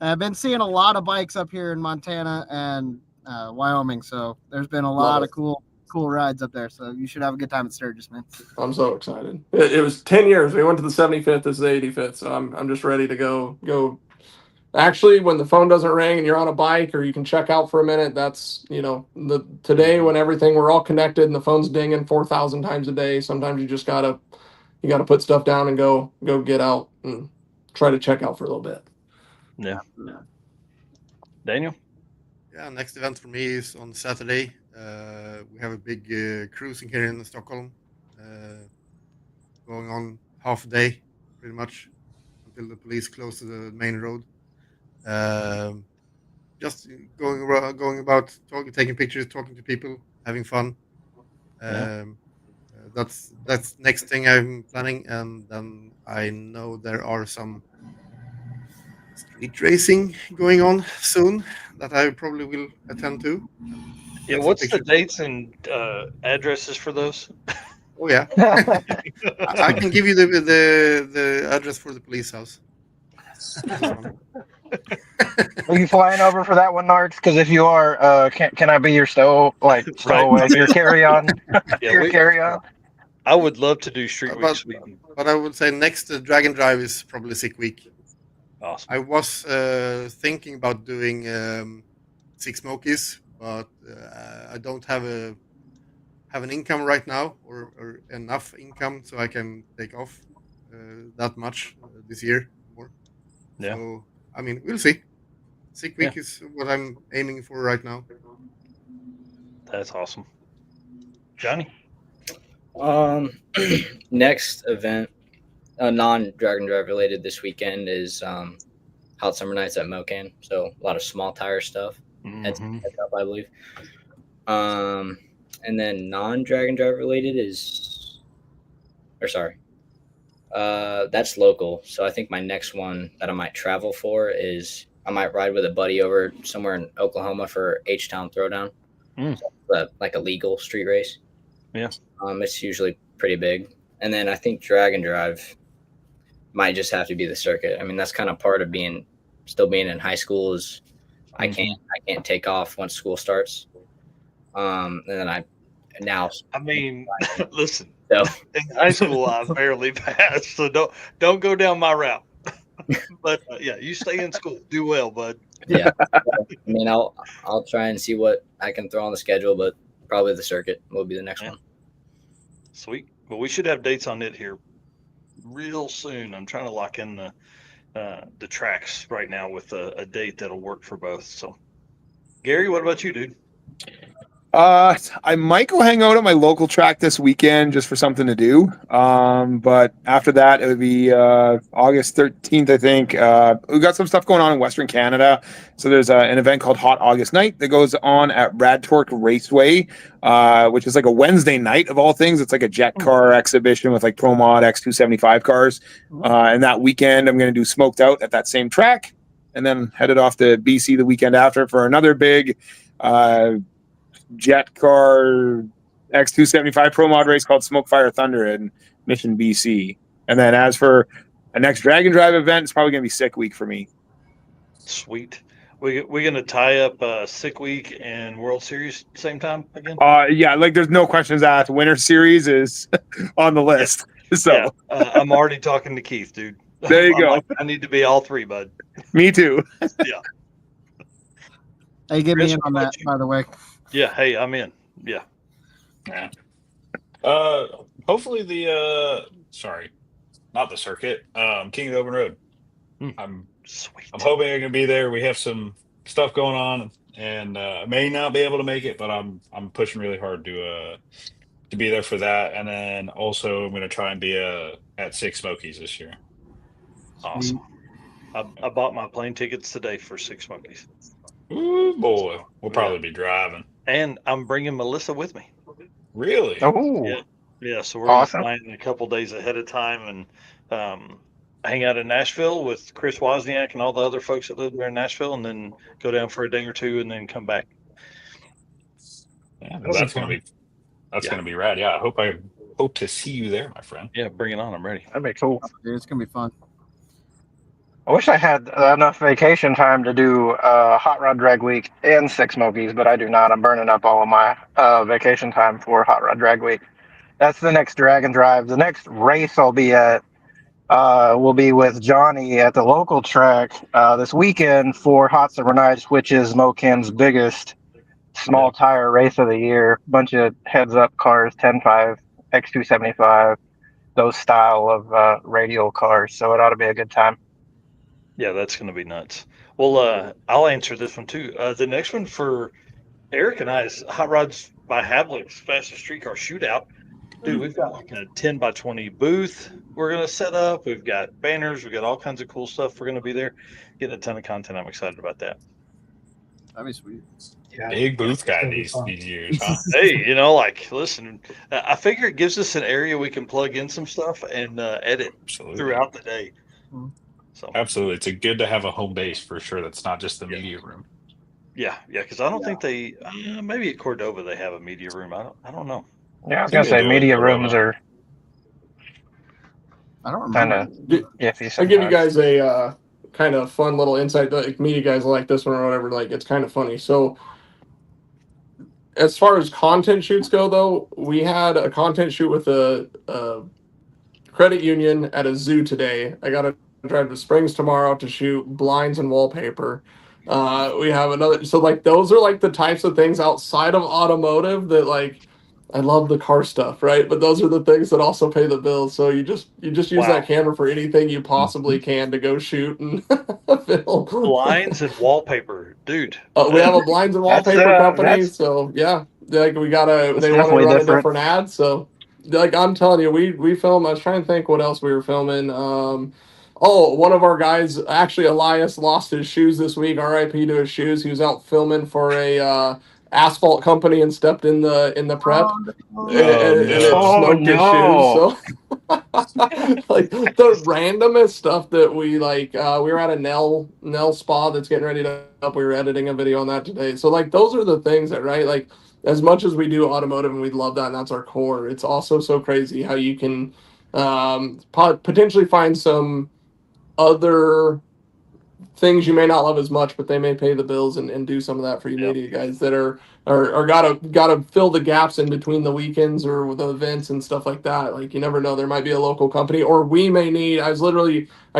I've been seeing a lot of bikes up here in Montana and Wyoming, so there's been a lot of cool rides up there. So you should have a good time at Sturgis, man. I'm so excited. It was 10 years. We went to the 75th. This is the 85th. So I'm just ready to go. Actually, when the phone doesn't ring and you're on a bike, or you can check out for a minute, that's today when we're all connected and the phone's dinging 4,000 times a day. Sometimes you just gotta put stuff down and go get out and try to check out for a little bit. Yeah. Daniel? Yeah, next event for me is on Saturday. We have a big cruising here in Stockholm, going on half a day, pretty much, until the police close to the main road. Just going about, taking pictures, talking to people, having fun. That's next thing I'm planning, and then I know there are some street racing going on soon that I probably will attend to. Yeah, what's the dates and addresses for those? Oh yeah, I can give you the address for the police house. Are you flying over for that one, Nards? Because if you are, can I be your stowaway, your carry-on? Carry-on? I would love to do Street Week Sweden. But I would say next Dragon Drive is probably Sick Week. Awesome. I was thinking about doing Six Smokies, but I don't have have an income right now or enough income so I can take off that much this year more. Yeah. So I mean, we'll see. 6 week Yeah. is what I'm aiming for right now. That's awesome. Johnny? Next event, non Dragon Drive related this weekend is Hot Summer Nights at Mocan. So a lot of small tire stuff. Heads up, I believe. And then non Dragon Drive related is, or sorry, that's local. So I think my next one that I might travel for is I might ride with a buddy over somewhere in Oklahoma for H Town Throwdown. So, like a legal street race. Yeah. It's usually pretty big. And then I think Dragon Drive might just have to be the circuit. I mean, that's kind of part of still being in high school is I can't take off once school starts. And then I mean, listen, so, in high school I barely passed, so don't go down my route. But yeah, you stay in school, do well, bud. Yeah, I mean, I'll try and see what I can throw on the schedule, but probably the circuit will be the next one. Sweet. Well, we should have dates on it here real soon. I'm trying to lock in the tracks right now with a date that'll work for both. So, Gary, what about you, dude? I might go hang out at my local track this weekend just for something to do. But after that, it would be August 13th, I think. We've got some stuff going on in Western Canada. So there's an event called Hot August Night that goes on at Rad Torque Raceway, which is like a Wednesday night of all things. It's like a jet car exhibition with like Pro Mod X275 cars. And that weekend, I'm going to do Smoked Out at that same track and then headed off to BC the weekend after for another big jet car X275 Pro Mod race called Smoke Fire Thunder in Mission, BC. And then as for a next Dragon Drive event, it's probably going to be Sick Week for me. Sweet. We're going to tie up Sick Week and World Series same time again? Yeah, like there's no questions asked. Winter Series is on the list. So yeah, I'm already talking to Keith, dude. There you go. Like, I need to be all three, bud. Me too. Yeah. Hey, get me in on that, by the way. Yeah, hey, I'm in. Yeah. Yeah. Hopefully sorry, not the circuit. King of the Open Road. I'm hoping I can be there. We have some stuff going on, and may not be able to make it, but I'm pushing really hard to be there for that. And then also I'm going to try and be at Six Smokies this year. Awesome. I bought my plane tickets today for Six Smokies. Ooh, boy. We'll probably be driving. And I'm bringing Melissa with me. Really? Oh. Yeah. So we're awesome. going to plan a couple days ahead of time and hang out in Nashville with Chris Wozniak and all the other folks that live there in Nashville, and then go down for a day or two and then come back. Yeah, that's going to be rad. Yeah, I hope to see you there, my friend. Yeah, bring it on. I'm ready. That'd be cool. It's going to be fun. I wish I had enough vacation time to do Hot Rod Drag Week and Six Smokies, but I do not. I'm burning up all of my vacation time for Hot Rod Drag Week. That's the next Dragon Drive. The next race I'll be at will be with Johnny at the local track this weekend for Hot Summer Nights, which is Mocan's biggest small tire race of the year. Bunch of heads-up cars, 10.5, X275, those style of radial cars. So it ought to be a good time. Yeah, that's going to be nuts. Well, I'll answer this one too. The next one for Eric and I is Hot Rods by Havlic's Fastest Street Car Shootout. Dude, we've got like a 10 by 20 booth we're going to set up. We've got banners. We've got all kinds of cool stuff. We're going to be there getting a ton of content. I'm excited about that. That'd be sweet. Yeah, big booth guy these years, huh? Hey, listen, I figure it gives us an area we can plug in some stuff and edit throughout the day. So absolutely, it's good to have a home base for sure. That's not just the media room. Yeah, because I don't think they maybe at Cordova they have a media room. I don't know. Yeah, I was gonna say media rooms are. I don't remember. I'll give you guys a kind of fun little insight. Like media guys like this one or whatever. Like it's kind of funny. So as far as content shoots go, though, we had a content shoot with a credit union at a zoo today. I got to drive to Springs tomorrow to shoot blinds and wallpaper. We have another. So like those are like the types of things outside of automotive that like I love the car stuff, right? But those are the things that also pay the bills. So you just use Wow. that camera for anything you possibly can to go shoot and film. Blinds and wallpaper, dude. We have a blinds and That's wallpaper company, that's so yeah, like they want to definitely run a different. different ad. So like I'm telling you, we film. I was trying to think what else we were filming. Oh, one of our guys, actually Elias, lost his shoes this week. R.I.P. to his shoes. He was out filming for a asphalt company and stepped in the prep, Oh, no. and it Oh smoked his shoes. no! So like the randomest stuff that we like. We were at a Nell spa that's getting ready to up. We were editing a video on that today. So like those are the things that, right, like as much as we do automotive and we love that and that's our core, it's also so crazy how you can potentially find some other things you may not love as much, but they may pay the bills and do some of that for you Yep. media guys that are gotta fill the gaps in between the weekends or the events and stuff like that. Like you never know, there might be a local company, or we may need. I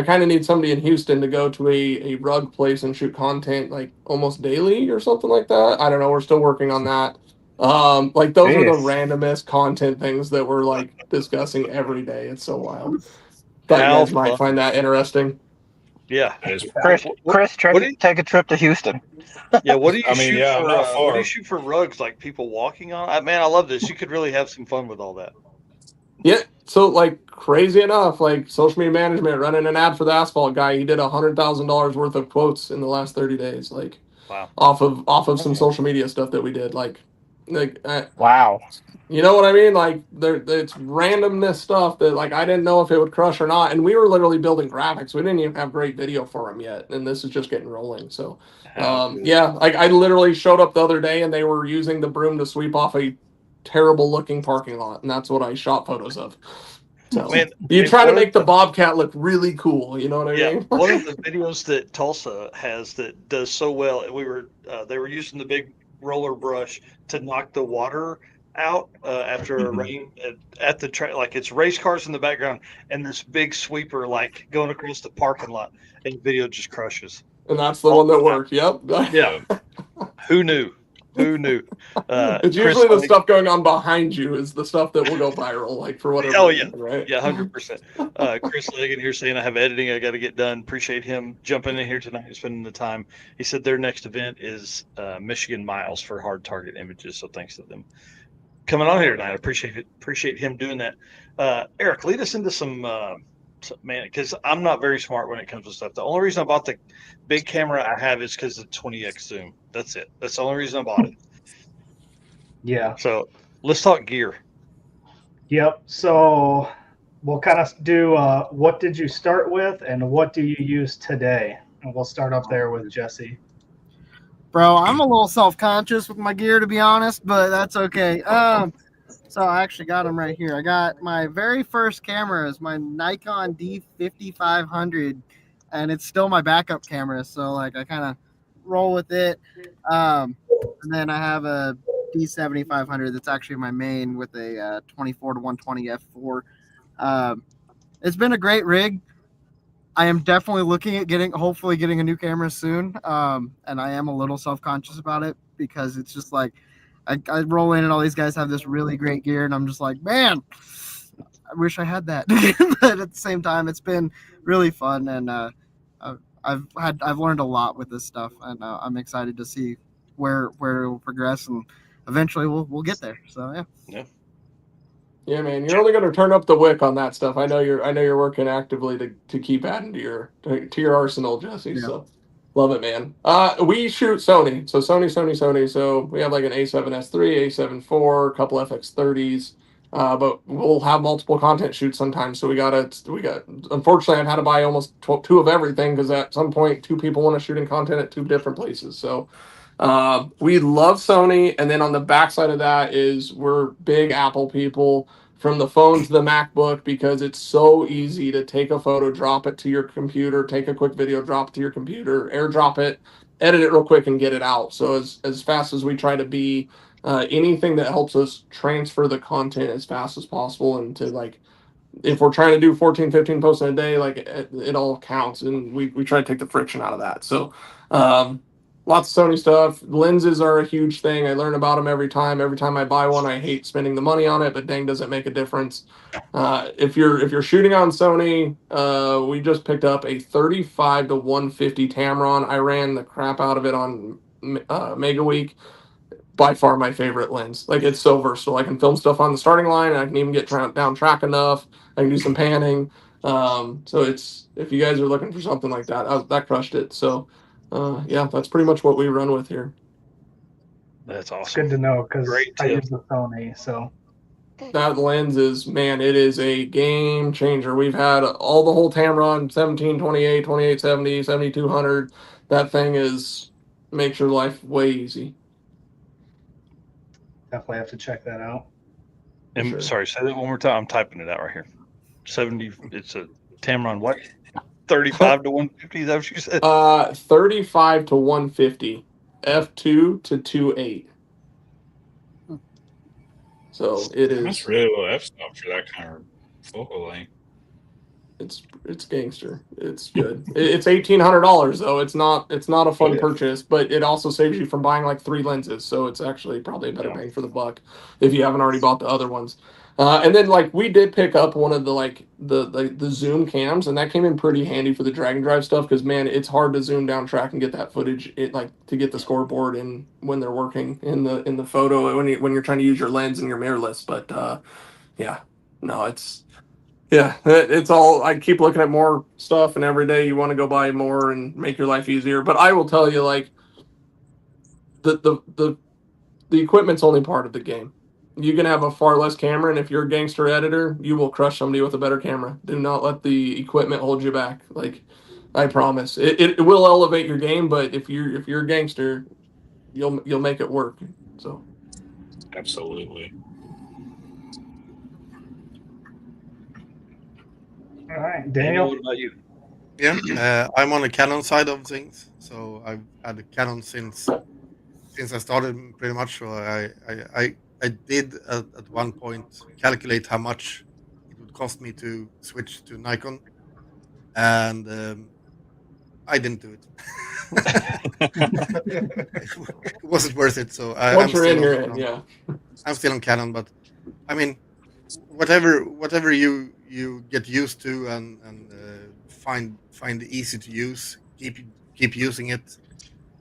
kind of need somebody in Houston to go to a rug place and shoot content like almost daily or something like that. I don't know. We're still working on that. Like those are the Jeez. randomest content things that we're like discussing every day. It's so wild. Thought you How guys might fun. find that interesting. Yeah. That is Chris, What do you, take a trip to Houston. yeah, what do you I mean, shoot yeah, I'm for? not What do you far. shoot for rugs? Like people walking on? Man, I love this. You could really have some fun with all that. Yeah. So like crazy enough, like social media management running an ad for the asphalt guy, he did $100,000 worth of quotes in the last 30 days, like Wow. off of some social media stuff that we did. Like Wow. you know what I mean? Like it's randomness stuff that like I didn't know if it would crush or not, and we were literally building graphics. We didn't even have great video for them yet, and this is just getting rolling. So How good. yeah, like I literally showed up the other day and they were using the broom to sweep off a terrible looking parking lot, and that's what I shot photos of. So Man, you and try to one of make the Bobcat look really cool, you know what I yeah, mean? one of the videos that Tulsa has that does so well. They were using the big roller brush to knock the water out after a rain at the track. Like it's race cars in the background and this big sweeper like going across the parking lot, and the video just crushes And that's the all one that the time. worked. Yep. Yeah, who knew? Who knew? It's Chris, usually the stuff going on behind you is the stuff that will go viral, like for whatever oh yeah, reason, right? yeah, 100%. Chris Legan here saying I have editing I got to get done. Appreciate him jumping in here tonight and spending the time. He said their next event is Michigan Miles for hard target images. So thanks to them coming on here tonight. I appreciate it. Appreciate him doing that. Eric, lead us into man, because I'm not very smart when it comes to stuff. The only reason I bought the big camera I have is because of 20x zoom. That's it. That's the only reason I bought it. Yeah. So let's talk gear. Yep. So we'll kind of do what did you start with and what do you use today? And we'll start up there with Jesse. Bro, I'm a little self-conscious with my gear, to be honest, but that's okay. So I actually got them right here. I got my very first camera is my Nikon D5500, and it's still my backup camera. So like I kind of roll with it. And then I have a D7500 that's actually my main with a 24 to 120 f4. It's been a great rig. I am definitely looking at hopefully getting a new camera soon. And I am a little self-conscious about it because it's just like, I roll in and all these guys have this really great gear, and I'm just like, man, I wish I had that. But at the same time, it's been really fun, and I've learned a lot with this stuff, and I'm excited to see where it will progress, and eventually we'll get there. So yeah. Yeah, man, you're only going to turn up the wick on that stuff. I know you're working actively to keep adding to your arsenal, Jesse. Yeah. So love it, man. We shoot Sony, so Sony. So we have like an A7S3, A7 IV, a couple FX30s. But we'll have multiple content shoots sometimes. So we got. Unfortunately, I've had to buy almost two of everything because at some point two people want to shoot in content at two different places. So we love Sony, and then on the backside of that is we're big Apple people. From the phone to the MacBook, because it's so easy to take a photo, drop it to your computer, take a quick video, drop it to your computer, airdrop it, edit it real quick, and get it out. So as fast as we try to be, anything that helps us transfer the content as fast as possible, and to like, if we're trying to do 14, 15 posts in a day, like it all counts, and we try to take the friction out of that. So lots of Sony stuff. Lenses are a huge thing. I learn about them every time. Every time I buy one, I hate spending the money on it, but dang, does it make a difference. If you're shooting on Sony, we just picked up a 35 to 150 Tamron. I ran the crap out of it on Mega Week. By far my favorite lens. Like, it's so versatile. I can film stuff on the starting line. And I can even get down track enough. I can do some panning. So it's, if you guys are looking for something like that, that crushed it. So yeah, that's pretty much what we run with here. That's awesome. It's good to know because Great I tip. use the Sony. So That lens is, man, it is a game changer. We've had all the whole Tamron 17, 28, 2870, 7200. That thing is, makes your life way easy. definitely have to check that out. For And sure. sorry, say that one more time. I'm typing it out right here. 70. It's a Tamron. What? 35 to 150. Is that what you said? 35 to 150, f2 to 2.8. So it is. That's really low f stop for that kind of focal length. It's gangster. It's good. It's $1,800 though. It's not a fun Yeah. purchase, but it also saves you from buying like 3 lenses. So it's actually probably a better Yeah. bang for the buck if you haven't already bought the other ones. And then like we did pick up one of the like the zoom cams, and that came in pretty handy for the drag and drive stuff because man, it's hard to zoom down track and get that footage. It like to get the scoreboard in when they're working in the photo when you're trying to use your lens and your mirrorless. But yeah, no, it's all. I keep looking at more stuff, and every day you want to go buy more and make your life easier. But I will tell you, like the equipment's only part of the game. You can have a far less camera, and if you're a gangster editor, you will crush somebody with a better camera. Do not let the equipment hold you back. Like, I promise, it will elevate your game. But if you're a gangster, you'll make it work. So Absolutely. All right, Daniel, Daniel. what about you? Yeah, I'm on the Canon side of things, so I've had a Canon since I started pretty much. So I did at one point calculate how much it would cost me to switch to Nikon, and I didn't do it. It wasn't worth it. So once I'm you're still in, on you're in. Canon. Yeah. I'm still on Canon, but I mean, whatever you get used to and find easy to use, keep using it.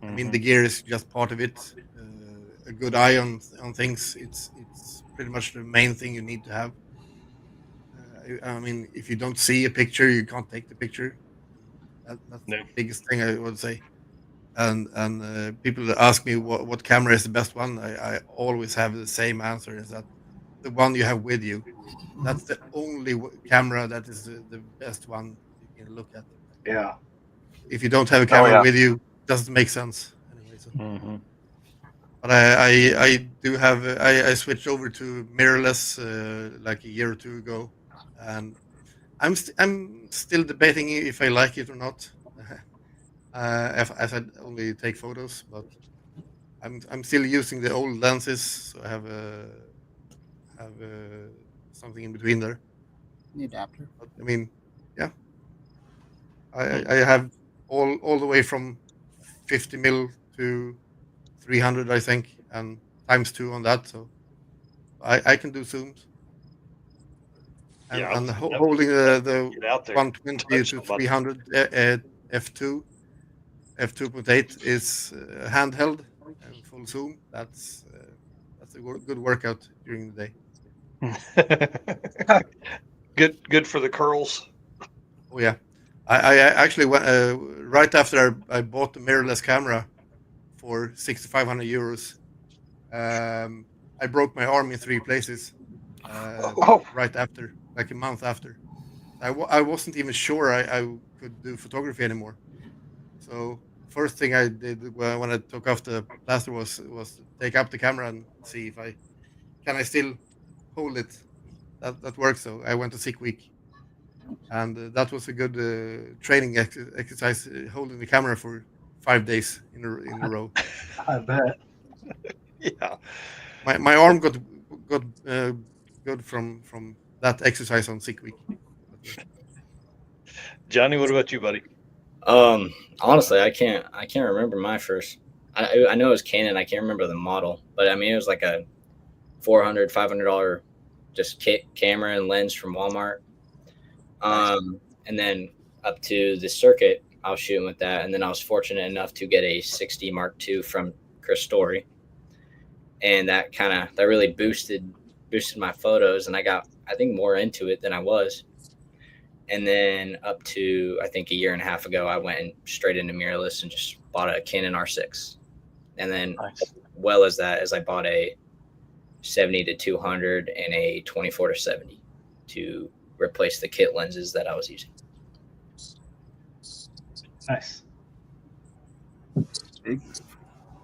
I mean, the gear is just part of it. A good eye on things. It's pretty much the main thing you need to have. I mean, if you don't see a picture, you can't take the picture. That's No. the biggest thing I would say. And people that ask me what camera is the best one, I always have the same answer: is that the one you have with you. That's the only camera that is the best one you can look at. Yeah. If you don't have a camera with you, it doesn't make sense anyway. So. But I do have I switched over to mirrorless like a year or two ago, and I'm still debating if I like it or not. As I only take photos, but I'm still using the old lenses, so I have something in between there. The adapter. But, I mean, yeah, I have all the way from 50 mil to 300, I think, and times 2 on that. So I can do zooms. And, Yeah, and holding the get out there, 120 touch to somebody. 300 f2 f2.8 is handheld and full zoom. That's a good workout during the day. Good for the curls. Oh yeah, I actually went right after I bought the mirrorless camera for 6,500 euros. I broke my arm in 3 places right after, like a month after. I wasn't even sure I could do photography anymore. So first thing I did when I took off the plaster was to take up the camera and see if I still hold it. That works. So I went to sick week, and that was a good training exercise, holding the camera for 5 days in a row. I bet. Yeah. My arm got good from that exercise on sick week. Johnny, what about you, buddy? Honestly, I can't remember my first I know it was Canon. I can't remember the model, but I mean, it was like a $400-$500 just kit camera and lens from Walmart. And then up to the circuit, I was shooting with that. And then I was fortunate enough to get a 6D Mark II from Chris Story. And that really boosted my photos. And I got, I think, more into it than I was. And then up to, I think, a year and a half ago, I went straight into mirrorless and just bought a Canon R6. And then, well as that, as I bought a 70-200 and a 24-70 to replace the kit lenses that I was using. Nice.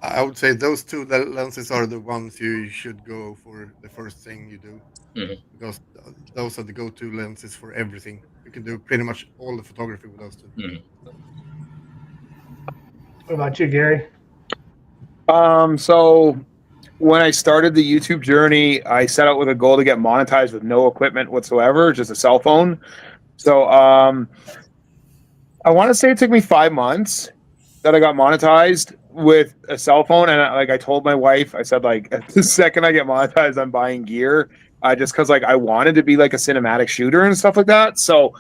I would say those two lenses are the ones you should go for the first thing you do, because those are the go-to lenses for everything. You can do pretty much all the photography with those two. What about you, Gary? So when I started the YouTube journey, I set out with a goal to get monetized with no equipment whatsoever, just a cell phone. So I want to say it took me 5 months that I got monetized with a cell phone. And I told my wife, I said, like, the second I get monetized, I'm buying gear, just because I wanted to be like a cinematic shooter and stuff like that. So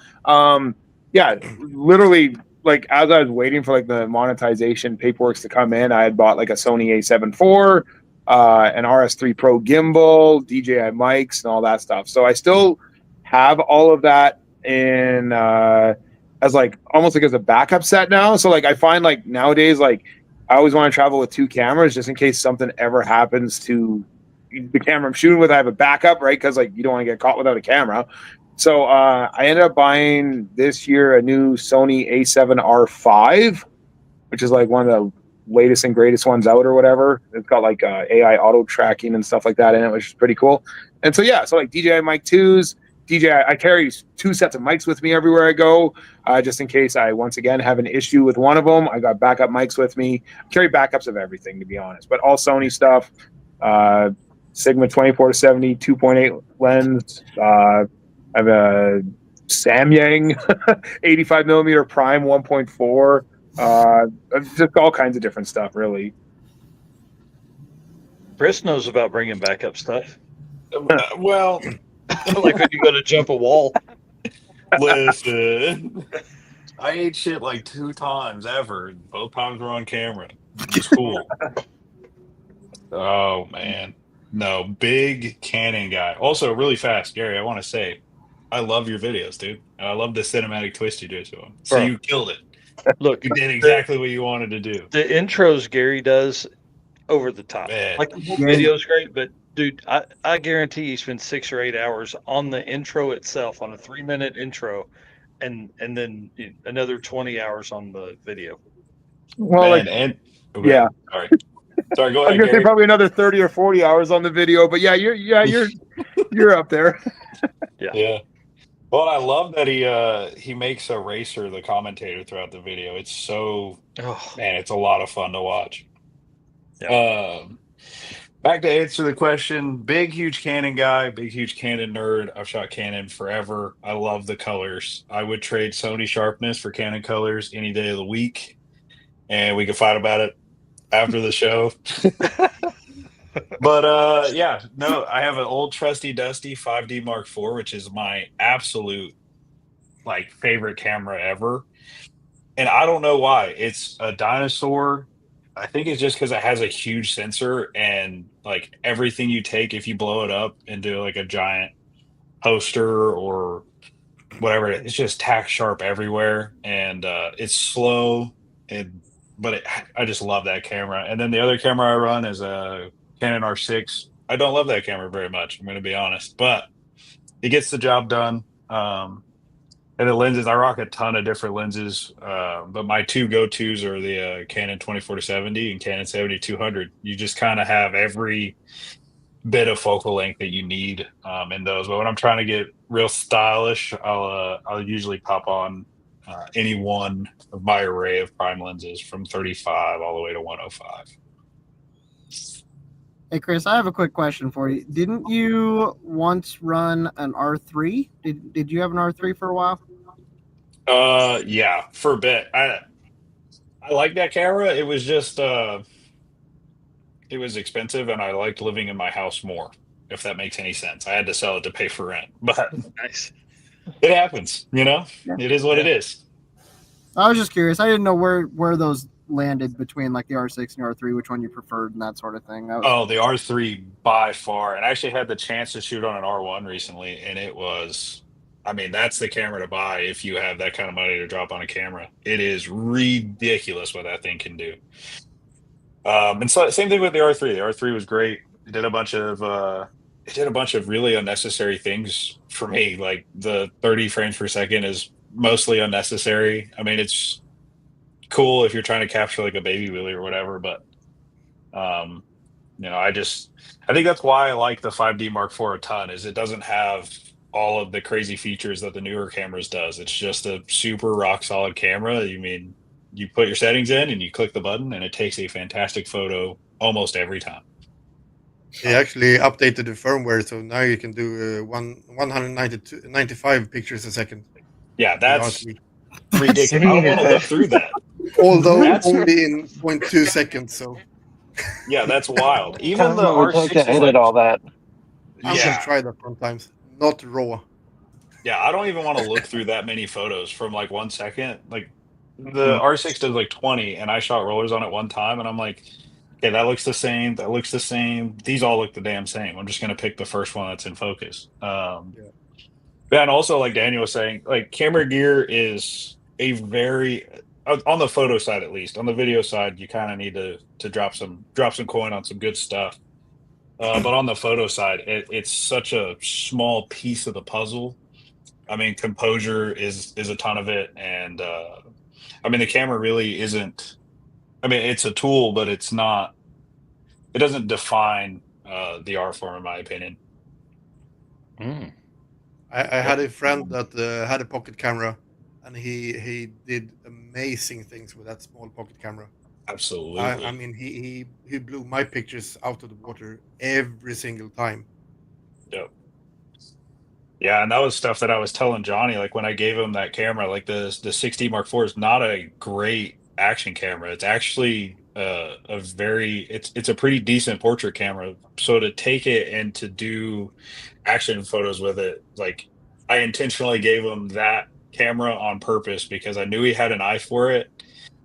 yeah, literally, as I was waiting for the monetization paperwork to come in, I had bought a Sony A7 IV, an RS3 Pro gimbal, DJI mics, and all that stuff. So I still have all of that in as almost as a backup set now. So I find nowadays I always want to travel with 2 cameras just in case something ever happens to the camera I'm shooting with. I have a backup, right? Because you don't want to get caught without a camera. So I ended up buying this year a new Sony A7R5, which is one of the latest and greatest ones out or whatever. It's got AI auto tracking and stuff like that in it, which is pretty cool. And so yeah, so DJI mic 2s. I carry 2 sets of mics with me everywhere I go, just in case I once again have an issue with one of them. I got backup mics with me. I carry backups of everything, to be honest, but all Sony stuff. Sigma 24-70 2.8 lens. I have a Samyang 85 millimeter prime 1.4. Just all kinds of different stuff, really. Chris knows about bringing backup stuff. Well, like when you go to jump a wall. Listen, I ate shit 2 times ever. Both times were on camera. It was cool. Oh man, no, big Canon guy. Also, really fast, Gary. I want to say, I love your videos, dude. And I love the cinematic twist you do to them. So you killed it. Look, you did exactly what you wanted to do. The intros Gary does, over the top. Man. The whole video is great, but dude, I guarantee you spend 6 or 8 hours on the intro itself, on a 3-minute intro, and then another 20 hours on the video. Well, Man, yeah. Sorry, go ahead. I was gonna say probably another 30 or 40 hours on the video, but yeah, you're up there. Yeah. Well, I love that he makes a racer the commentator throughout the video. It's so man, it's a lot of fun to watch. Yeah. Back to answer the question, big huge Canon guy, big huge Canon nerd. I've shot Canon forever. I love the colors. I would trade Sony sharpness for Canon colors any day of the week, and we could fight about it after the show. But yeah, no, I have an old trusty dusty 5D Mark IV, which is my absolute favorite camera ever. And I don't know why. It's a dinosaur. I think it's just because it has a huge sensor, and everything you take, if you blow it up into a giant poster or whatever, it's just tack sharp everywhere, and it's slow. But I just love that camera. And then the other camera I run is a Canon R6. I don't love that camera very much, I'm going to be honest, but it gets the job done. And the lenses, I rock a ton of different lenses, but my 2 go-tos are the Canon 24-70 and Canon 70-200. You just kind of have every bit of focal length that you need in those. But when I'm trying to get real stylish, I'll usually pop on any one of my array of prime lenses from 35 all the way to 105. Hey, Chris, I have a quick question for you. Didn't you once run an R3? Did you have an R3 for a while? Yeah, for a bit. I like that camera. It was just it was expensive, and I liked living in my house more. If that makes any sense, I had to sell it to pay for rent, but Nice. it happens. It is what it is. I was just curious. I didn't know where those landed between like the R6 and R3, which one you preferred and that sort of thing. That was Oh, the R3 by far, and I actually had the chance to shoot on an R1 recently, and it was. I mean, that's the camera to buy if you have that kind of money to drop on a camera. It is ridiculous what that thing can do. And so same thing with the R3. The R3 was great. It did a bunch of really unnecessary things for me. Like the 30 frames per second is mostly unnecessary. I mean, it's cool if you're trying to capture like a baby wheelie or whatever, but um, I think that's why I like the 5D Mark IV a ton. Is it doesn't have all of the crazy features that the newer cameras does. It's just a super rock solid camera. You put your settings in and you click the button and it takes a fantastic photo almost every time. They actually updated the firmware, so now you can do 195 pictures a second. Yeah, with that's R3. ridiculous. I don't want to look through that. Although That's only in 0.2 seconds, so yeah, that's wild. Even Time the it would take R6 to is edit like, all that. I'm yeah, gonna try that sometimes. Not raw. yeah. I don't even want to look through that many photos from like 1 second. Like the R6 does like 20, and I shot rollers on it one time, and I'm like, okay, that looks the same. That looks the same. These all look the damn same. I'm just gonna pick the first one that's in focus. Yeah. Yeah, and also like Daniel was saying, like camera gear is a very on the photo side at least. On the video side, you kind of need to drop some coin on some good stuff. But on the photo side, it's such a small piece of the puzzle. I mean, composure is a ton of it, and I mean the camera really isn't. I mean, it's a tool, but it's not. It doesn't define the art form, in my opinion. Mm. I had a friend that had a pocket camera, and he did amazing things with that small pocket camera. I Absolutely. mean, he blew my pictures out of the water every single time. Yep. Yeah, and that was stuff that I was telling Johnny, like when I gave him that camera, like the 6D Mark IV is not a great action camera. It's actually it's a pretty decent portrait camera. So to take it and to do action photos with it, like I intentionally gave him that camera on purpose because I knew he had an eye for it.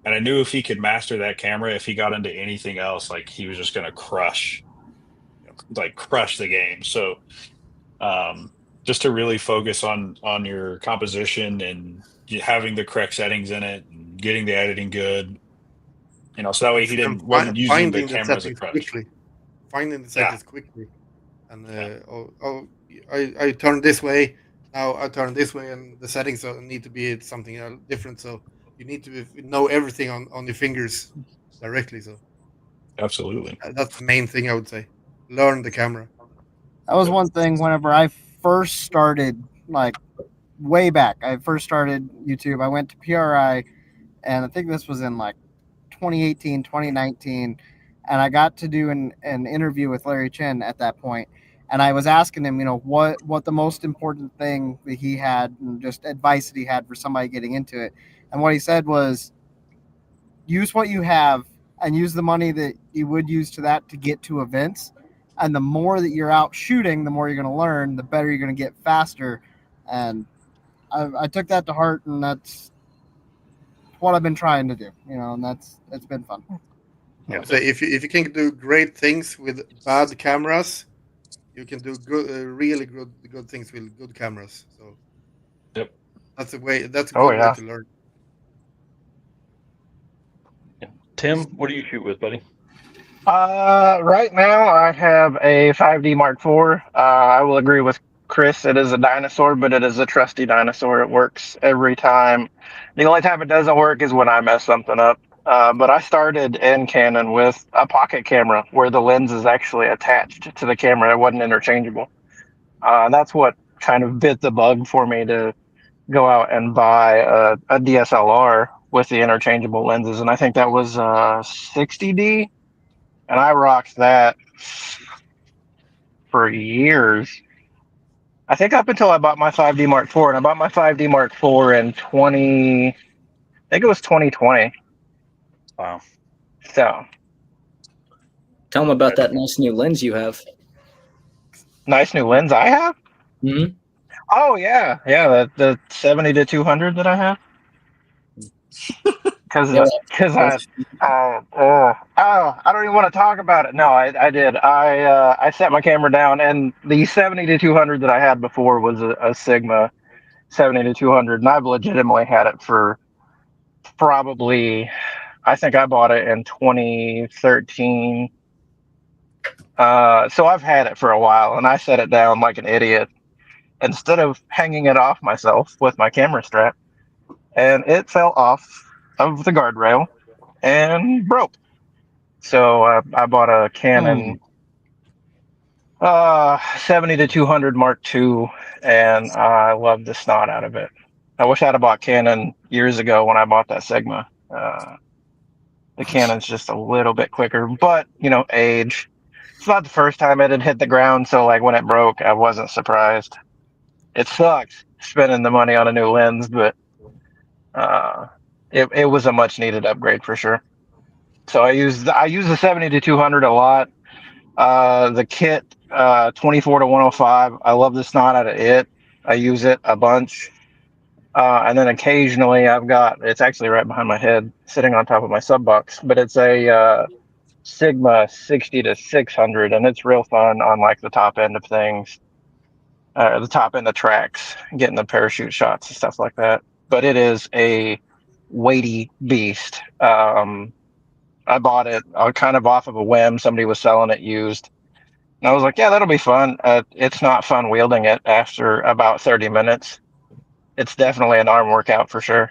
And I knew if he could master that camera, if he got into anything else, like he was just gonna crush the game. So um, just to really focus on your composition and having the correct settings in it and getting the editing good. So that way he And wasn't using the finding the camera as a settings crutch. quickly, finding the Yeah, settings quickly, and I turn this way. Now I turn this way, and the settings need to be something different. So you need to know everything on your fingers directly. So absolutely. that's the main thing I would say. Learn the camera. that was Yep. one thing whenever I first started, like way back. I first started YouTube. I went to PRI, and I think this was in like 2018, 2019, and I got to do an interview with Larry Chen at that point, and I was asking him, what the most important thing that he had and just advice that he had for somebody getting into it, and what he said was use what you have and use the money that you would use to that to get to events, and the more that you're out shooting, the more you're going to learn, the better you're going to get faster, and I took that to heart, and that's what I've been trying to do, and it's been fun. I would say if you can do great things with bad cameras, you can do good, really good things with good cameras. So Yep. that's a way. That's a Oh good way yeah. to learn. Tim, what do you shoot with, buddy? Right now I have a 5D Mark IV. I will agree with Chris. It is a dinosaur, but it is a trusty dinosaur. It works every time. The only time it doesn't work is when I mess something up. But I started in Canon with a pocket camera where the lens is actually attached to the camera. It wasn't interchangeable. That's what kind of bit the bug for me to go out and buy a DSLR with the interchangeable lenses. And I think that was 60D, and I rocked that for years. I think up until I bought my 5D Mark IV, and I bought my 5D Mark IV in 20. I think it was 2020. Wow. So Tell them about that nice new lens you have. Nice new lens I have. Mm-hmm. Oh yeah, the 70 to 200 that I have. Because Yeah, I don't even want to talk about it. No, I did. I set my camera down, and the 70 to 200 that I had before was a Sigma 70 to 200, and I've legitimately had it for probably, I think I bought it in 2013. So I've had it for a while, and I set it down like an idiot instead of hanging it off myself with my camera strap, and it fell off of the guardrail and broke. So I bought a Canon 70 to 200 Mark II, and I love the snot out of it. I wish I'd have bought Canon years ago when I bought that Sigma. The Canon's just a little bit quicker, but age. It's not the first time it had hit the ground, so like when it broke, I wasn't surprised. It sucks spending the money on a new lens, but it was a much needed upgrade for sure. So I use the 70 to 200 a lot. The kit 24 to 105. I love the snot out of it. I use it a bunch. And then occasionally it's actually right behind my head, sitting on top of my sub box, but it's a Sigma 60 to 600, and it's real fun on like the top end of things, the top end of tracks, getting the parachute shots and stuff like that. But it is a weighty beast. I bought it kind of off of a whim. Somebody was selling it used. And I was like, yeah, that'll be fun. It's not fun wielding it after about 30 minutes. It's definitely an arm workout for sure.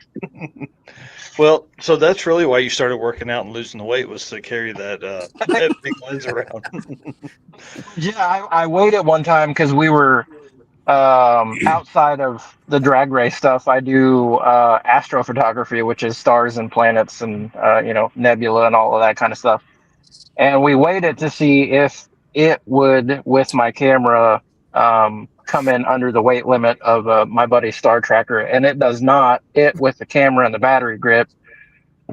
Well, so that's really why you started working out and losing the weight, was to carry that that big lens around. Yeah, I weighed it one time because we were outside of the drag race stuff. I do astrophotography, which is stars and planets and nebula and all of that kind of stuff. And we waited to see if it would, with my camera, come in under the weight limit of my buddy's Star Tracker, and it does not. It, with the camera and the battery grip,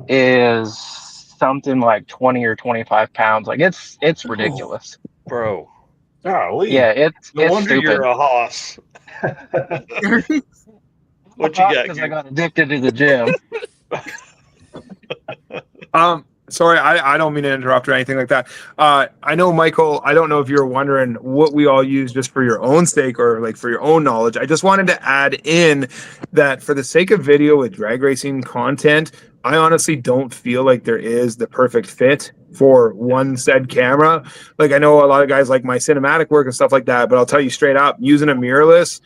is something like 20 or 25 pounds. Like it's ridiculous, bro. Golly. Yeah, it's No wonder stupid. you're a hoss. What you got? Because I got addicted to the gym. Sorry, I don't mean to interrupt or anything like that. I know, Michael, I don't know if you're wondering what we all use just for your own sake or like for your own knowledge. I just wanted to add in that for the sake of video with drag racing content, I honestly don't feel like there is the perfect fit for one said camera. Like, I know a lot of guys like my cinematic work and stuff like that, but I'll tell you straight up, using a mirrorless,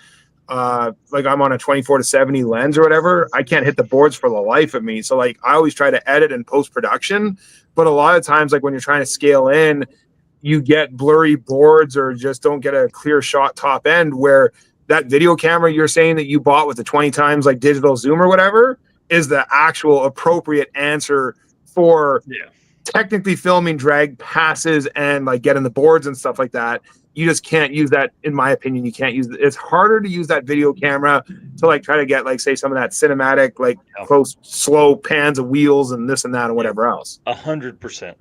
like I'm on a 24 to 70 lens or whatever, I can't hit the boards for the life of me. So like I always try to edit and post production, but a lot of times, like when you're trying to scale in, you get blurry boards or just don't get a clear shot top end, where that video camera you're saying that you bought with the 20 times like digital zoom or whatever is the actual appropriate answer for technically filming drag passes and like getting the boards and stuff like that. You just can't use that, in my opinion. You can't use it. It's harder to use that video camera to like try to get like, say, some of that cinematic, like close, slow pans of wheels and this and that and whatever else. 100%.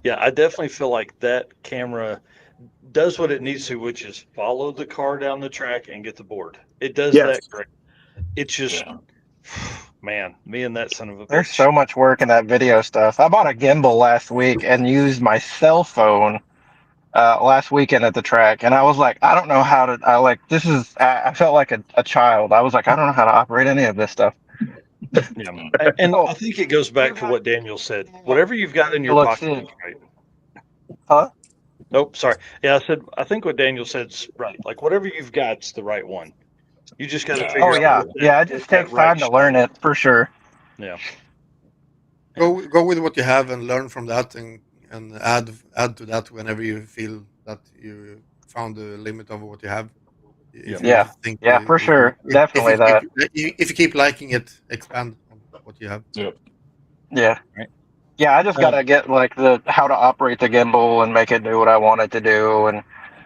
Yeah, I definitely feel like that camera does what it needs to, which is follow the car down the track and get the board. It does that great. It's just, man, me and that son of a bitch. There's so much work in that video stuff. I bought a gimbal last week and used my cell phone last weekend at the track, and I was like, I don't know how to. I felt like a child. I was like, I don't know how to operate any of this stuff. Yeah. And I think it goes back to what Daniel said. Whatever you've got in your pocket is right. Huh? Nope, sorry. Yeah, I think what Daniel said's right. Like whatever you've got's the right one. You just got to figure out. It just takes time to learn it for sure. Yeah. Go with what you have and learn from that, and add to that whenever you feel that you found the limit of what you have. For sure. Definitely that. If you keep liking it, expand on what you have. Yeah. Yeah, I just gotta get like how to operate the gimbal and make it do what I want it to do and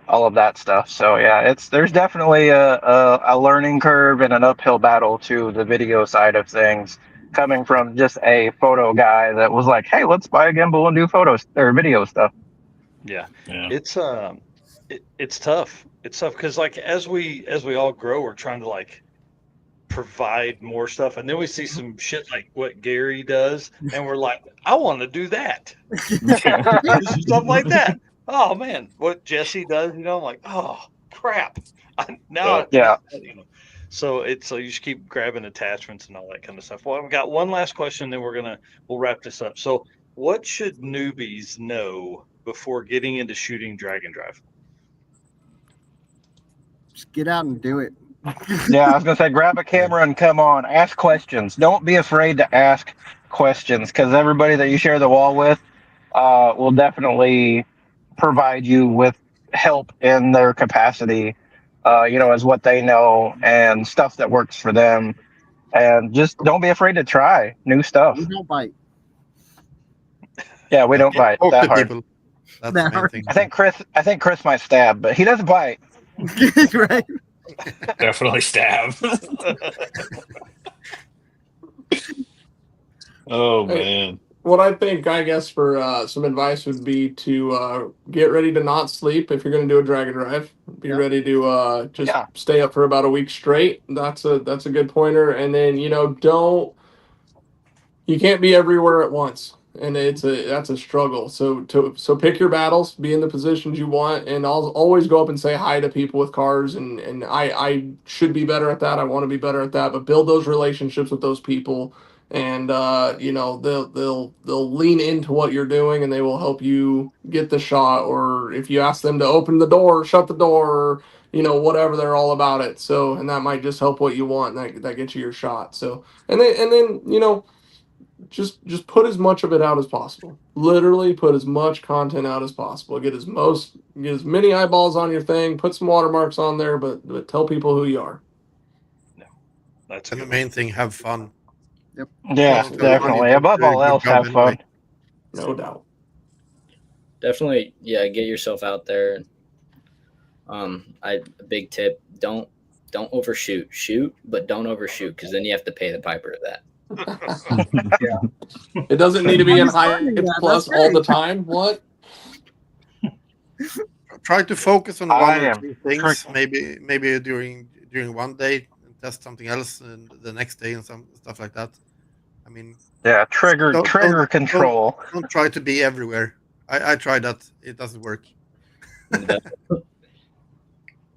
all of that stuff. So yeah, there's definitely a learning curve and an uphill battle to the video side of things, coming from just a photo guy that was like, hey, let's buy a gimbal and do photos or video stuff. Yeah. Yeah. It's tough. It's tough because like as we all grow, we're trying to like provide more stuff, and then we see some shit like what Gary does, and we're like, I want to do that. Stuff like that. Oh man, what Jesse does, I'm like, oh crap. Now, Yeah. so you just keep grabbing attachments and all that kind of stuff. Well, I've got one last question, then we'll wrap this up. So, what should newbies know before getting into shooting drag and drive? Just get out and do it. Yeah, I was gonna say, grab a camera and come on. Ask questions. Don't be afraid to ask questions, because everybody that you share the wall with will definitely provide you with help in their capacity. As what they know and stuff that works for them. And just don't be afraid to try new stuff. We don't bite. Yeah, we don't bite Talk that to hard. people. That's That the main hard. thing. I think Chris might stab, but he doesn't bite. Right? Definitely stab. Oh Hey, man. what I think, I guess, for some advice would be to get ready to not sleep if you're going to do a drag and drive. Be Yep. ready to just Yeah. stay up for about a week straight. That's a good pointer. And then you can't be everywhere at once, and that's a struggle. So pick your battles, be in the positions you want, and I'll always go up and say hi to people with cars. And I should be better at that. I want to be better at that, but build those relationships with those people, and they'll lean into what you're doing, and they will help you get the shot. Or if you ask them to open the door, shut the door, or whatever, they're all about it. So, and that might just help what you want, and that gets you your shot. So, and then just put as much of it out as possible. Literally put as much content out as possible. Get as many eyeballs on your thing. Put some watermarks on there, but tell people who you are. No, that's And the good. main thing, have fun. Yep. Yeah, Don't definitely. do Above a all good else, job have fun. No doubt. Definitely, yeah. Get yourself out there. A big tip: don't overshoot. Shoot, but don't overshoot, because then you have to pay the piper of that. It doesn't need to be in high That's plus all the time. What? Try to focus on I one or am two things. strict- Maybe during one day and test something else, and the next day and some stuff like that. I mean, Yeah, trigger don't control. don't try to be everywhere. I tried that. It doesn't work.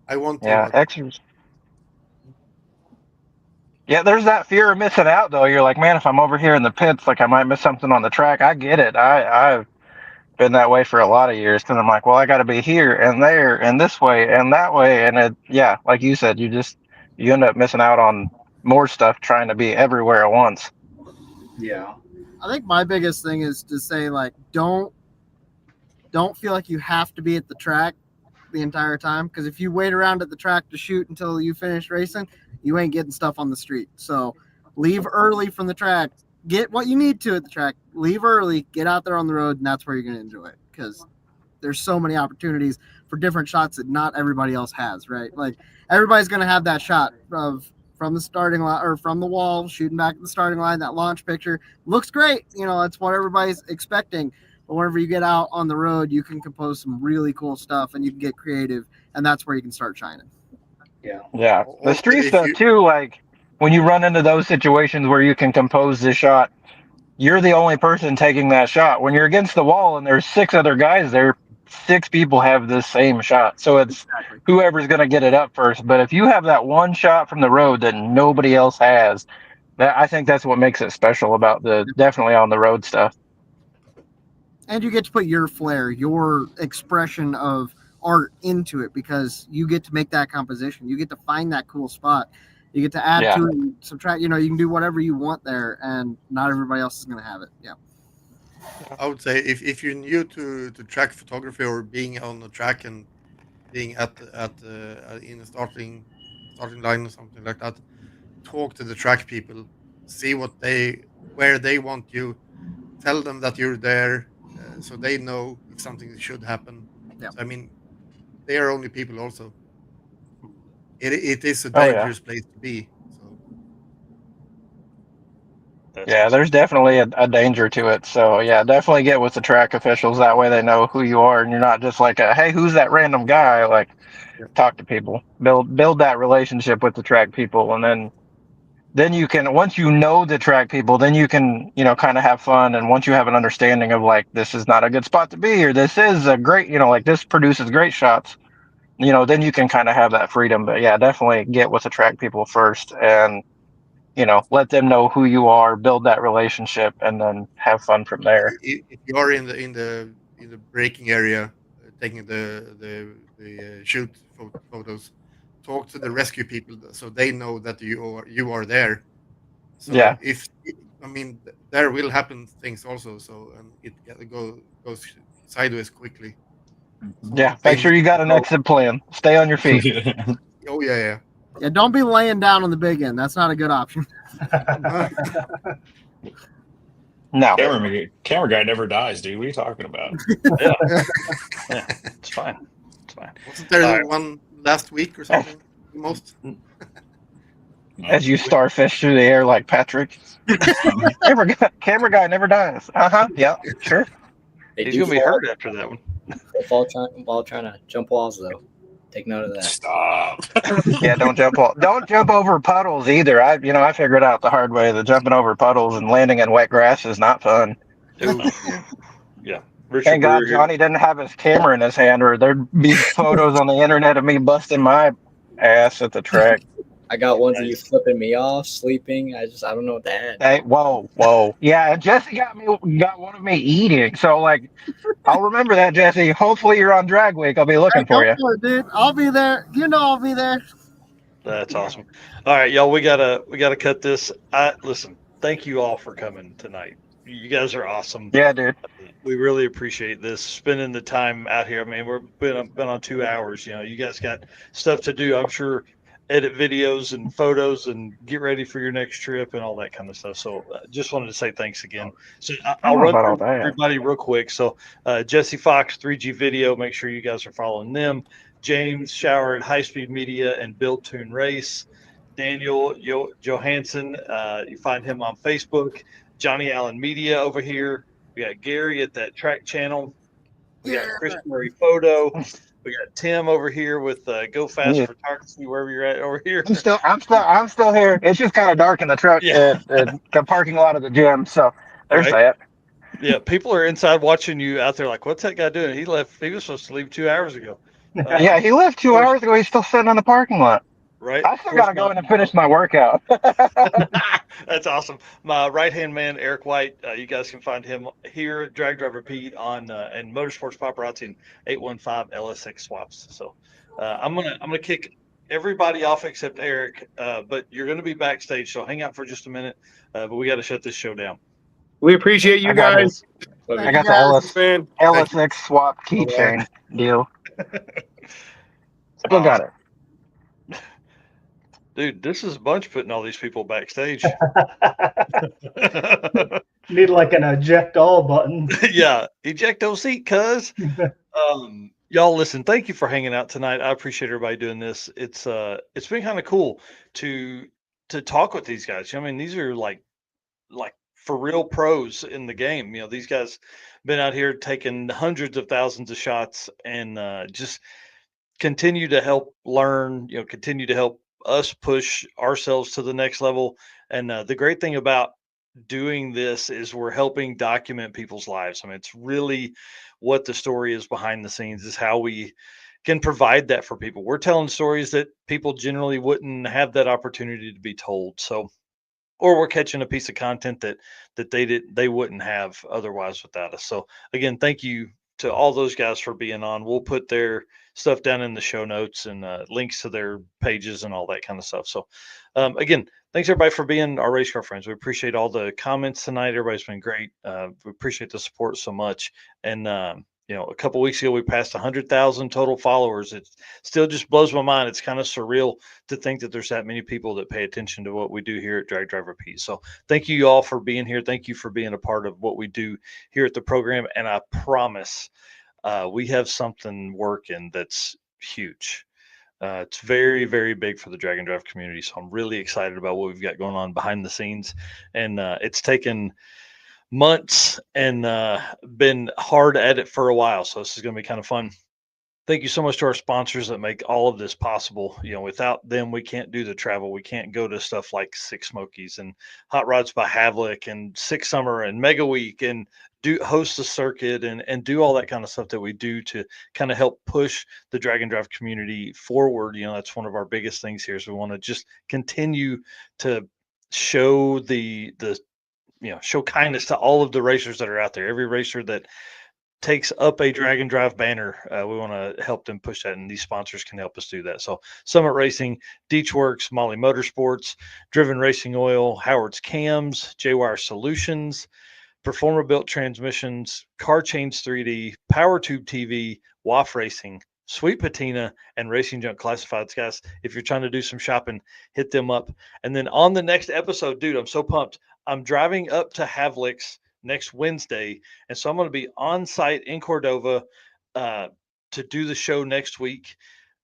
I want to, Yeah, but exercise. Yeah, there's that fear of missing out, though. You're like, man, if I'm over here in the pits, like I might miss something on the track. I get it. I've been that way for a lot of years, because I'm like, well, I got to be here and there and this way and that way, and yeah, like you said, you end up missing out on more stuff trying to be everywhere at once. Yeah. I think my biggest thing is to say, like, don't feel like you have to be at the track the entire time, because if you wait around at the track to shoot until you finish racing, you ain't getting stuff on the street. So leave early from the track, get what you need to at the track, leave early, get out there on the road, and that's where you're going to enjoy it, because there's so many opportunities for different shots that not everybody else has, right? Like, everybody's going to have that shot of from the starting line or from the wall, shooting back at the starting line. That launch picture looks great. That's what everybody's expecting. But whenever you get out on the road, you can compose some really cool stuff, and you can get creative, and that's where you can start shining. Yeah, the also street if stuff you too. Like when you run into those situations where you can compose the shot, you're the only person taking that shot. When you're against the wall and there's six other guys there, six people have the same shot. So it's Exactly. whoever's going to get it up first. But if you have that one shot from the road that nobody else has, I think that's what makes it special about the definitely on the road stuff. And you get to put your flair, your expression of art into it, because you get to make that composition. You get to find that cool spot. You get to add Yeah. to it and subtract. You can do whatever you want there, and not everybody else is going to have it. Yeah. I would say if you're new to track photography or being on the track and being in the starting line or something like that, talk to the track people, see where they want you, tell them that you're there, so they know if something should happen. Yeah. So, I mean, they are only people also. It is a Oh, yeah. dangerous place to be. So Yeah, there's definitely a danger to it. So yeah, definitely get with the track officials. That way they know who you are, and you're not just like, hey, who's that random guy? Like, talk to people, build that relationship with the track people, and then you can, once you know the track people, then you can, kind of have fun. And once you have an understanding of like, this is not a good spot to be, or this is a great, like this produces great shots, then you can kind of have that freedom. But yeah, definitely get with the track people first, and let them know who you are, build that relationship, and then have fun from there. If you are in the braking area, taking the shoot photos, talk to the rescue people so they know that you are there. So Yeah. if I mean there will happen things also. So and goes sideways quickly. So Yeah, make things. sure you got an exit plan. Stay on your feet. Oh yeah. Yeah, don't be laying down on the big end. That's not a good option. No. Camera guy never dies, dude. What are you talking about? Yeah, it's fine. It's fine. Wasn't there All right. one last week or something? Most. As you starfish through the air like Patrick. Camera guy never dies. Yeah, sure. They He's do gonna be fall, hurt after that one. they fall while trying to jump walls, though. Take note of that. Stop. Yeah, don't jump over puddles either. I figured out the hard way that jumping over puddles and landing in wet grass is not fun. No. Yeah. Richard Thank God Brewer here. Johnny didn't have his camera in his hand, or there'd be photos on the internet of me busting my ass at the track. I got ones of you flipping me off, sleeping. I don't know what to add. Hey, whoa. Yeah, and Jesse got one of me eating. So like, I'll remember that, Jesse. Hopefully you're on drag week. I'll be looking for you. Dude. I'll be there. I'll be there. That's awesome. All right, y'all. We gotta cut this. Listen. Thank you all for coming tonight. You guys are awesome. Yeah, dude. We really appreciate this, spending the time out here. I mean, we've been on 2 hours. You guys got stuff to do. I'm sure edit videos and photos and get ready for your next trip and all that kind of stuff. So just wanted to say thanks again. So I'll run through everybody real quick. So Jesse Fox, 3G Video, make sure you guys are following them. James Shower at High Speed Media and Build Tune Race. Daniel Johansson, you find him on Facebook. Johnny Allen Media over here. We got Gary at that track channel. We got Chris Murray Photo. We got Tim over here with Go Fast Photography, wherever you're at over here. I'm still here. It's just kind of dark in the truck at the parking lot of the gym. So there's that. Yeah, people are inside watching you out there like, what's that guy doing? He left. He was supposed to leave 2 hours ago. Yeah, he left 2 hours ago. He's still sitting on the parking lot. Right. I still got to go in and finish my workout. That's awesome. My right-hand man, Eric White, you guys can find him here at Drag Driver Pete on and Motorsports Paparazzi and 815 LSX Swaps. So I'm gonna kick everybody off except Eric, but you're gonna be backstage, so hang out for just a minute. But we got to shut this show down. We appreciate you guys. I got the LSX swap keychain deal. Still got it. Dude, this is a bunch putting all these people backstage. Need like an eject all button. Yeah, eject all seat, cuz. Y'all listen, thank you for hanging out tonight. I appreciate everybody doing this. It's been kind of cool to talk with these guys. I mean, these are like for real pros in the game. These guys been out here taking hundreds of thousands of shots and just continue to help learn, continue to help us push ourselves to the next level. And the great thing about doing this is we're helping document people's lives. I mean, it's really what the story is behind the scenes, is how we can provide that for people. We're telling stories that people generally wouldn't have that opportunity to be told. So, or we're catching a piece of content that they wouldn't have otherwise without us. So again, thank you to all those guys for being on. We'll put their stuff down in the show notes and links to their pages and all that kind of stuff. So again, thanks everybody for being our race car friends. We appreciate all the comments tonight. Everybody's been great. We appreciate the support so much. And a couple weeks ago we passed 100,000 total followers. It still just blows my mind. It's kind of surreal to think that there's that many people that pay attention to what we do here at Drag Driver Pete. So thank you all for being here. Thank you for being a part of what we do here at the program. And I promise we have something working that's huge. It's very, very big for the drag and drive community. So I'm really excited about what we've got going on behind the scenes. And it's taken months and been hard at it for a while. So this is going to be kind of fun. Thank you so much to our sponsors that make all of this possible. Without them, we can't do the travel. We can't go to stuff like Six Smokies and Hot Rods by Havlik and Six Summer and Mega Week and do host the circuit and do all that kind of stuff that we do to kind of help push the drag and drive community forward. That's one of our biggest things here. So we want to just continue to show show kindness to all of the racers that are out there. Every racer that takes up a drag and drive banner, we want to help them push that, and these sponsors can help us do that. So Summit Racing, Deech Works, Molly Motorsports, Driven Racing Oil, Howard's Cams, J-Wire Solutions, Performer Built Transmissions, Car Chains 3D, Power Tube TV, WAF Racing, Sweet Patina, and Racing Junk Classifieds. Guys, if you're trying to do some shopping, hit them up. And then on the next episode, dude, I'm so pumped. I'm driving up to Havlik's next Wednesday, and so I'm going to be on site in Cordova to do the show next week.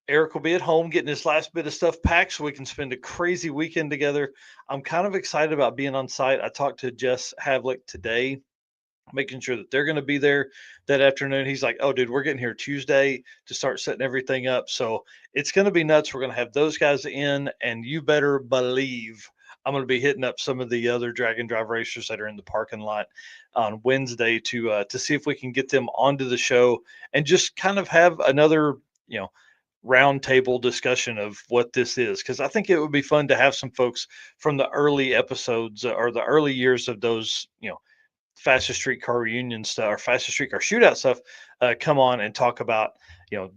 Eric will be at home getting his last bit of stuff packed so we can spend a crazy weekend together. I'm kind of excited about being on site. I talked to Jess Havlik today, making sure that they're going to be there that afternoon. He's like, "Oh, dude, we're getting here Tuesday to start setting everything up." So it's going to be nuts. We're going to have those guys in, and you better believe I'm going to be hitting up some of the other drag and drive racers that are in the parking lot on Wednesday to see if we can get them onto the show and just kind of have another, round table discussion of what this is, because I think it would be fun to have some folks from the early episodes or the early years of those, fastest street car reunion stuff or fastest street car shootout stuff come on and talk about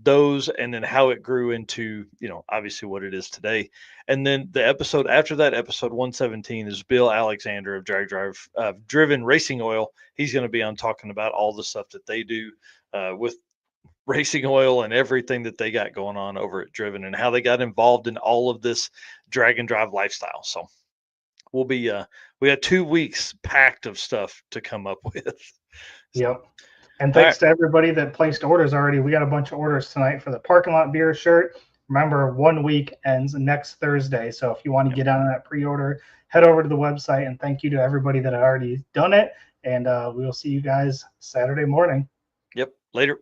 those, and then how it grew into obviously what it is today. And then the episode after that, episode 117, is Bill Alexander of Driven Racing Oil. He's going to be on talking about all the stuff that they do with racing oil and everything that they got going on over at Driven and how they got involved in all of this drag and drive lifestyle. So we'll be we got 2 weeks packed of stuff to come up with. Yep. And thanks to everybody that placed orders already. We got a bunch of orders tonight for the parking lot beer shirt. Remember, 1 week ends next Thursday. So if you want to get on that pre-order, head over to the website. And thank you to everybody that had already done it. And we will see you guys Saturday morning. Yep. Later.